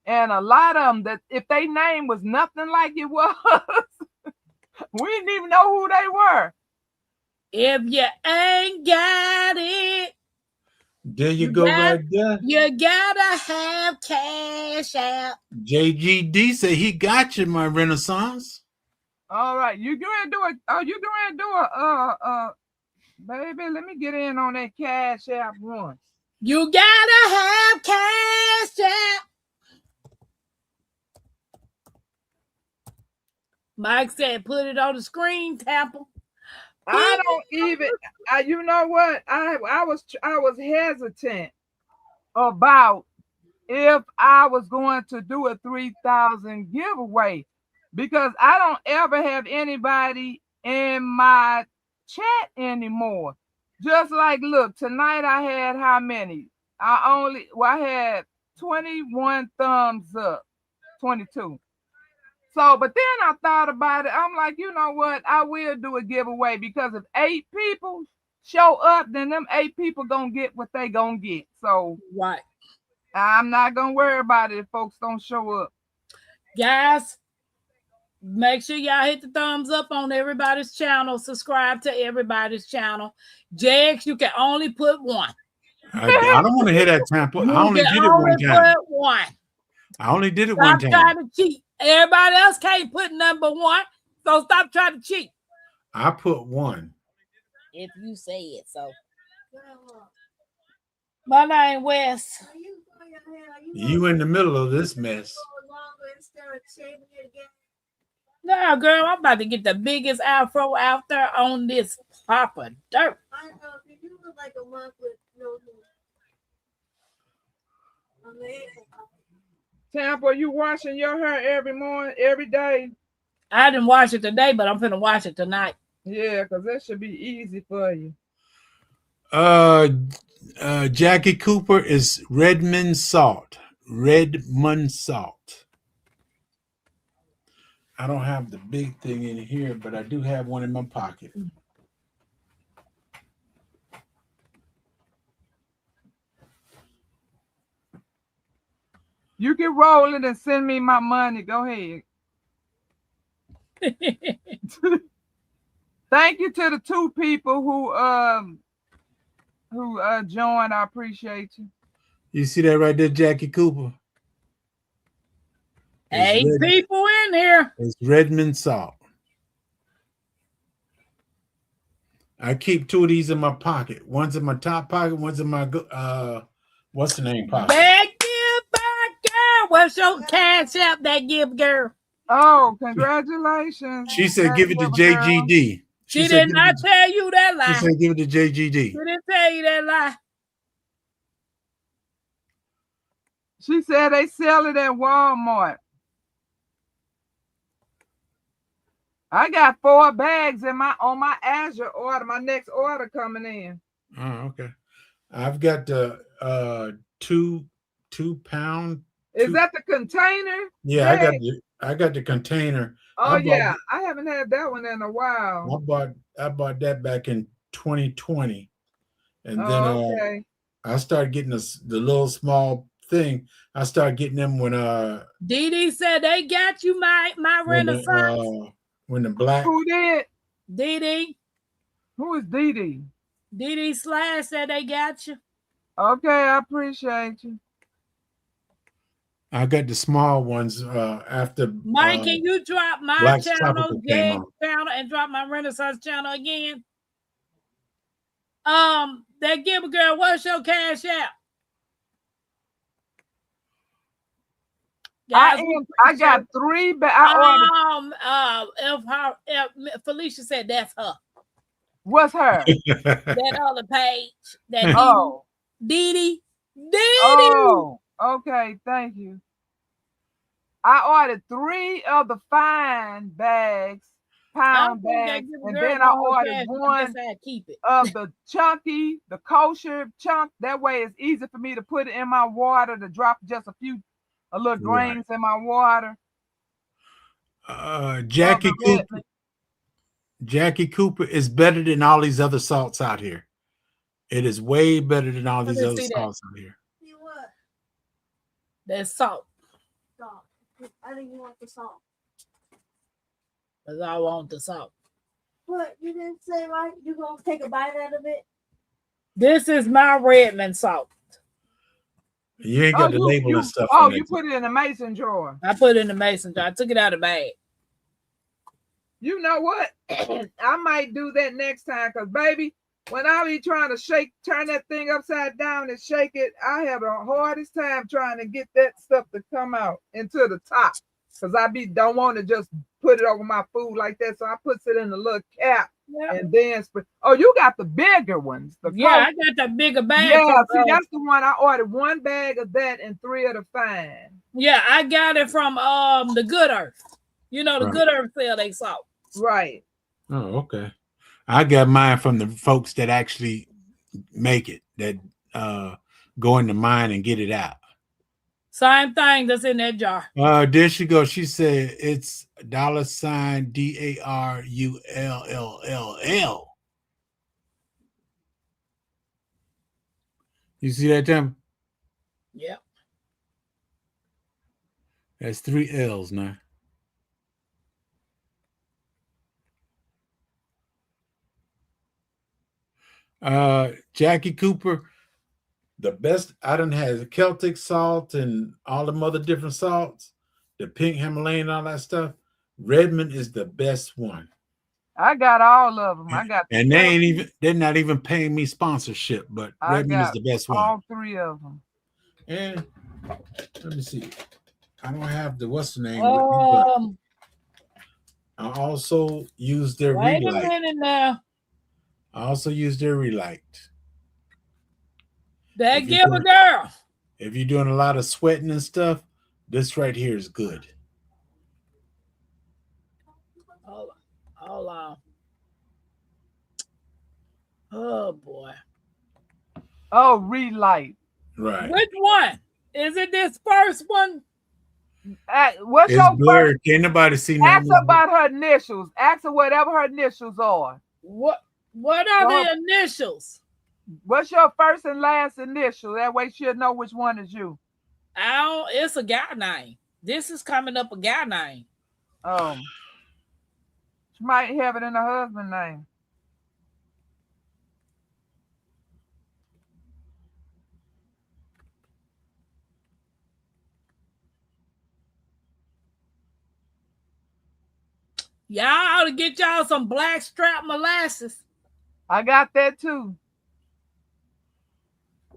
and a lot of them that if their name was nothing like it was, we didn't even know who they were. If you ain't got it, There you go, right there. you gotta have cash out. JGD say he got you, my Renaissance. All right, you going to do it? Oh, you going to do baby? Let me get in on that cash app one. You gotta have cash out. Mike said, put it on the screen, Tampa. I don't even. You know what? I was hesitant about if I was going to do a 3,000 giveaway because I don't ever have anybody in my chat anymore. Just like, look, tonight I had how many? I had 21 thumbs up, 22. So, but then I thought about it. I'm like, you know what? I will do a giveaway because if 8 people show up, then them 8 people gonna get what they gonna get. So, right. I'm not gonna worry about it if folks don't show up. Guys, make sure y'all hit the thumbs up on everybody's channel. Subscribe to everybody's channel. Jax, you can only put 1. I don't want to hear that Tampa. I only did it one time. I only did it one time. Stop trying to cheat. Everybody else can't put number 1, so stop trying to cheat. I put 1. If you say it, so. My name Wes. You in the middle of this mess. No, girl, I'm about to get the biggest afro out there on this Papa dirt. I know, you look like a monk with no Tampa, you washing your hair every morning, every day? I didn't wash it today, but I'm finna wash it tonight. Yeah, because that should be easy for you. Jackie Cooper is Redmond salt. Redmond salt. I don't have the big thing in here, but I do have one in my pocket. You can roll it and send me my money. Go ahead. Thank you to the 2 people who joined. I appreciate you. You see that right there, Jackie Cooper? 8 people in here. It's Redmond salt. I keep 2 of these in my pocket. One's in my top pocket. One's in my what's the name pocket? That give back girl. What's your cash app? That give girl. Oh, congratulations! She said, "Give it to JGD." She did not tell you that lie. She said, "Give it to JGD." She didn't tell you that lie. She said they sell it at Walmart. I got 4 bags on my Azure order. My next order coming in. Oh, okay. I've got the 2 pound. Is that the container? Yeah, I got the container. Oh yeah, I haven't had that one in a while. I bought that back in 2020, and then I started getting the little small thing. I started getting them when Dee Dee said they got you my Renaissance. When the black. Who did? Dee Dee. Who is Dee Dee? Dee Dee Slash said they got you. Okay, I appreciate you. I got the small ones after. Mike, can you drop my Black's channel, Jay's channel, and drop my Renaissance channel again? That Gibber girl, what's your cash app? Guys, I got 3 if Felicia said that's her. What's her? That other page. That Dee Dee. Oh, okay, thank you. I ordered 3 of the fine bags, pound bags, and then I ordered 1 of the chunky, the kosher chunk. That way it's easy for me to put it in my water to drop just a little grains in my water. Jackie Cooper is better than all these other salts out here. It is way better than all these other salts out here. See what? That's salt. Salt. I think you want the salt. Because I want the salt. But you didn't say, right? You're going to take a bite out of it? This is my Redmond salt. You ain't got the label and stuff. Oh, you put it in a mason jar. I put it in the mason jar. I took it out of the bag. You know what? I might do that next time because, baby, when I be trying to turn that thing upside down and shake it, I have the hardest time trying to get that stuff to come out into the top. Cause I don't want to just put it over my food like that. So I puts it in a little cap and then oh, you got the bigger ones. I got the bigger bag. Yeah, see, that's the one I ordered. 1 bag of that and 3 of the fine. Yeah, I got it from the Good Earth. You know, the Good Earth sell they salt. Right. Oh, okay. I got mine from the folks that actually make it, that go in the mine and get it out. Same thing that's in that jar. There she goes. She said it's $DARULLL. You see that, Tim? Yep. That's 3 L's now. Jackie Cooper, the best I done had the Celtic salt and all them other different salts, the pink Himalayan, all that stuff. Redmond is the best one. I got all of them. I got, and they're not even paying me sponsorship, but Redmond is the best one. All 3 of them. And let me see. I don't have the what's the name. I also use their wait Relight. A minute now. I also use their Relight. That give a girl. If you're doing a lot of sweating and stuff, this right here is good. Hold on. Oh boy. Oh, Relight. Right. Which one? Is it this first one? What's it's your blurred. first? Can't nobody see Ask nothing. her about her initials. Ask her whatever her initials are. What are the initials? What's your first and last initial? That way she'll know which one is you. It's a guy name. This is coming up a guy name. Oh. She might have it in her husband's name. Y'all ought to get y'all some blackstrap molasses. I got that too.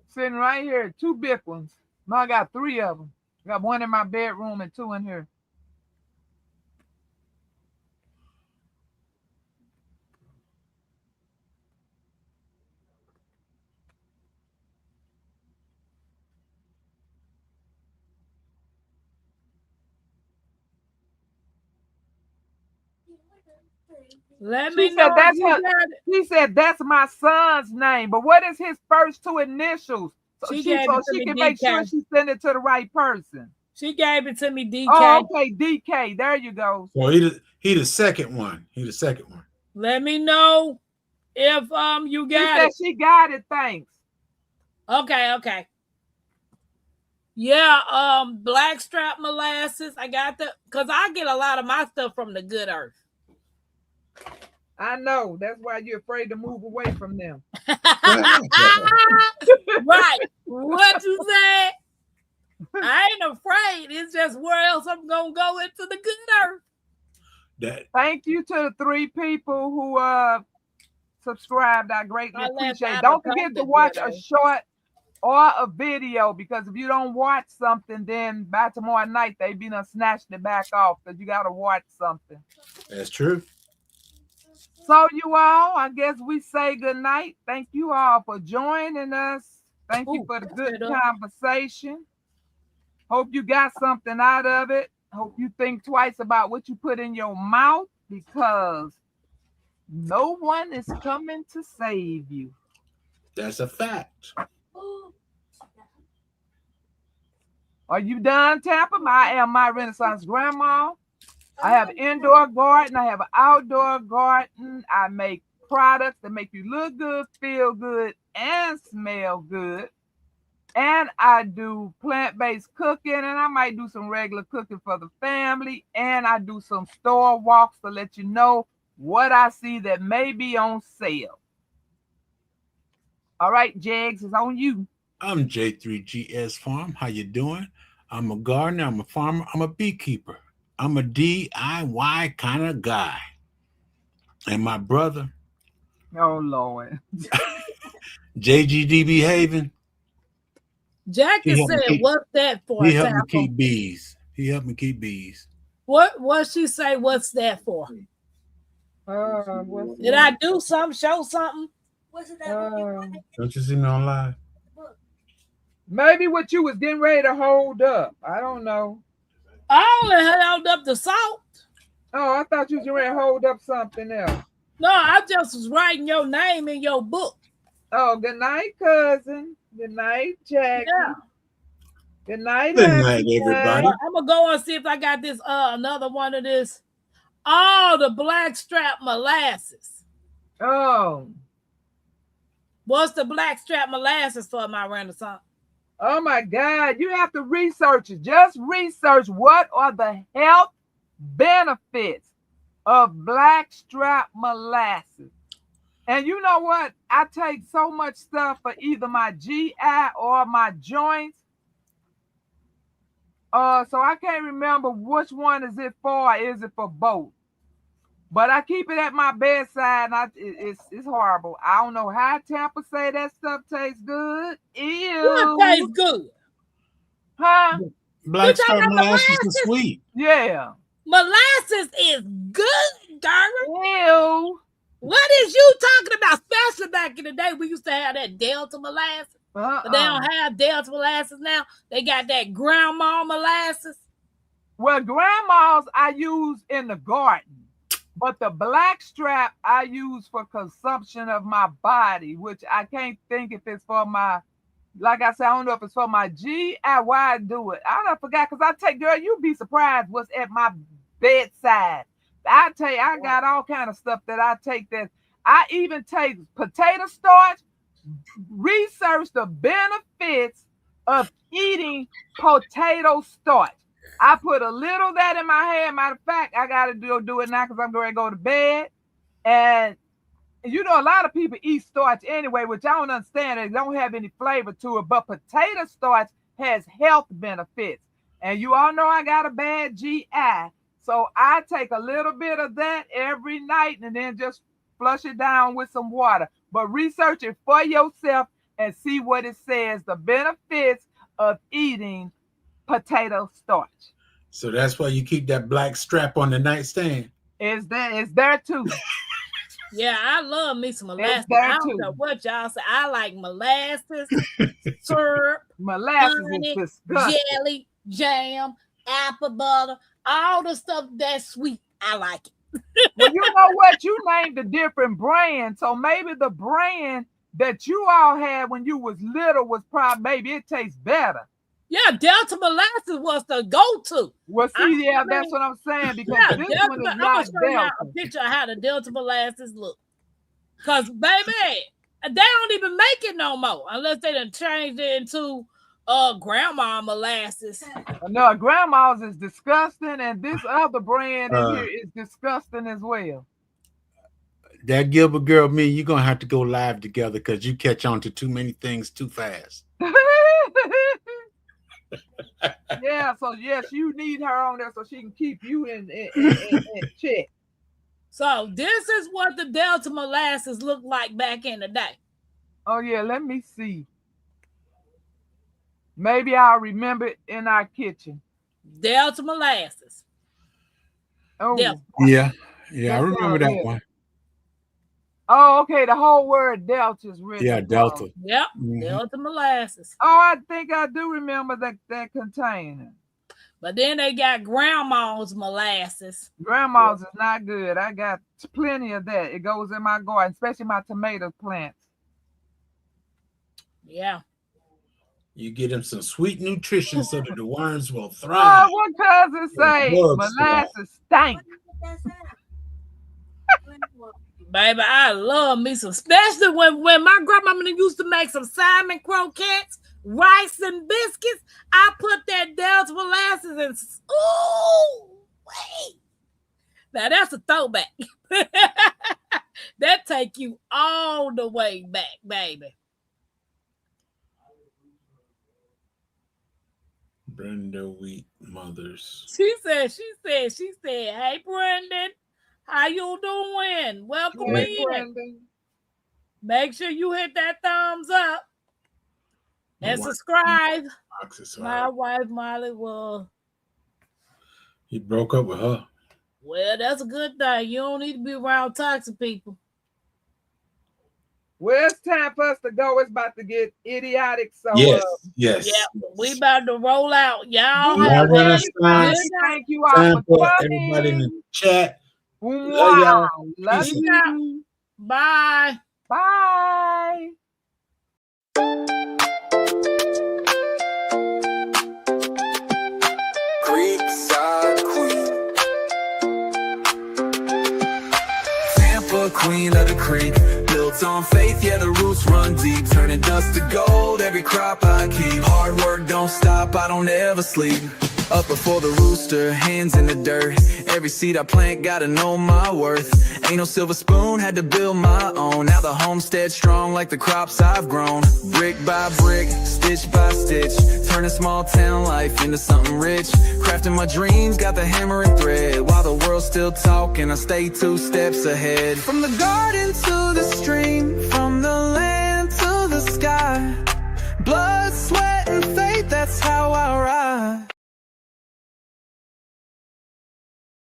Sitting right here, 2 big ones. No, I got 3 of them. I got 1 in my bedroom and 2 in here. Let me know. She said that's my son's name, but what is his first 2 initials? So she can make sure she send it to the right person. She gave it to me, DK. Oh, okay, DK. There you go. So he the second one. He the second one. Let me know if you got it. She got it. Thanks. Okay. Yeah, blackstrap molasses. I got because I get a lot of my stuff from the Good Earth. I know. That's why you're afraid to move away from them. Right. What you said? I ain't afraid. It's just where else I'm gonna go into the Good Earth. Thank you to the 3 people who subscribed. I greatly appreciate it. Don't forget to watch a short or a video, because if you don't watch something, then by tomorrow night they be done snatched it back off, because you gotta watch something. That's true. So you all, I guess we say good night. Thank you all for joining us. Thank you for the good conversation. Hope you got something out of it. Hope you think twice about what you put in your mouth, because no one is coming to save you. That's a fact. Are you done, Tampa? I am my Renaissance grandma. I have an indoor garden. I have an outdoor garden. I make products that make you look good, feel good, and smell good. And I do plant-based cooking, and I might do some regular cooking for the family. And I do some store walks to let you know what I see that may be on sale. All right, Jags, it's on you. I'm J3GS Farm. How you doing? I'm a gardener. I'm a farmer. I'm a beekeeper. I'm a DIY kind of guy. And my brother, oh Lord, JGD Behaving. Jackie said, what's that for? He helped me keep bees. What she say? What's that for? What's Did I do something? Show something? What's it that Don't you see me online? maybe what you was getting ready to hold up? I don't know. I only held up the salt. Oh, I thought you was getting ready to hold up something else. No, I just was writing your name in your book. Oh, good night, cousin. Good night, Jackie. Yeah. Good night, Good Happy night, everybody. Day. I'm gonna go and see if I got this another one of this. Oh, the blackstrap molasses. Oh, What's the blackstrap molasses for, my Renaissance? oh my God! You have to research it. Just research what are the health benefits of blackstrap molasses. And you know what? I take so much stuff for either my GI or my joints. So I can't remember which one is it for. Or is it for both? But I keep it at my bedside, and it's horrible. I don't know how Tampa say that stuff tastes good. Ew. What tastes good? Huh? Blackstrap about molasses is sweet. Yeah. Molasses is good, darling. Ew. What is you talking about? Especially back in the day, we used to have that Delta molasses. But they don't have Delta molasses now. They got that grandma molasses. Well, grandma's I use in the garden. But the blackstrap I use for consumption of my body, which I can't think if it's for my, like I said, I don't know if it's for my GI, why I do it. I don't forgot, because I take, girl, you'd be surprised what's at my bedside. I tell you, I got all kind of stuff that I take that. I even take potato starch, research the benefits of eating potato starch. I put a little of that in my head. Matter of fact, I got to do it now because I'm going to go to bed. And you know, a lot of people eat starch anyway, which I don't understand. They don't have any flavor to it. But potato starch has health benefits. And you all know I got a bad GI. So I take a little bit of that every night and then just flush it down with some water. But research it for yourself and see what it says. The benefits of eating potato starch. So that's why you keep that black strap on the nightstand. It's there too. Yeah, I love me some molasses. there I don't too. know what y'all say. I like molasses, syrup, Molasses honey, is disgusting. jelly, jam, apple butter, all the stuff that's sweet. I like it. Well, you know what? You named a different brand. So maybe the brand that you all had when you was little was probably, maybe it tastes better. Yeah, Delta molasses was the go-to. Well, see, yeah, that's what I'm saying, because Yeah, this Delta, one is I'm not gonna show you Delta. a picture of how the Delta molasses look. Because, baby, they don't even make it no more unless they done changed it into grandma molasses. No, grandma's is disgusting, and this other brand in here is disgusting as well. That Gilbert girl, me, you're gonna have to go live together because you catch on to too many things too fast. Yeah, so yes, you need her on there so she can keep you in check. So this is what the Delta molasses looked like back in the day. Oh yeah, let me see. Maybe I'll remember it in our kitchen. Delta molasses. Oh Delta. Yeah, I That's remember all, that yeah. one. Oh, okay. The whole word Delta is written. Yeah, Delta. Yep, Mhm. Delta molasses. Oh, I think I do remember that container. But then they got grandma's molasses. Grandma's is not good. I got plenty of that. It goes in my garden, especially my tomato plants. Yeah. You get them some sweet nutrition so that the worms will Oh, thrive. what cousin say? bugs Molasses stank. Baby, I love me some, especially when my grandmama used to make some salmon croquettes, rice and biscuits. I put that Delta molasses in. Ooh, wait. Now that's a throwback. That take you all the way back, baby. Brenda Wheat Mothers. She said, hey, Brendan, how you doing? Welcome Hey, in. Brendan. Make sure you hit that thumbs up and My wife- subscribe. Boxes My are- wife, Molly, will. He broke up with her. Well, that's a good thing. You don't need to be around toxic people. Well, it's time for us to go. It's about to get idiotic. So Yes, yes. Yeah, we about to roll out. Y'all good have Y'all a run good a sign. night. thank you all Time for for everybody in coming. the chat. Wow. Love Peace. you. Bye. Bye. Creekside Queen. Tampa, queen of the creek. Built on faith, yeah, the roots run deep. Turning dust to gold, every crop I keep. Hard work don't stop, I don't ever sleep. Up before the rooster, hands in the dirt. Every seed I plant, gotta know my worth. Ain't no silver spoon, had to build my own. Now the homestead strong like the crops I've grown. Brick by brick, stitch by stitch. Turning small town life into something rich. Crafting my dreams, got the hammer and thread. While the world's still talking, I stay 2 steps ahead. From the garden to the stream, from the land